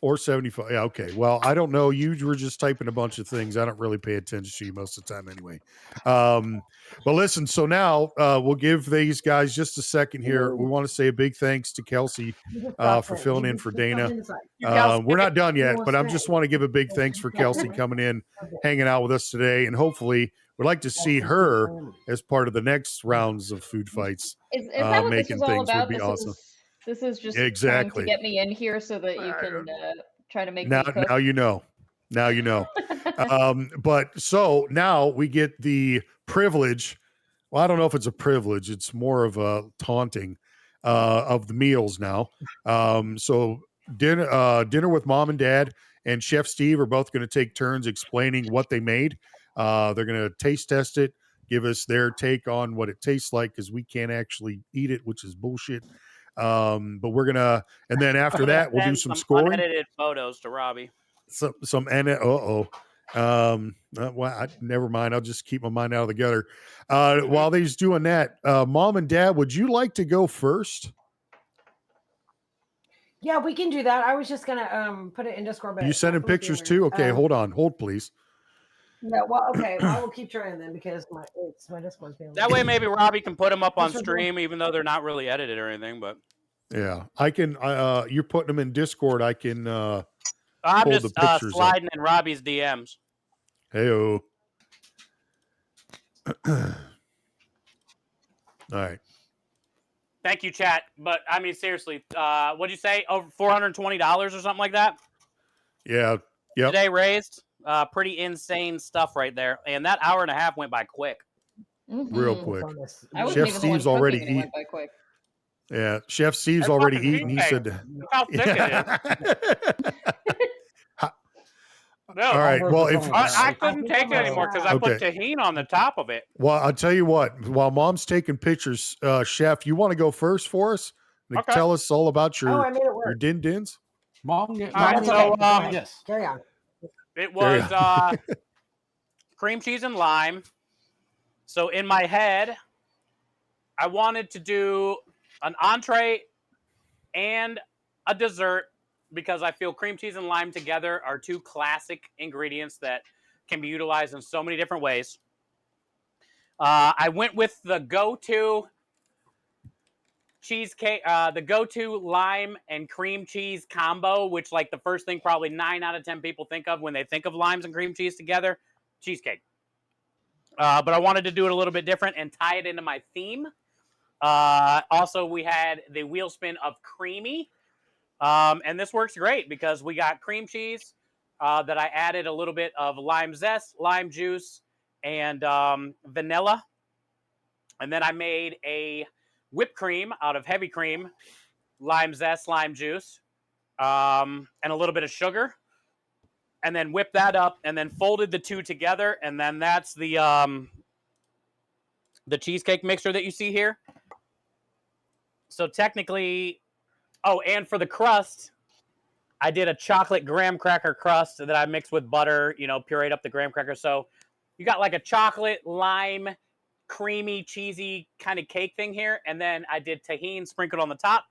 Or 75. Yeah, okay. Well, I don't know. You were just typing a bunch of things. I don't really pay attention to you most of the time anyway. But listen, so now we'll give these guys just a second here. We want to say a big thanks to Kelsey You just got for that. filling You in just for put something Dana. in the side. Kelsey. We're not done yet, You but I want just to want to give a big thanks for Kelsey coming in, hanging out with us today, and hopefully we'd like to see her as part of the next rounds of food fights. Is that what this Making is all things would about? be awesome. This is just Exactly. trying to get me in here so that you can try to make Now, me cook. now you know. Now you know. But so now we get the privilege. Well, I don't know if it's a privilege. It's more of a taunting of the meals now. So dinner with mom and dad and Chef Steve are both going to take turns explaining what they made. They're going to taste test it, give us their take on what it tastes like because we can't actually eat it, which is bullshit. But we're gonna, and then after that, we'll do Send some scoring. unedited photos to Robbie. Well, never mind. I'll just keep my mind out of the gutter. While he's doing that, mom and dad, would you like to go first? Yeah, we can do that. I was just gonna put it in Discord. But You sending after we do pictures it, too? Okay, hold on. Hold, please. No, well, okay. I will keep trying then because my Discord feeling. That way, maybe Robbie can put them up on That's what stream, even though they're not really edited or anything. But Yeah, I can. You're putting them in Discord. I can. I'm Pull just the pictures up. sliding in Robbie's DMs. Heyo. All right. Thank you, chat. But I mean, seriously, what'd you say? Over $420 or something like that Yeah. Yep. today raised. Pretty insane stuff right there. And that hour and a half went by quick. Real Mhm. quick. I wasn't Chef even Steve's the one already cooking, and it eat. went by quick. Yeah, Chef Steve's That's already fucking eaten. He cheesecake. said, Look how thick it is. No, "All right. Well, if I couldn't take it anymore because I put Okay. tahini on the top of it. well, I'll tell you what. While Mom's taking pictures, Chef, you want to go first for us? Like, Okay. tell us all about Oh, your I made it work. din dins. Mom, All right, That's so okay. Go ahead. yes. Carry on. it Carry was cream cheese and lime. So in my head, I wanted to do an entree and a dessert because I feel cream cheese and lime together are two classic ingredients that can be utilized in so many different ways. I went with the go-to cheesecake, the go-to lime and cream cheese combo, which like the first thing probably 9 out of 10 people think of when they think of limes and cream cheese together, cheesecake. But I wanted to do it a little bit different and tie it into my theme. Also, we had the wheel spin of creamy. And this works great because we got cream cheese that I added a little bit of lime zest, lime juice, and vanilla. And then I made a whipped cream out of heavy cream, lime zest, lime juice, and a little bit of sugar. And then whipped that up and then folded the two together. And then that's the cheesecake mixer that you see here. So technically, oh, and for the crust, I did a chocolate graham cracker crust that I mixed with butter, pureed up the graham cracker. So you got like a chocolate, lime, creamy, cheesy kind of cake thing here. And then I did tahini sprinkled on the top.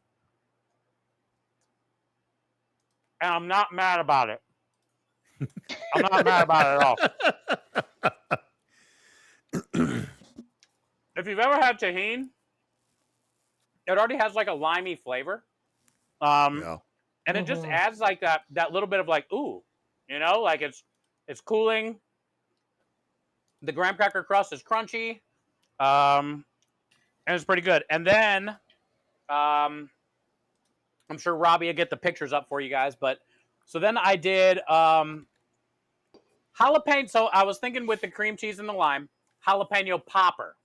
And I'm not mad about it. I'm not mad about it at all. If you've ever had tahini, it already has like a limey flavor. Yeah. And it just adds like that little bit of like, ooh, like it's cooling. The graham cracker crust is crunchy. And it's pretty good. And then I'm sure Robbie will get the pictures up for you guys. But so then I did jalapeno. So I was thinking with the cream cheese and the lime, jalapeno popper.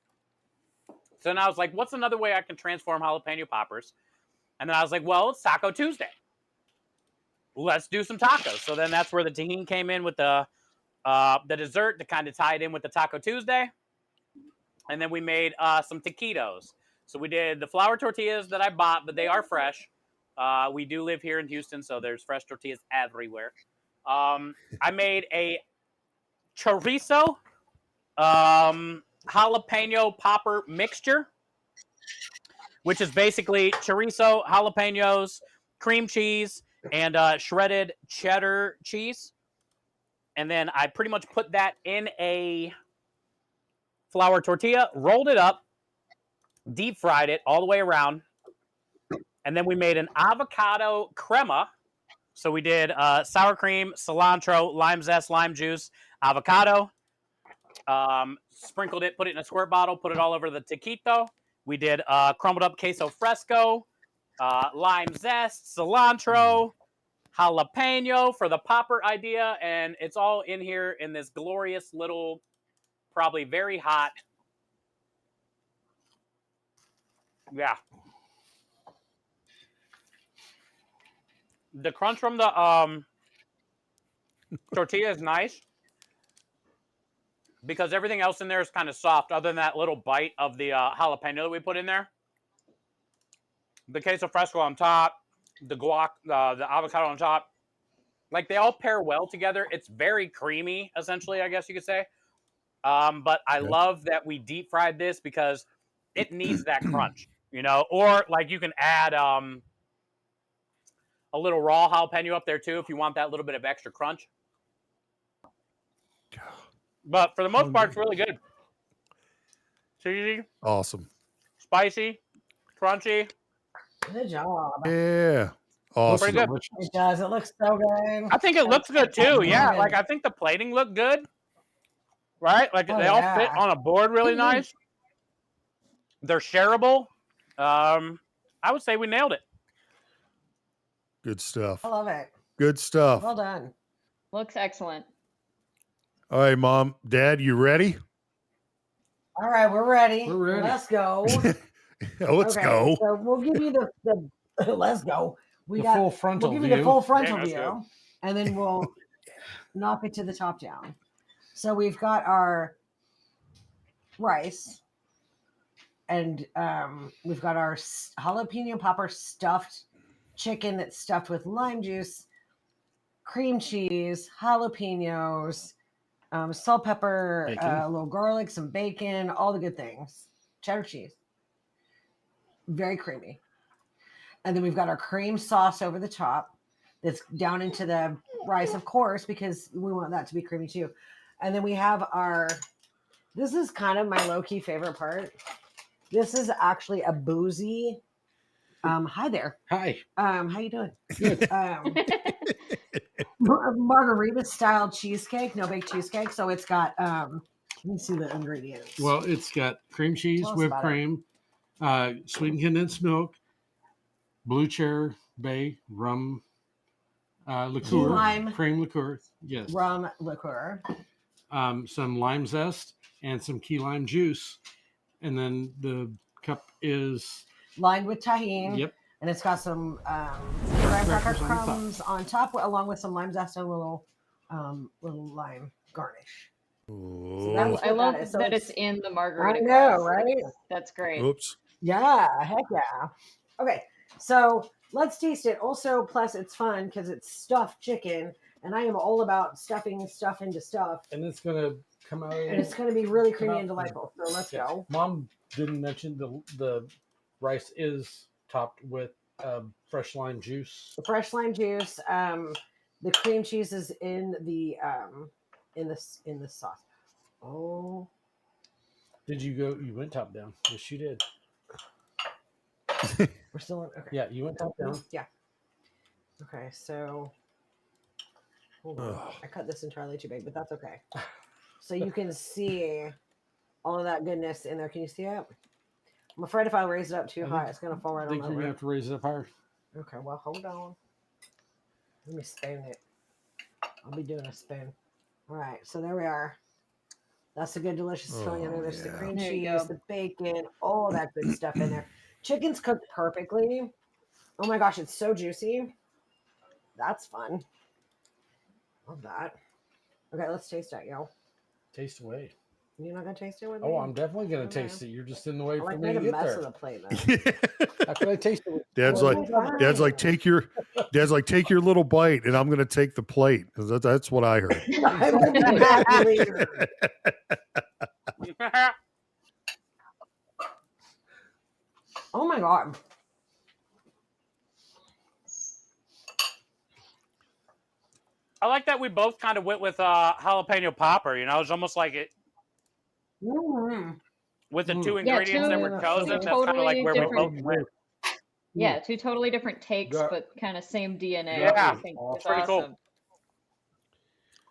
So then I was like, what's another way I can transform jalapeno poppers? And then I was like, well, it's Taco Tuesday. Let's do some tacos. So then that's where the tahini came in with the dessert to kind of tie it in with the Taco Tuesday. And then we made some taquitos. So we did the flour tortillas that I bought, but they are fresh. We do live here in Houston, so there's fresh tortillas everywhere. I made a chorizo jalapeno popper mixture, which is basically chorizo, jalapenos, cream cheese, and shredded cheddar cheese. And then I pretty much put that in a flour tortilla, rolled it up, deep fried it all the way around. And then we made an avocado crema. So we did sour cream, cilantro, lime zest, lime juice, avocado. Sprinkled it, put it in a squirt bottle, put it all over the taquito. We did crumbled up queso fresco, lime zest, cilantro, jalapeno for the popper idea. And it's all in here in this glorious little, probably very hot. Yeah. The crunch from the tortilla is nice because everything else in there is kind of soft other than that little bite of the jalapeno that we put in there. The queso fresco on top, the guac, the avocado on top. Like they all pair well together. It's very creamy, essentially, I guess you could say. But I love that we deep fried this because it needs that crunch, or like you can add a little raw jalapeno up there too if you want that little bit of extra crunch. But for the most part, it's really good. Cheesy, Awesome. spicy, crunchy. Good job. Yeah. Awesome. Pretty good. It does. It looks so good. I think it looks good too. Really Yeah, good. like I think the plating looked good. Right? Like Oh, they all fit yeah. on a board really nice. They're shareable. I would say we nailed it. Good stuff. I love it. Good stuff. Well done. Looks excellent. All right, Mom, Dad, you ready? All right, we're ready. We're ready. Let's go. Let's Okay, go. So we'll give you the let's go. The full frontal We'll give you the view. full frontal Yeah, let's view, go. and then we'll knock it to the top down. So we've got our rice, and we've got our jalapeno popper stuffed chicken that's stuffed with lime juice, cream cheese, jalapenos, salt, pepper, Bacon. a little garlic, some bacon, all the good things, cheddar cheese. Very creamy. And then we've got our cream sauce over the top that's down into the rice, of course, because we want that to be creamy too. And then we have this is kind of my low-key favorite part. This is actually a boozy. Hi there. Hi. How you doing? Good. Margarita style cheesecake, no bake cheesecake. So it's got let me see the ingredients. Well, it's got cream cheese, Tell us whipped about cream, sweetened condensed milk, blue cherry, bay, rum, liqueur, lime. cream liqueur. Yes. Rum liqueur. Some lime zest and some key lime juice. And then the cup is Lined with tahini. Yep. And it's got some graham cracker crackers on top. crumbs on top, along with some lime zest and a little lime garnish. Oh, that's I love that is. So that it's in the margarita. I know, glass. right? That's great. oops. Yeah, heck yeah. Okay, so let's taste it. Also, plus it's fun because it's stuffed chicken, and I am all about stuffing stuff into stuff, and it's gonna come out. and it's going to be really creamy out- and delightful. So let's go. Mom didn't mention the rice is topped with fresh lime juice. The fresh lime juice. The cream cheese is in the sauce. Oh, Did you go? You went top down. Yes, you did. we're still in. Okay. Yeah, you went top down. Yeah. Okay, so hold on. Ugh. I cut this entirely too big, but that's okay. So you can see all of that goodness in there. Can you see it? I'm afraid if I raise it up too high, it's going to fall right I on think you're over. gonna have to raise it up higher. Okay, well, hold on. Let me spoon it. I'll be doing a spoon. All right, so there we are. That's the good, delicious filling in there. There's the yeah. cream There you cheese, go. the bacon, all that good stuff in there. Chicken's cooked perfectly. Oh my gosh, it's so juicy. That's fun. Love that. Okay, let's taste it, yo. Taste away. You're not gonna taste it with me? Oh, I'm definitely gonna Okay. taste it. You're just in the way I for like me made to a get mess there. of the plate though. How can I taste it? Dad's Oh, like, fine. Dad's like, take your little bite, and I'm gonna take the plate because that's what I heard. I'm gonna be happy later. Oh my god. I like that we both kind of went with jalapeno popper. You know, it's almost like it Mm-hmm. with the Mm. two Yeah, ingredients that were chosen. That's kind of totally like where we different. both went. Yeah, two totally different takes, That- but kind of same DNA. Yeah, I think awesome. it's Pretty cool. awesome.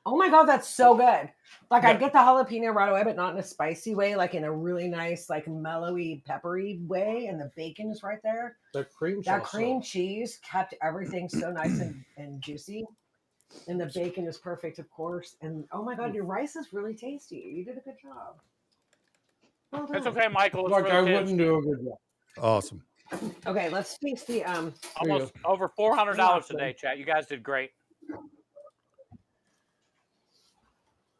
Oh my god, that's so good. Like I Yeah. get the jalapeno right away, but not in a spicy way, like in a really nice, like mellowy, peppery way. And the bacon is right there. The cream That sauce, cream cheese kept everything so nice and juicy. And the bacon is perfect, of course. And oh my god, your rice is really tasty. You did a good job. Well It's done. okay, Michael. It's Like for I the kids. wouldn't do a good job. Awesome. Okay, let's taste the There you Almost over $400 Awesome. today, chat. You guys did great.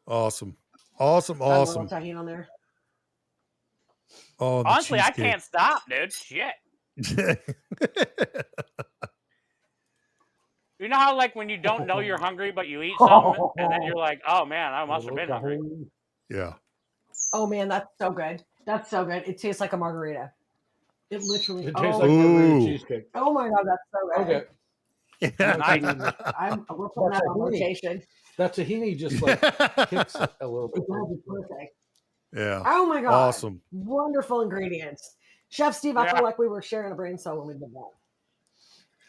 Awesome. Awesome. got a little Awesome. tahini on there. Oh, the Honestly, I cheesecake. can't stop, dude. Shit. You know how like when you don't know you're hungry, but you eat something, and then you're like, oh man, I must have been hungry. Yeah. Oh man, that's so good. That's so good. It tastes like a margarita. It literally. It tastes oh, like margarita Ooh. cheesecake. oh my god, that's so good. Okay. Nice. We're putting that on rotation. That tahini just like kicks it a little bit. It does, it's perfect. Yeah. Oh my god! Awesome. Wonderful ingredients. Chef Steve, I Yeah. feel like we were sharing a brain cell when we did that.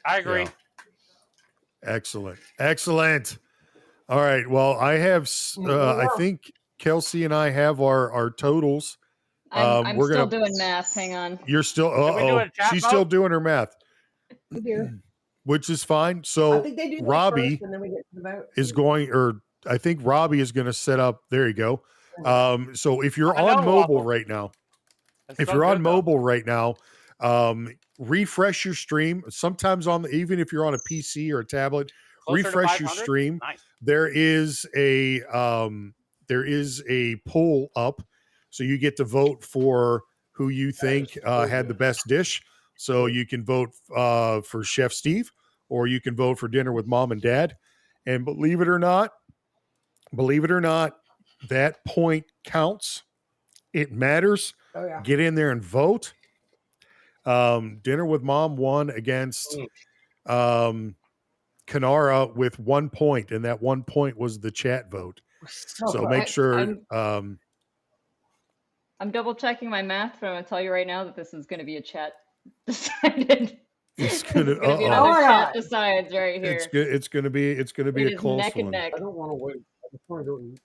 I agree. Yeah. Excellent. Excellent. All right. Well, I have, I think Kelsey and I have our totals. I'm we're still gonna- doing math. Hang on. You're still, Did we do uh-oh. a chat She's vote? still doing her math, We do. which is fine. I So think they do that Robbie first, and then we get to the vote. is going, or I think Robbie is going to set up. There you go. So if you're I know, on mobile Waffle. right now, It's if so you're on good, though. mobile right now, refresh your stream. Sometimes even if you're on a PC or a tablet, Closer to refresh your 500? stream. Nice. There is a poll up, so you get to vote for who you think had the best dish. So you can vote for Chef Steve, or you can vote for dinner with mom and dad. And believe it or not, that point counts. It matters. Oh yeah. Get in there and vote. Dinner with mom won against Kanara with 1 point, and that 1 point was the chat vote. So close. make sure. I'm double checking my math, but I'm gonna tell you right now that this is gonna be a chat decided. It's gonna, This is gonna be uh-oh. another Oh, chat yeah. decides right here. It's gonna be It a is close neck and one. neck. I don't want to wait. I just want to go eat.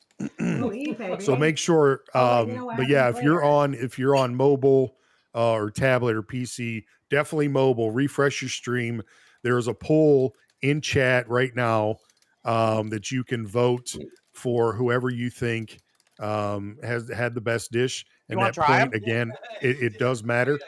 Oh, eat, baby. So make sure. I'll let you know what But yeah, happens if you're on mobile or tablet or PC, definitely mobile. Refresh your stream. There's a poll in chat right now that you can vote for whoever you think has had the best dish. You And wanna that try point 'em? again, it does matter.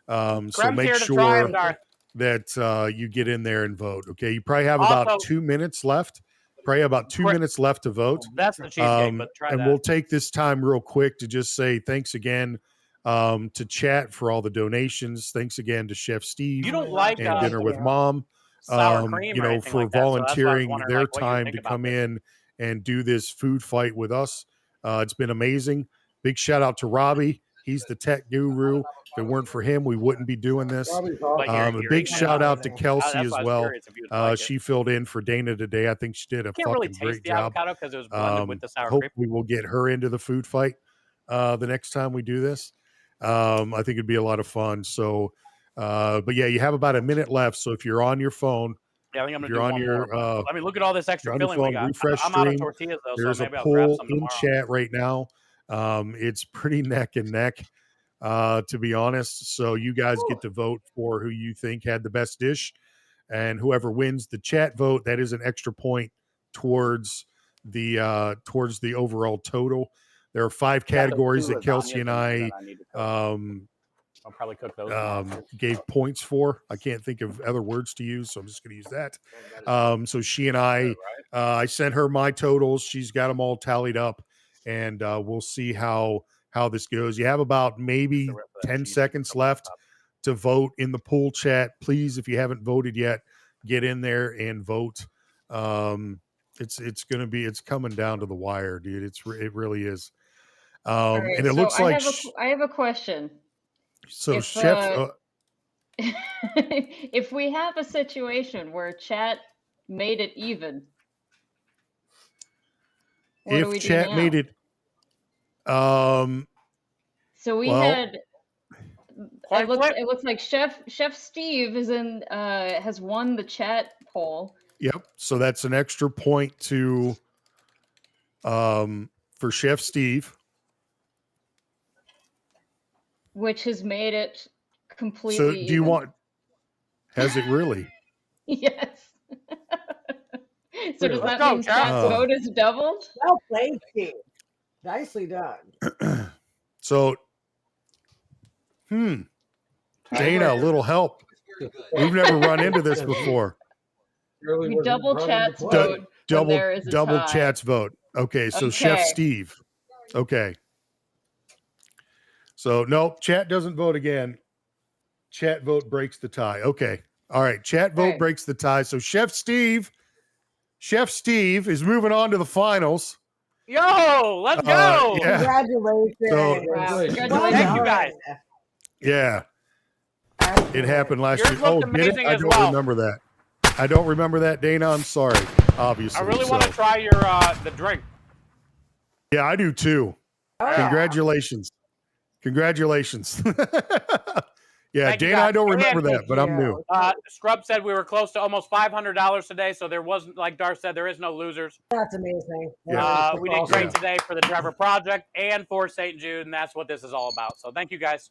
So Krem's make here to try sure 'em, Darth. that you get in there and vote. Okay, you probably have about Also- 2 minutes left. Probably about 2 minutes left to vote. That's the cheesecake, but try and that. we'll take this time real quick to just say thanks again to chat for all the donations. Thanks again to Chef Steve You don't like and Dinner with Mom. sour cream or anything for like that, so that's why I was volunteering wondering, their like, what you time think to about come this. in and do this food fight with us. It's been amazing. Big shout out to Robbie. He's the tech guru. If it weren't for him, we wouldn't be doing this. Robbie's But awesome. A you're big eating it shout up. out to Kelsey That's as why I was well. curious if you would like it. She filled in for Dana today. I think she did a Can't really fucking taste great the job. avocado because it was blended with the sour cream. Hopefully we'll get her into the food fight the next time we do this. I think it'd be a lot of fun. So, but yeah, you have about a minute left. So if you're on your phone, Yeah, I think I'm if gonna you're do on one your, more. I mean, look at all this you're extra on your filling we phone, got. refresh I'm out of stream. tortillas though, so There's a maybe I'll grab poll some in tomorrow. chat right now. It's pretty neck and neck, to be honest. So you guys get to vote for who you think had the best dish, and whoever wins the chat vote, that is an extra point towards the overall total. There are 5 categories that Kelsey and I I'll probably cook those tomorrow. gave points for. I can't think of other words to use, so I'm just going to use that. So she and I sent her my totals. She's got them all tallied up, and we'll see how this goes. You have about maybe 10 seconds left to vote in the pool chat. Please, if you haven't voted yet, get in there and vote. It's coming down to the wire, dude. It really is. All right, And it so looks like I have a question. so If, Chef. If we have a situation where chat made it even, what do we If do chat now? made it, So we well, had. Coin flip? It looks like Chef Steve is in has won the chat poll. Yep. So that's an extra point to for Chef Steve. Which has made it completely. So do you even. want? Has it really? Yes. So does that go, mean Chef. chat's vote is doubled? Well played, Steve. Nicely done. So, Dana, a little help. We've never run into this before. Really We wasn't double brought chat's into play. vote. when there is a Double tie. chat's vote. Okay, so Chef Okay. Steve. Okay. So no, chat doesn't vote again. Chat vote breaks the tie. Okay. All right. Chat vote Right. breaks the tie. So Chef Steve is moving on to the finals. Yo, let's go! Yeah. Congratulations. So- Wow. Congratulations. Congratulations. Thank you, guys. Yeah. It happened last Yours year. looked Oh, did it? amazing I as don't well. remember that. I don't remember that, Dana. I'm sorry. obviously. I really so. want to try your the drink. Yeah, I do too. Oh, yeah. Congratulations. Congratulations. Yeah, Thank you, Dana, I guys. don't And, remember that, but I'm new. Scrub said we were close to almost $500 today, so there wasn't, like Darth said, there is no losers. That's amazing. Yeah. We did great Yeah. today for the Trevor Project and for St. Jude, and that's what this is all about. So thank you, guys.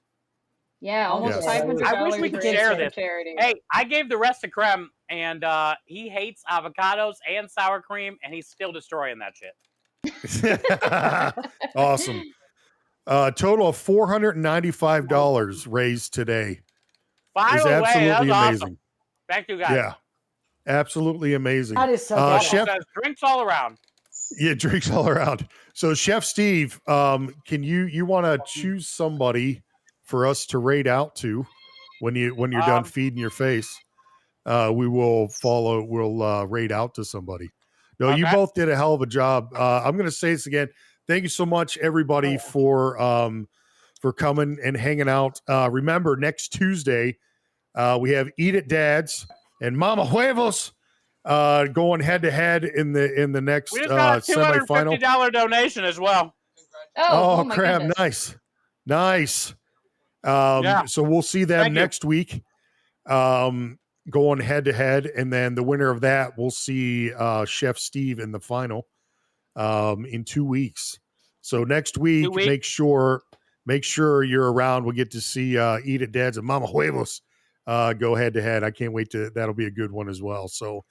Yeah, almost Yes. $500 I wish we could share for this. charity. Hey, I gave the rest to Krem, and he hates avocados and sour cream, and he's still destroying that shit. Awesome. Total of $495 raised today. By Is the way, absolutely that's amazing. awesome. Thank you, guys. Yeah, absolutely amazing. That is so good. Chef, Says drinks all around. yeah, drinks all around. So, Chef Steve, can you want to choose somebody for us to rate out to when you're done feeding your face? We will follow. We'll rate out to somebody. No, you Okay. both did a hell of a job. I'm going to say this again. Thank you so much, everybody, for coming and hanging out. Remember, next Tuesday we have Eat It Dads and Mama Huevos going head to head in the next We just got a semifinal. $250 donation as well. Oh my crap! goodness. Nice. Yeah. So we'll see them Thank you. next week. Going head to head, and then the winner of that we'll see Chef Steve in the final in 2 weeks. So next week, 2 weeks. make sure you're around. We'll get to see Eat It Dads and Mama Huevos go head to head. I can't wait that'll be a good one as well. So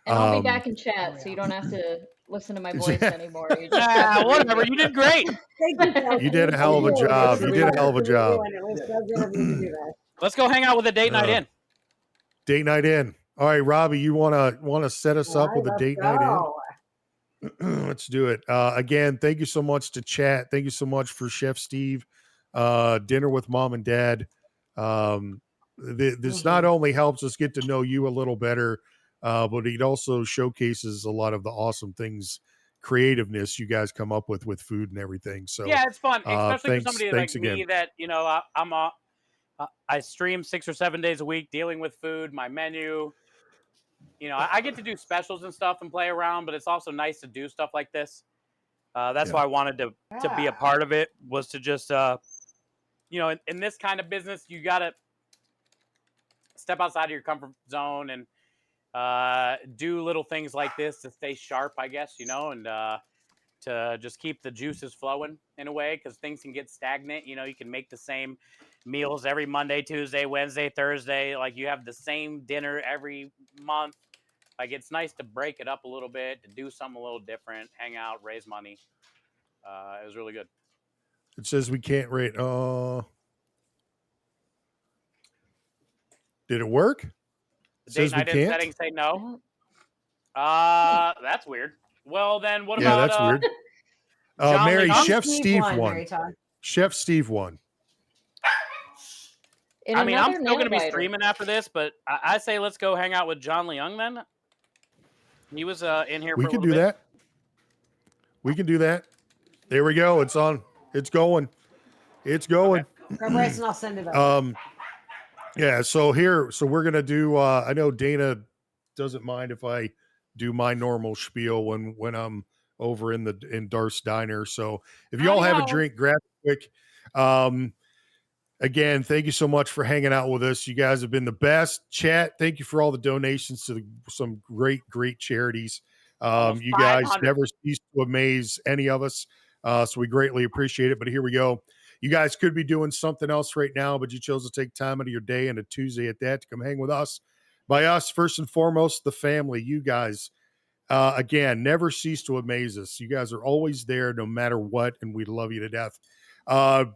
And I'll be back in chat, so you don't have to listen to my voice anymore. You just whatever. You did great. Thank you. You did a hell of a job. You did a hell of a job. It was so good of you to do that. Let's go hang out with a date night in. Date night in. All right, Robbie, you wanna set us up with a date night in? Let's do it. Again, thank you so much to chat. Thank you so much for Chef Steve. Dinner with Mom and Dad. This not only helps us get to know you a little better, but it also showcases a lot of the awesome things, creativeness you guys come up with food and everything. So Yeah, it's fun, especially for thanks somebody like again. me that I stream 6 or 7 days a week dealing with food, my menu. I get to do specials and stuff and play around, but it's also nice to do stuff like this. That's why I wanted to be a part of it, was to just, in this kind of business, you got to step outside of your comfort zone and do little things like this to stay sharp, I guess, and to just keep the juices flowing in a way, because things can get stagnant. You can make the same meals every Monday, Tuesday, Wednesday, Thursday. Like, you have the same dinner every month. Like, it's nice to break it up a little bit, to do something a little different, hang out, raise money. It was really good. It says we can't rate. Did it work? The date night in settings say no. That's weird. Well, then what about? That's weird. Mary, Chef Steve won. Chef Steve won. I'm still going to be streaming after this, but I say let's go hang out with John Leung then. He was in here. We can do that. We can do that. There we go. It's on. It's going. It's going. Okay. Bryson, I'll send it up. Yeah. So we're gonna do. I know Dana doesn't mind if I do my normal spiel when I'm over in Darth's diner. So if you all have a drink, grab it quick. Again, thank you so much for hanging out with us. You guys have been the best. Chat, thank you for all the donations to some great charities. You guys never cease to amaze any of us. So we greatly appreciate it. But here we go. You guys could be doing something else right now, but you chose to take time out of your day and a Tuesday at that to come hang with us. By us, first and foremost, the family. You guys, again, never cease to amaze us. You guys are always there no matter what, and we love you to death.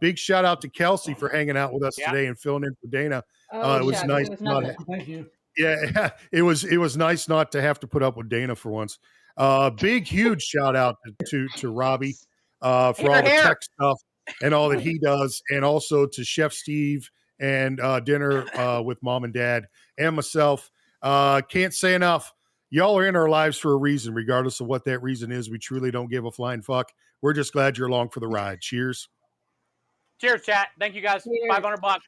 Big shout out to Kelsey for hanging out with us today and filling in for Dana. It was nice. Thank you. Yeah, it was nice not to have to put up with Dana for once. Big, huge shout out to Robbie for all the tech stuff and all that he does, and also to Chef Steve and Dinner with Mom and Dad and myself. Can't say enough. Y'all are in our lives for a reason, regardless of what that reason is. We truly don't give a flying fuck. We're just glad you're along for the ride. Cheers. Cheers, chat. Thank you guys. $500.